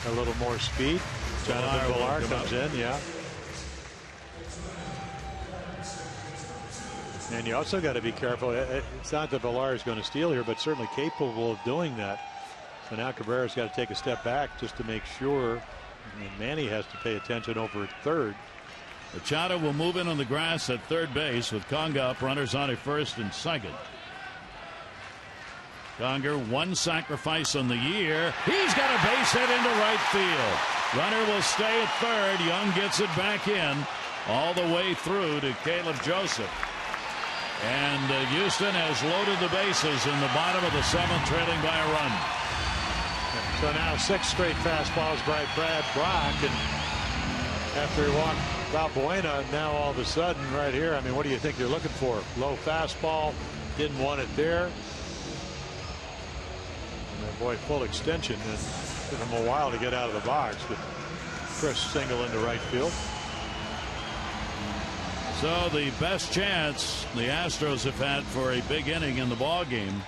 a little more speed. Jonathan Villar comes in, yeah. And you also got to be careful. It's not that Villar is going to steal here, but certainly capable of doing that. So now Cabrera's got to take a step back just to make sure. And Manny has to pay attention over at third. Machado will move in on the grass at third base with Conger up, runners on at first and second. Conger, 1 sacrifice on the year. He's got a base hit into right field. Runner will stay at third. Young gets it back in all the way through to Caleb Joseph. And Houston has loaded the bases in the bottom of the 7th, trailing by a run. So now 6 straight fastballs by Brad Brock. And after he walked Valbuena, now all of a sudden right here, I mean, what do you think you're looking for? Low fastball, didn't want it there. And boy, full extension, and took him a while to get out of the box, but Chris single into right field. So the best chance the Astros have had for a big inning in the ball game.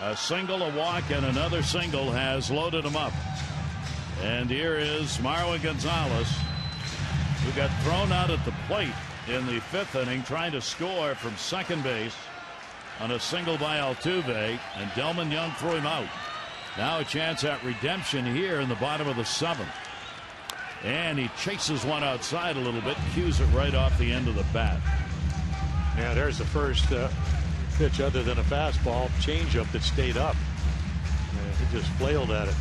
A single, a walk, and another single has loaded them up. And here is Marwin Gonzalez, who got thrown out at the plate in the 5th inning, trying to score from second base on a single by Altuve, and Delman Young threw him out. Now a chance at redemption here in the bottom of the 7th. And he chases one outside a little bit, cues it right off the end of the bat. Yeah, there's the first pitch other than a fastball, changeup that stayed up. He just flailed at it.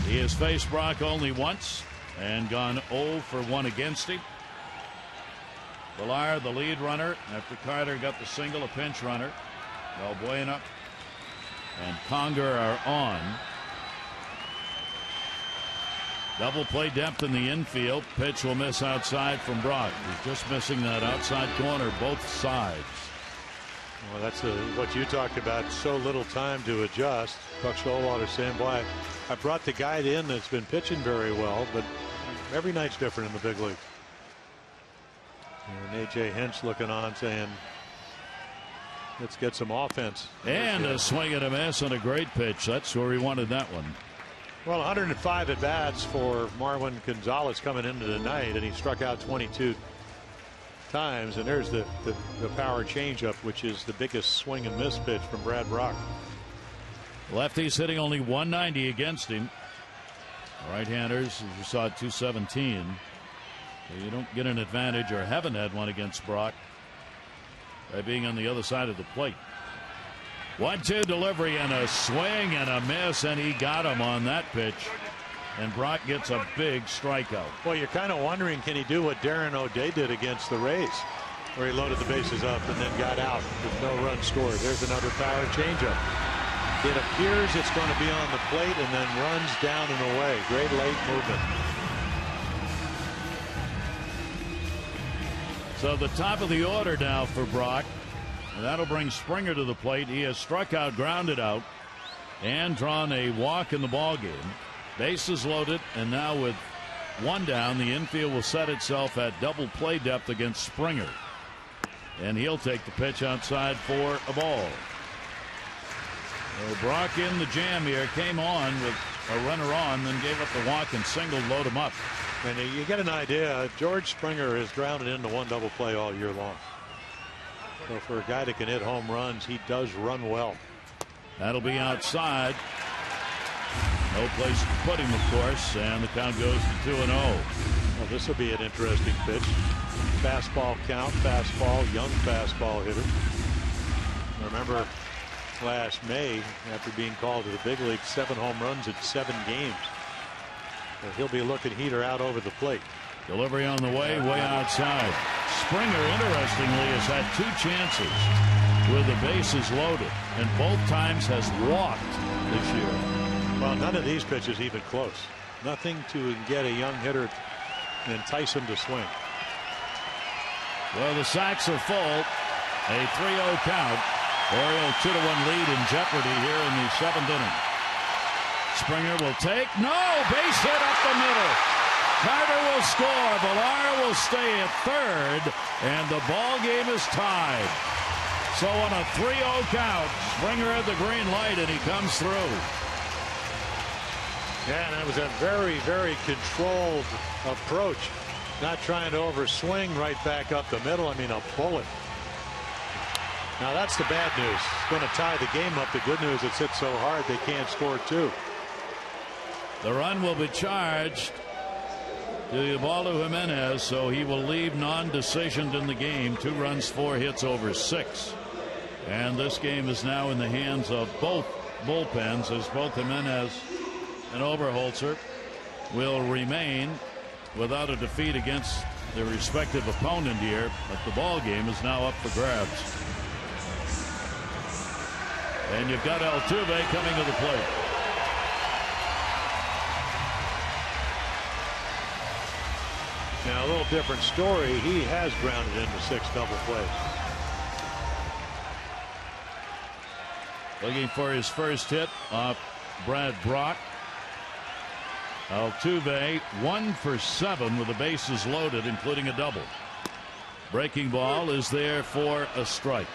He has faced Brock only once and gone 0 for 1 against him. Villar, the lead runner, after Carter got the single, a pinch runner. Valbuena and Conger are on. Double play depth in the infield. Pitch will miss outside from Brock. He's just missing that outside corner, both sides. Well, that's what you talked about. So little time to adjust. Buck Showalter saying, boy, I brought the guy in that's been pitching very well, but every night's different in the big leagues. And A.J. Hinch looking on saying, let's get some offense. And a swing and a miss on a great pitch. That's where he wanted that one. Well, 105 at bats for Marwin Gonzalez coming into tonight, and he struck out 22 times. And there's the power changeup, which is the biggest swing and miss pitch from Brad Brock. Lefty's hitting only 190 against him. Right-handers, as you saw, 217. So you don't get an advantage, or haven't had one against Brock, by being on the other side of the plate. 1-2 delivery and a swing and a miss, and he got him on that pitch. And Brock gets a big strikeout. Well, you're kind of wondering, can he do what Darren O'Day did against the Rays, where he loaded the bases up and then got out with no run scored. There's another power changeup. It appears it's going to be on the plate and then runs down and away. Great late movement. So the top of the order now for Brock. And that'll bring Springer to the plate. He has struck out, grounded out, and drawn a walk in the ball game. Bases loaded, and now with 1 down, the infield will set itself at double play depth against Springer. And he'll take the pitch outside for a ball. So Brock in the jam here, came on with a runner on, then gave up the walk and single, load him up. And you get an idea, George Springer has grounded into 1 double play all year long. So for a guy that can hit home runs, he does run well. That'll be outside. No place to put him, of course, and the count goes to 2-0. Well, this will be an interesting pitch. Fastball count, fastball, young fastball hitter. Remember last May, after being called to the big league, 7 home runs in 7 games. So he'll be looking heater out over the plate. Delivery on the way outside. Springer, interestingly, has had 2 chances with the bases loaded, and both times has walked this year. Well, none of these pitches even close. Nothing to get a young hitter and entice him to swing. Well, the sacks are full. A 3-0 count. Orioles 2-1 lead in jeopardy here in the 7th inning. Springer will take. No! Base hit up the middle. Carter will score. Villar will stay at third. And the ball game is tied. So on a 3-0 count, Springer at the green light, and he comes through. Yeah, and that was a very, very controlled approach. Not trying to overswing right back up the middle. I mean, a bullet. Now that's the bad news. It's going to tie the game up. The good news, it's hit so hard they can't score two. The run will be charged to Ubaldo Jimenez, so he will leave non-decisioned in the game. 2 runs, 4 hits over 6. And this game is now in the hands of both bullpens, as both Jimenez and Oberholzer will remain without a defeat against their respective opponent here. But the ball game is now up for grabs. And you've got Altuve coming to the plate. Now a little different story. He has grounded into 6 double plays. Looking for his first hit off Brad Brock. Altuve 1 for 7 with the bases loaded, including a double. Breaking ball is there for a strike.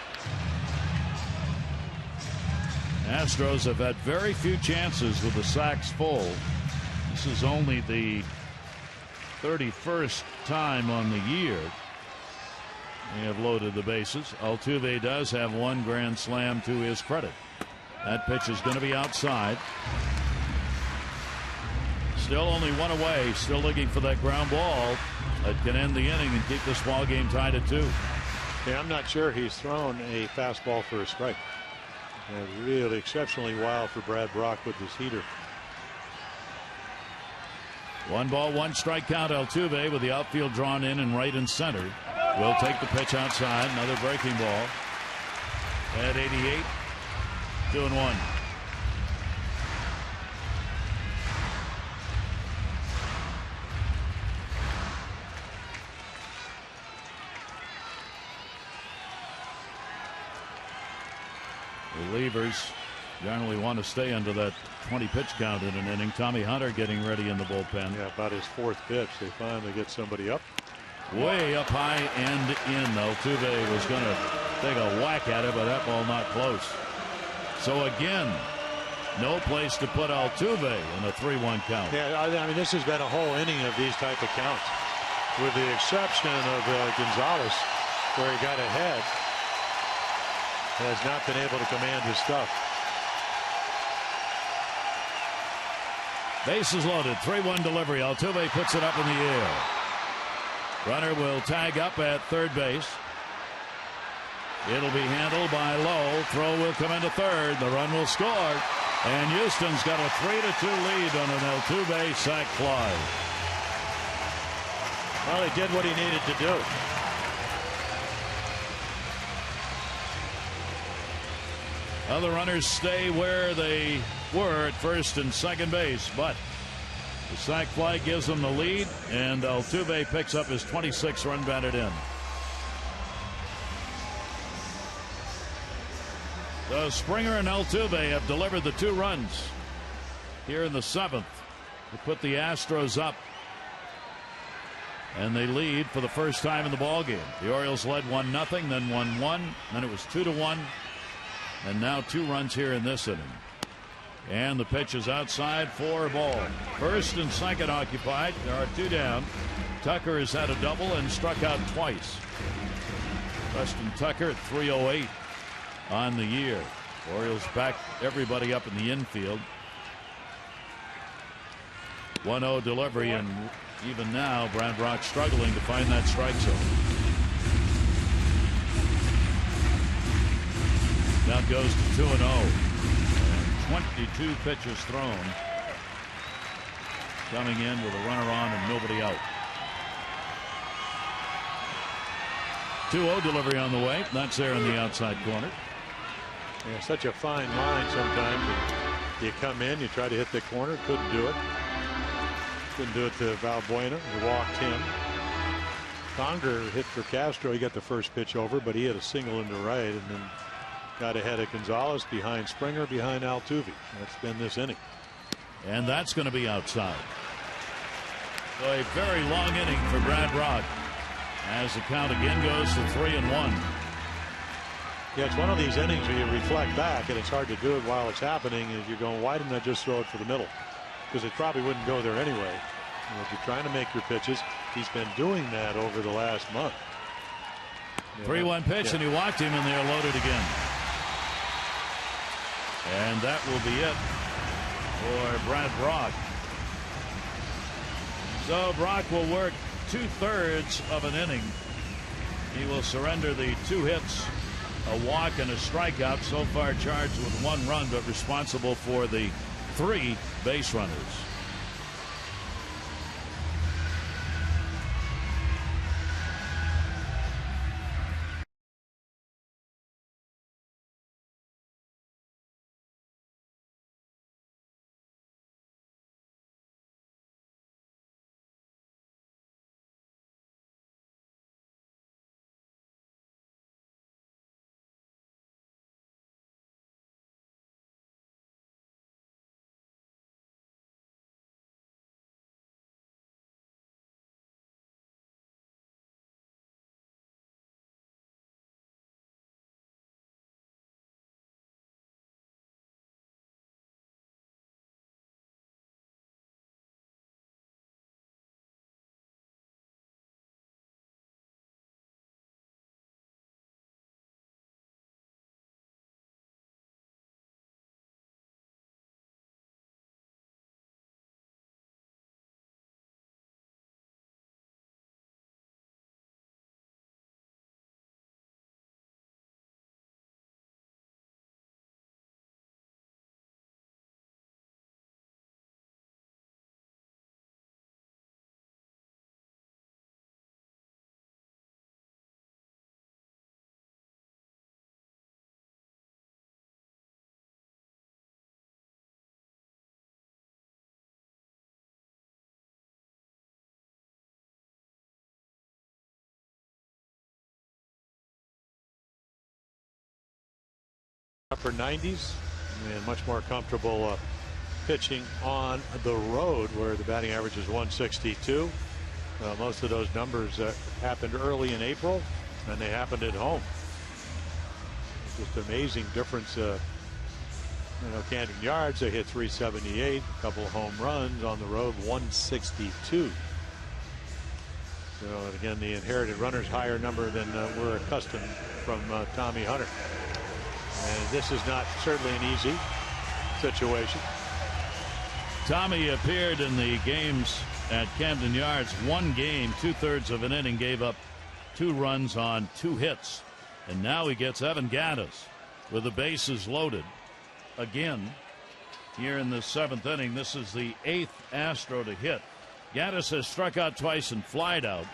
Astros have had very few chances with the sacks full. This is only the 31st time on the year they have loaded the bases. Altuve does have 1 grand slam to his credit. That pitch is going to be outside. Still only 1 away. Still looking for that ground ball that can end the inning and keep this ball game tied at 2. Yeah, I'm not sure he's thrown a fastball for a strike. Really exceptionally wild for Brad Brock with his heater. 1 ball, 1 strike count. Altuve with the outfield drawn in and right and center. Will take the pitch outside. Another breaking ball. At 88. 2-1. Relievers generally want to stay under that 20 pitch count in an inning. Tommy Hunter getting ready in the bullpen. Yeah, about his 4th pitch. They finally get somebody up. Way up high and in. Altuve was going to take a whack at it, but that ball not close. So again, no place to put Altuve in a 3-1 count. Yeah, I mean, this has been a whole inning of these type of counts, with the exception of Gonzalez, where he got ahead. Has not been able to command his stuff. Bases loaded. 3-1 delivery. Altuve puts it up in the air. Runner will tag up at third base. It'll be handled by Lowe. Throw will come into third. The run will score. And Houston's got a 3-2 lead on an Altuve sac fly. Well, he did what he needed to do. Other runners stay where they were at first and second base, but the sac fly gives them the lead, and Altuve picks up his 26th run batted in. So Springer and Altuve have delivered the 2 runs here in the 7th to put the Astros up, and they lead for the first time in the ballgame. The Orioles led 1-0, then 1-1, then it was 2-1. And now 2 runs here in this inning. And the pitch is outside for a ball. First and second occupied. There are 2 down. Tucker has had a double and struck out twice. Preston Tucker at 308 on the year. Orioles back everybody up in the infield. 1-0 delivery, and even now Brad Brock struggling to find that strike zone. Now goes to 2-0. And 22 pitches thrown. Coming in with a runner on and nobody out. 2-0 delivery on the way. That's there in the outside corner. Yeah, such a fine line sometimes. You come in, you try to hit the corner, couldn't do it. Couldn't do it to Valbuena, who walked him. Conger hit for Castro. He got the first pitch over, but he hit a single into right and then got ahead of Gonzalez, behind Springer, behind Altuve. That's been this inning. And that's going to be outside. So a very long inning for Brad Rock as the count again goes to 3-1. Yeah, it's one of these innings where you reflect back, and it's hard to do it while it's happening. Is you're going, why didn't I just throw it for the middle? Because it probably wouldn't go there anyway. If you're trying to make your pitches, he's been doing that over the last month. 3-1 pitch, and he walked him, and they're loaded again. And that will be it for Brad Brock. So Brock will work 2/3 of an inning. He will surrender the 2 hits, a walk, and a strikeout. So far charged with 1 run, but responsible for the 3 base runners. Upper 90s and much more comfortable pitching on the road, where the batting average is 162. Most of those numbers happened early in April, and they happened at home. Just amazing difference. Camden Yards, they hit 378, a couple of home runs. On the road, 162. So again, the inherited runners higher number than we're accustomed from Tommy Hunter. And this is not certainly an easy situation. Tommy appeared in the games at Camden Yards. 1 game, 2/3 of an inning, gave up 2 runs on 2 hits. And now he gets Evan Gattis with the bases loaded again here in the 7th inning. This is the 8th Astro to hit. Gattis has struck out twice and flied out.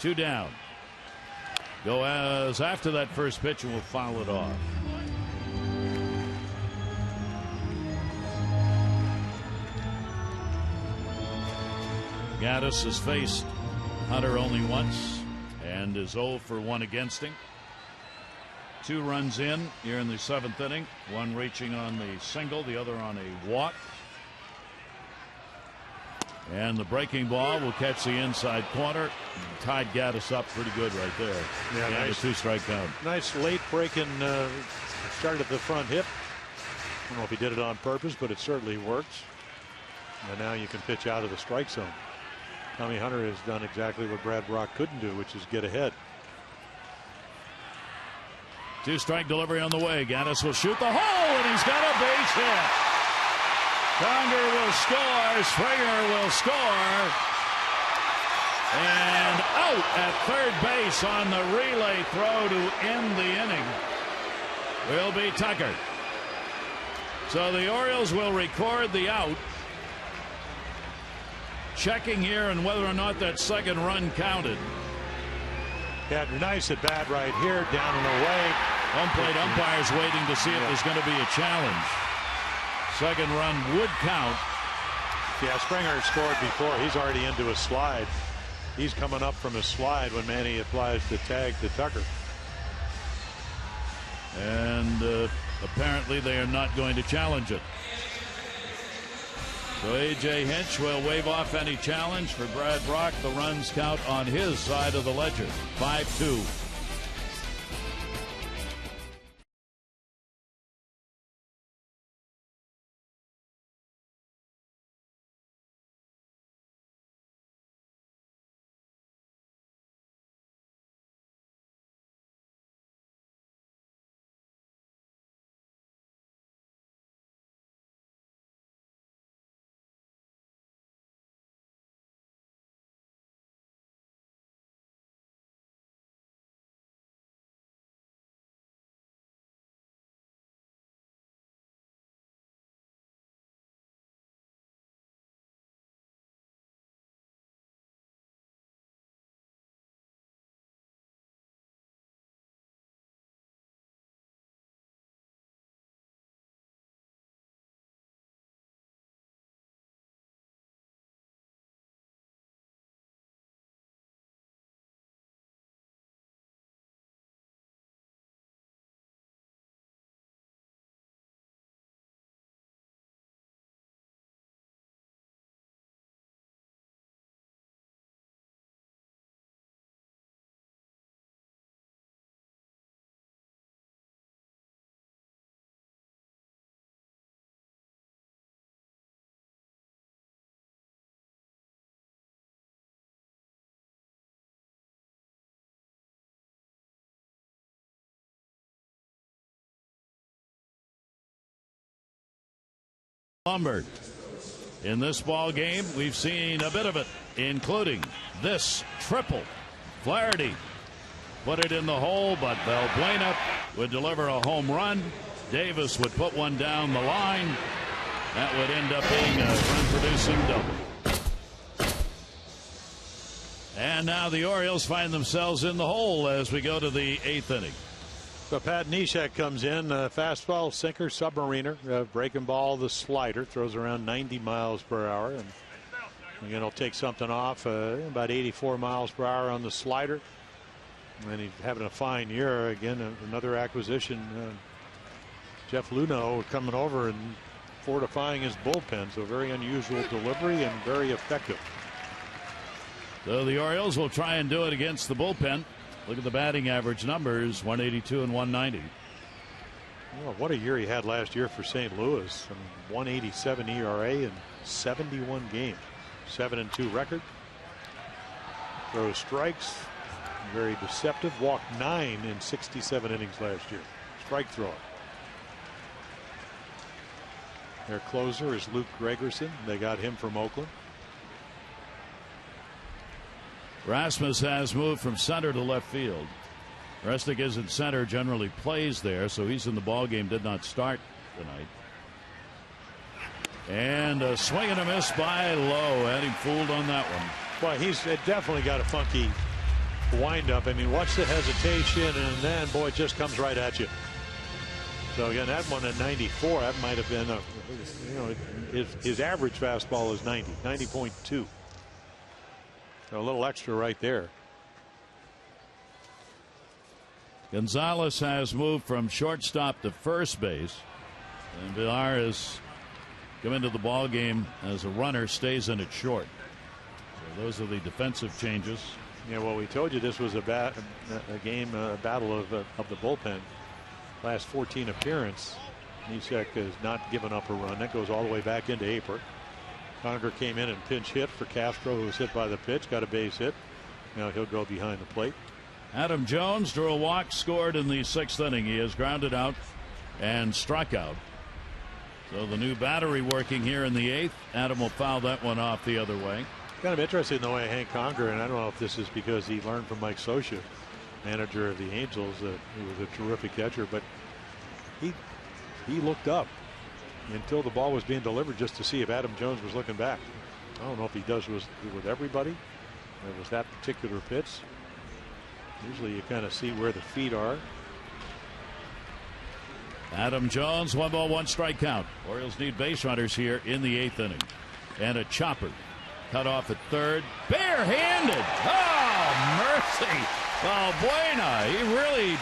2 down. Go as after that first pitch, and will foul it off. Gattis has faced Hunter only once and is 0 for 1 against him. 2 runs in here in the 7th inning. 1 reaching on the single, the other on a walk. And the breaking ball will catch the inside corner. Tied Gattis up pretty good right there. Yeah, nice 2-strike count. Nice late breaking start at the front hip. I don't know if he did it on purpose, but it certainly works. And now you can pitch out of the strike zone. Tommy Hunter has done exactly what Brad Brock couldn't do, which is get ahead. 2-strike delivery on the way. Gattis will shoot the hole, and he's got a base hit. Conger will score. Springer will score. And out at third base on the relay throw to end the inning will be Tucker. So the Orioles will record the out. Checking here on whether or not that second run counted. Yeah, nice at bat right here, down and away. Home plate umpires waiting to see if there's going to be a challenge. Second run would count. Yeah, Springer scored before. He's already into a slide. He's coming up from a slide when Manny applies the tag to Tucker. And apparently they are not going to challenge it. So A.J. Hinch will wave off any challenge for Brad Brock. The runs count on his side of the ledger. 5-2. Lumber. In this ball game, we've seen a bit of it, including this triple. Flaherty put it in the hole, but Valbuena would deliver a home run. Davis would put one down the line. That would end up being a run-producing double. And now the Orioles find themselves in the hole as we go to the 8th inning. So Pat Neshek comes in, fastball, sinker, submariner, breaking ball, the slider, throws around 90 miles per hour. And again, he'll take something off, about 84 miles per hour on the slider. And he's having a fine year. Again, another acquisition. Jeff Luhnow coming over and fortifying his bullpen. So very unusual delivery and very effective. So the Orioles will try and do it against the bullpen. Look at the batting average numbers, 182 and 190. Well, what a year he had last year for St. Louis. 187 ERA in 71 games. 7-2 record. Throws strikes. Very deceptive. Walked 9 in 67 innings last year. Strike thrower. Their closer is Luke Gregerson. They got him from Oakland. Rasmus has moved from center to left field. Resnick is in center, generally plays there, so he's in the ball game. Did not start tonight. And a swing and a miss by Lowe. Had him fooled on that one. Well, he's definitely got a funky windup. I mean, watch the hesitation, and then, boy, it just comes right at you. So again, that one at 94, that might have been his average fastball is 90.2. A little extra right there. Gonzalez has moved from shortstop to first base, and Villar has come into the ball game as a runner, stays in at short. So those are the defensive changes. Yeah, well, we told you this was a battle of the bullpen. Last 14 appearance, Neshek has not given up a run. That goes all the way back into April. Conger came in and pinch hit for Castro, who was hit by the pitch, got a base hit. Now he'll go behind the plate. Adam Jones drew a walk, scored in the 6th inning. He has grounded out and struck out. So the new battery working here in the 8th. Adam will foul that one off the other way. Kind of interesting the way Hank Conger, and I don't know if this is because he learned from Mike Scioscia, manager of the Angels, he was a terrific catcher, but he looked up until the ball was being delivered just to see if Adam Jones was looking back. I don't know if he does with everybody. It was that particular pitch. Usually you kind of see where the feet are. Adam Jones, 1 ball, 1 strike count. Orioles need base runners here in the 8th inning. And a chopper cut off at third. Barehanded. Oh, mercy. Oh, Buena. He really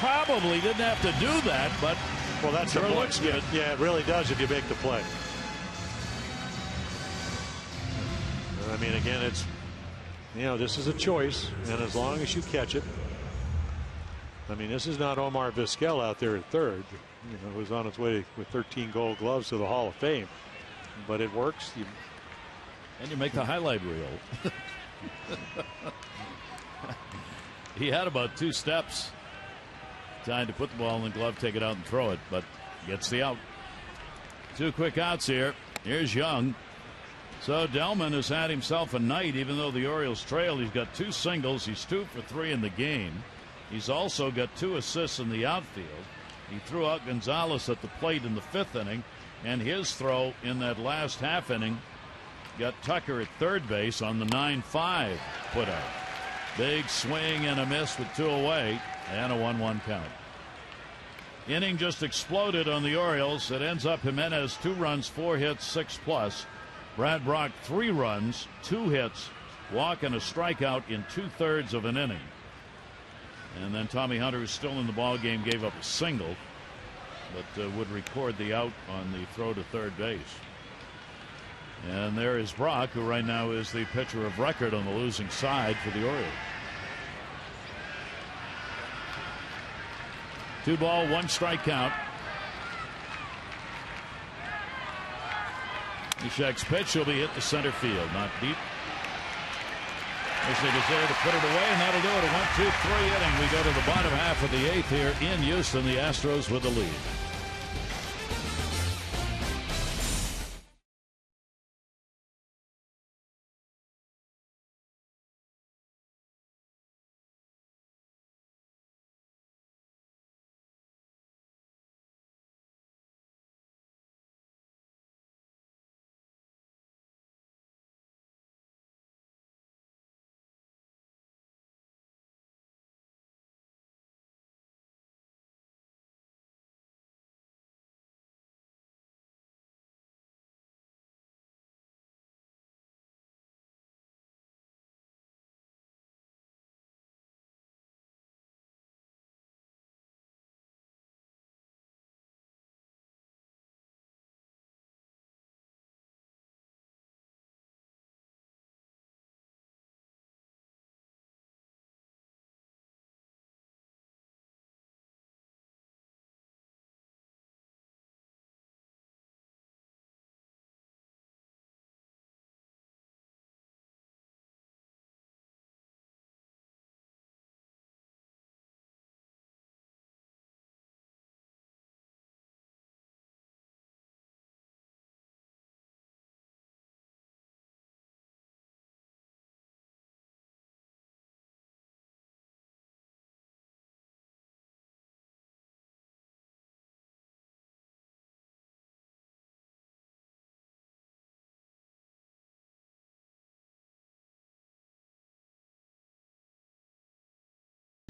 probably didn't have to do that, but well, that sure looks good. Yeah, it really does if you make the play. I mean, again, it's, you know, this is a choice, and as long as you catch it. I mean, this is not Omar Vizquel out there at third. You know, who's on his way with 13 gold gloves to the Hall of Fame. But it works. And you make the highlight reel. He had about 2 steps. Time to put the ball in the glove, take it out and throw it, but gets the out. 2 quick outs here. Here's Young. So Delman has had himself a night, even though the Orioles trail. He's got 2 singles. He's 2 for 3 in the game. He's also got 2 assists in the outfield. He threw out Gonzalez at the plate in the 5th inning, and his throw in that last half inning got Tucker at third base on the 9-5 put out. Big swing and a miss with 2 away and a 1-1 count. Inning just exploded on the Orioles. It ends up Jimenez 2 runs, 4 hits, 6+. Brad Brock 3 runs, 2 hits, walk and a strikeout in 2/3 of an inning. And then Tommy Hunter, who's still in the ball game, gave up a single, but would record the out on the throw to third base. And there is Brock, who right now is the pitcher of record on the losing side for the Orioles. 2 ball, 1 strike count. Neshek's pitch will be hit to center field, not deep. Michigan is there to put it away, and that'll do it. A 1-2-3 inning. We go to the bottom half of the 8th here in Houston. The Astros with the lead.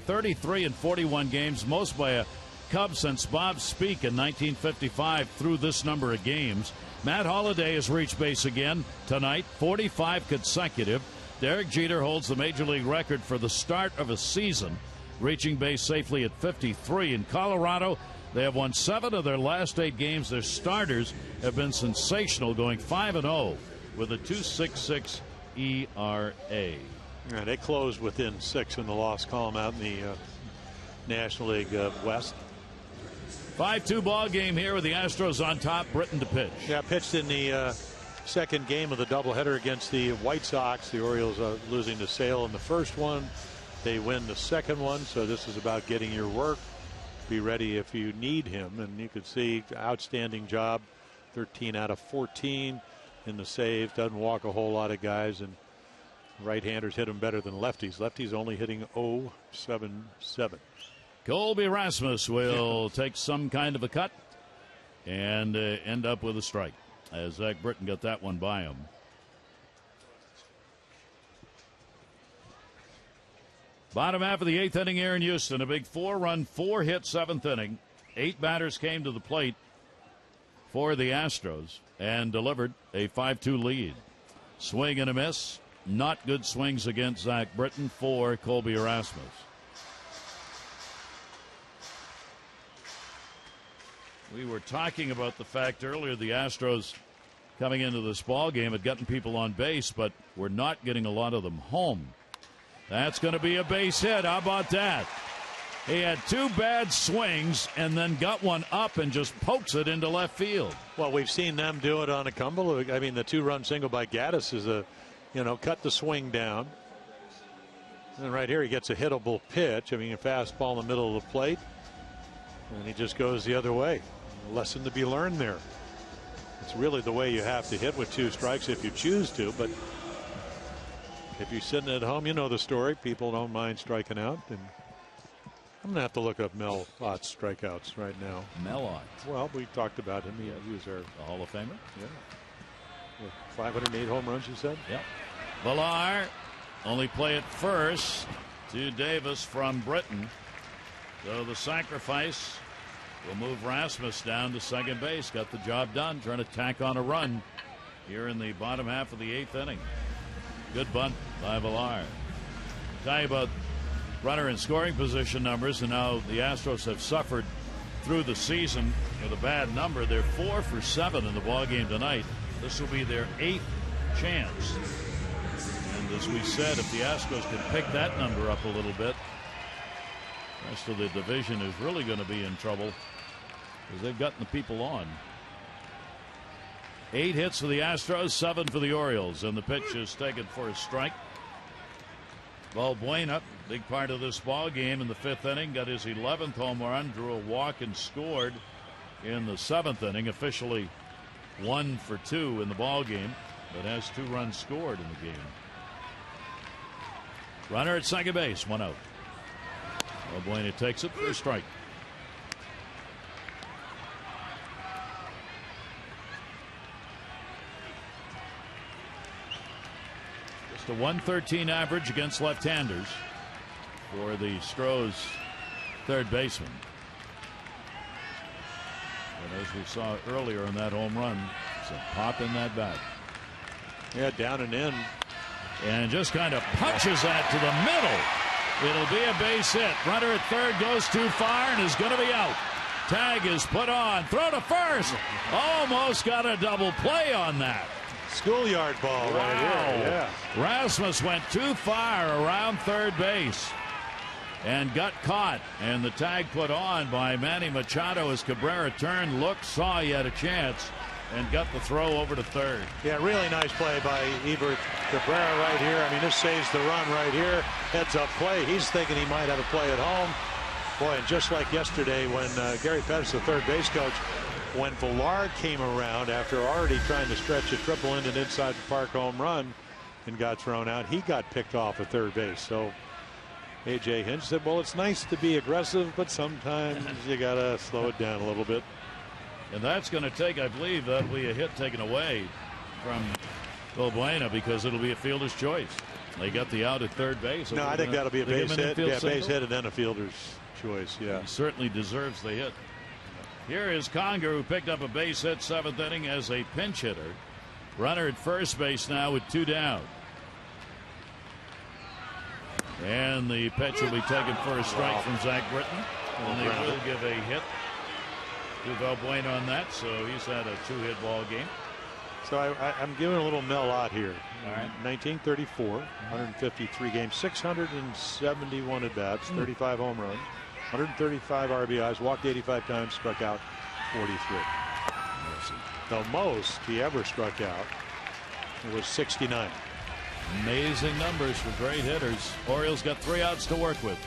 .33 in 41 games, most by a Cub since Bob Speak in 1955 through this number of games. Matt Holliday has reached base again tonight, 45 consecutive. Derek Jeter holds the Major League record for the start of a season, reaching base safely at 53. In Colorado, they have won 7 of their last 8 games. Their starters have been sensational, going 5-0 with a 2.66 ERA. Yeah, they closed within 6 in the loss column out in the National League West. 5-2 ball game here with the Astros on top. Britton to pitch. Yeah, pitched in the second game of the doubleheader against the White Sox. The Orioles are losing to Sale in the first one. They win the second one, so this is about getting your work. Be ready if you need him, and you could see outstanding job. 13 out of 14 in the save. Doesn't walk a whole lot of guys, and right-handers hit him better than lefties. Lefties only hitting .077. Colby Rasmus will take some kind of a cut and end up with a strike, as Zach Britton got that one by him. Bottom half of the 8th inning here in Houston. A big 4-run, 4-hit 7th inning. 8 batters came to the plate for the Astros and delivered a 5-2 lead. Swing and a miss. Not good swings against Zach Britton for Colby Erasmus. We were talking about the fact earlier the Astros coming into this ball game had gotten people on base, but we're not getting a lot of them home. That's going to be a base hit. How about that? He had 2 bad swings and then got one up and just pokes it into left field. Well, we've seen them do it on a couple of, I mean, the 2-run single by Gaddis is a, cut the swing down. And right here he gets a hittable pitch. I mean, a fastball in the middle of the plate. And he just goes the other way. A lesson to be learned there. It's really the way you have to hit with 2 strikes if you choose to, but if you're sitting at home, you know the story. People don't mind striking out. And I'm going to have to look up Mel Ott's strikeouts right now. Mel Ott. Well, we talked about him. He was our Hall of Famer. Yeah. With 508 home runs, you said? Yep. Villar only play at first to Davis from Britton. So the sacrifice will move Rasmus down to second base. Got the job done, trying to tack on a run here in the bottom half of the 8th inning. Good bunt by Villar. Tell you about runner in scoring position numbers, and now the Astros have suffered through the season with a bad number. They're 4 for 7 in the ballgame tonight. This will be their 8th chance. And as we said, if the Astros could pick that number up a little bit, the rest of the division is really going to be in trouble because they've gotten the people on. 8 hits for the Astros, 7 for the Orioles, and the pitch is taken for a strike. Valbuena, big part of this ball game in the 5th inning, got his 11th home run, drew a walk and scored in the 7th inning. Officially 1 for 2 in the ball game, but has 2 runs scored in the game. Runner at second base, 1 out. Valbuena takes it for a strike. Just a 113 average against left-handers for the Stros third baseman. And as we saw earlier in that home run, it's a pop in that bat. Yeah, down and in. And just kind of punches that to the middle. It'll be a base hit. Runner at third goes too far and is going to be out. Tag is put on. Throw to first. Almost got a double play on that. Schoolyard ball right here. Yeah. Rasmus went too far around third base and got caught. And the tag put on by Manny Machado as Cabrera turned, looked, saw he had a chance, and got the throw over to third. Yeah, really nice play by Eber Cabrera right here. I mean, this saves the run right here. Heads up play. He's thinking he might have a play at home. Boy, and just like yesterday when Gary Pettis, the third base coach, when Villar came around after already trying to stretch a triple in an inside the park home run and got thrown out, he got picked off at third base. So A.J. Hinch said, well, it's nice to be aggressive, but sometimes you got to slow it down a little bit. And that's going to take, I believe, that'll be a hit taken away from Valbuena because it'll be a fielder's choice. They got the out at third base. No, I think that'll be a base hit. Yeah, single? Base hit and then a fielder's choice. Yeah. He certainly deserves the hit. Here is Conger, who picked up a base hit 7th inning as a pinch hitter. Runner at first base now with 2 down. And the pitch will be taken for a strike from Zach Britton. And they will give a hit to Valbuena on that, so he's had a 2-hit ball game. So I'm giving a little Mel Ott here. All right. 1934, 153 games, 671 at bats, 35 home runs, 135 RBIs, walked 85 times, struck out 43. The most he ever struck out was 69. Amazing numbers for great hitters. Orioles got 3 outs to work with.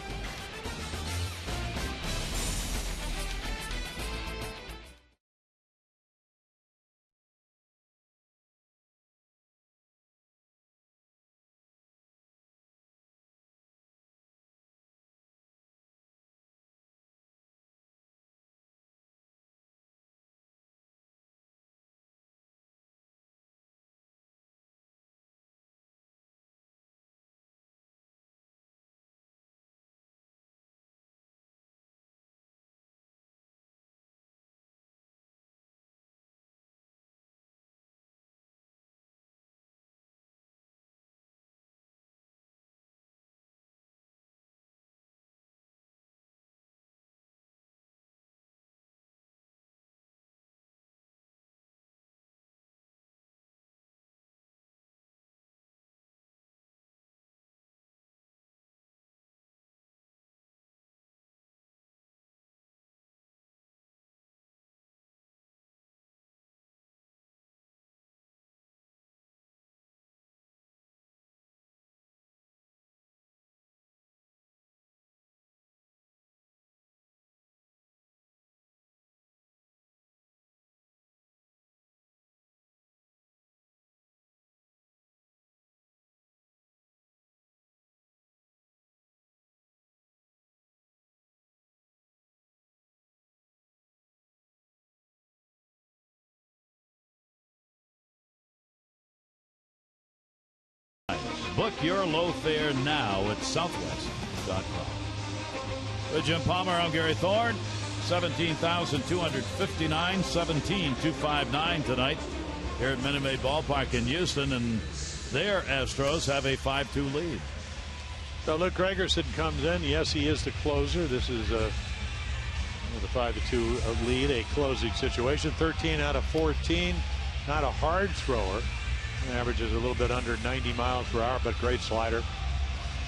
Book your low fare now at southwest.com. With Jim Palmer, I'm Gary Thorne. 17,259, 17,259 tonight here at Minute Maid Ballpark in Houston, and their Astros have a 5-2 lead. So Luke Gregerson comes in. Yes, he is the closer. This is the 5-2 lead, a closing situation. 13 out of 14. Not a hard thrower. Averages a little bit under 90 miles per hour, but great slider.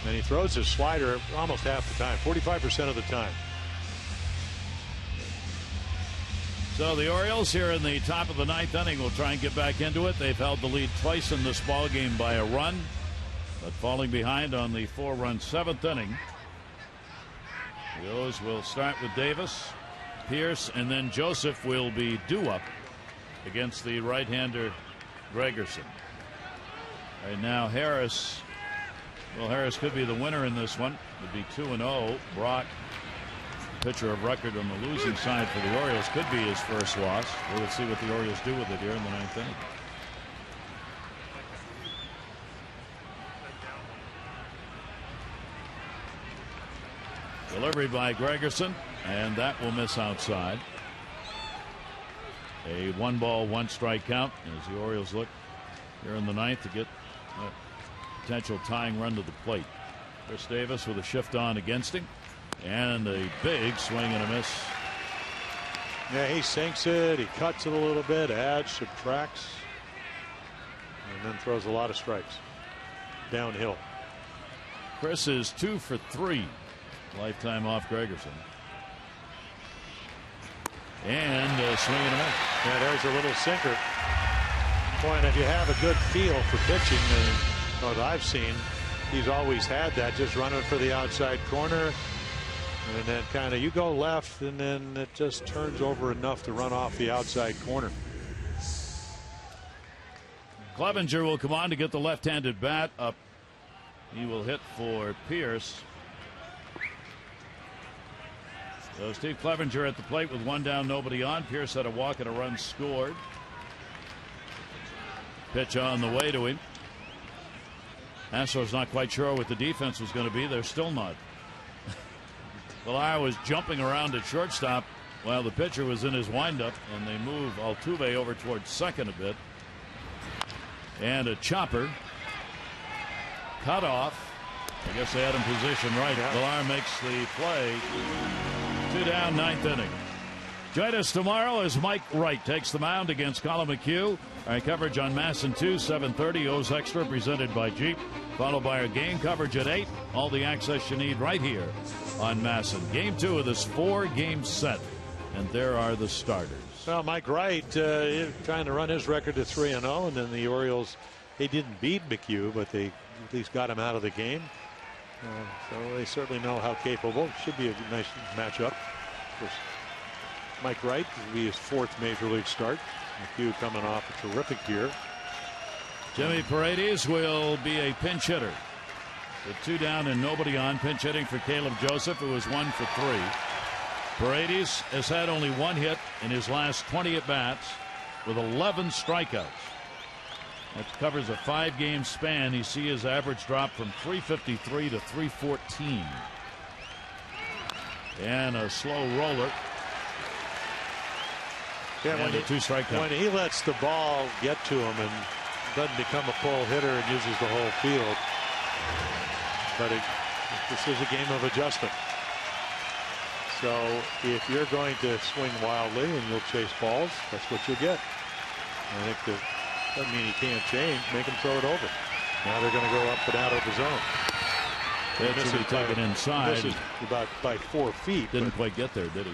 And he throws his slider almost half the time, 45% of the time. So the Orioles here in the top of the ninth inning will try and get back into it. They've held the lead twice in this ball game by a run, but falling behind on the 4-run seventh inning. The O's will start with Davis, Pierce, and then Joseph will be due up against the right-hander Gregerson. Right now Harris, well, Harris could be the winner in this one. It would be 2-0. Brock, pitcher of record on the losing side for the Orioles, could be his first loss. We'll see what the Orioles do with it here in the ninth inning. Delivery by Gregerson, and that will miss outside. A 1-ball, 1-strike count as the Orioles look here in the ninth to get a potential tying run to the plate. Chris Davis with a shift on against him. And a big swing and a miss. Yeah, he sinks it. He cuts it a little bit, adds, subtracts, and then throws a lot of strikes downhill. Chris is 2 for 3 lifetime off Gregerson. And a swing and a miss. Yeah, there's a little sinker. Boy, and if you have a good feel for pitching, what I've seen, he's always had that, just running for the outside corner. And then kind of you go left, and then it just turns over enough to run off the outside corner. Clevenger will come on to get the left-handed bat up. He will hit for Pierce. So Steve Clevenger at the plate with 1 down, nobody on. Pierce had a walk and a run scored. Pitch on the way to him. Astros not quite sure what the defense was going to be. They're still not. Villar was jumping around at shortstop while the pitcher was in his windup, and they move Altuve over towards second a bit. And a chopper cut off. I guess they had him positioned right. Yeah. Villar makes the play. 2 down, ninth inning. Join us tomorrow as Mike Wright takes the mound against Colin McHugh. Our coverage on MASN 2, 7:30. O's Extra presented by Jeep. Followed by our game coverage at 8. All the access you need right here on MASN. Game 2 of this 4-game set. And there are the starters. Well, Mike Wright trying to run his record to 3-0. And then the Orioles, they didn't beat McHugh, but they at least got him out of the game. So they certainly know how capable. Should be a nice matchup. Of course, Mike Wright will be his 4th major league start. McHugh coming off a terrific year. Jimmy Paredes will be a pinch hitter. With 2 down and nobody on. Pinch hitting for Caleb Joseph, who was 1 for 3. Paredes has had only 1 hit in his last 20 at-bats with 11 strikeouts. That covers a 5-game span. You see his average drop from 353 to 314. And a slow roller. Yeah, and a 2-strike count. When he lets the ball get to him and doesn't become a pull hitter and uses the whole field. But this is a game of adjustment. So if you're going to swing wildly and you'll chase balls, that's what you'll get. I think that doesn't mean he can't change. Make him throw it over. Now they're going to go up and out of the zone. This is taken inside. This is about by 4 feet. Didn't quite get there, did he?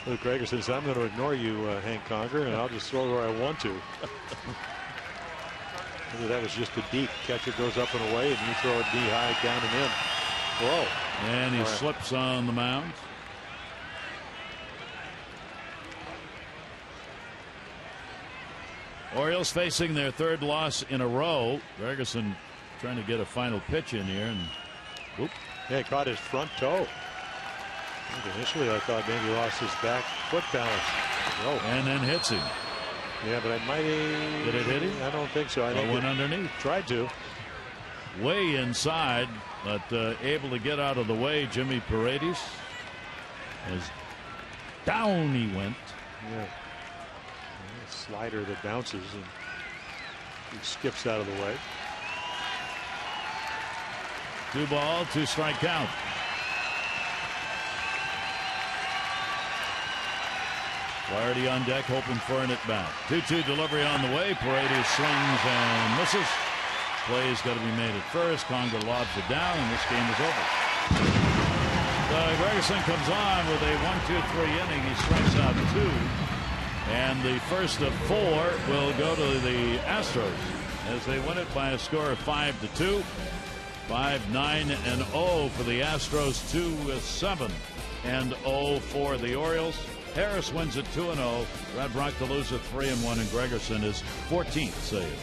Luke Gregerson says, I'm going to ignore you, Hank Conger, and I'll just throw where I want to. Maybe that was just a deep. Catcher goes up and away, and you throw it D-high down and in. Whoa. And he slips on the mound. Orioles facing their 3rd loss in a row. Gregerson trying to get a final pitch in here, and whoop. Yeah, he caught his front toe. Initially, I thought maybe he lost his back foot balance. Oh. And then hits him. Yeah, but I might. Did it hit him? I don't think so. I think it went underneath. Tried to. Way inside, but able to get out of the way. Jimmy Paredes, as down he went. Yeah. Slider that bounces and he skips out of the way. 2 ball, 2 strike count. Flaherty on deck, hoping for an at-bat. 2-2 delivery on the way. Paredes swings and misses. Play's got to be made at first. Conger lobs it down, and this game is over. Gregerson comes on with a 1-2-3 inning. He strikes out 2. And the first of 4 will go to the Astros as they win it by a score of 5-2. 5-9-0 for the Astros, 2-7-0 for the Orioles. Harris wins at 2-0. Brad Brock to lose at 3-1, and Gregerson is 14th save.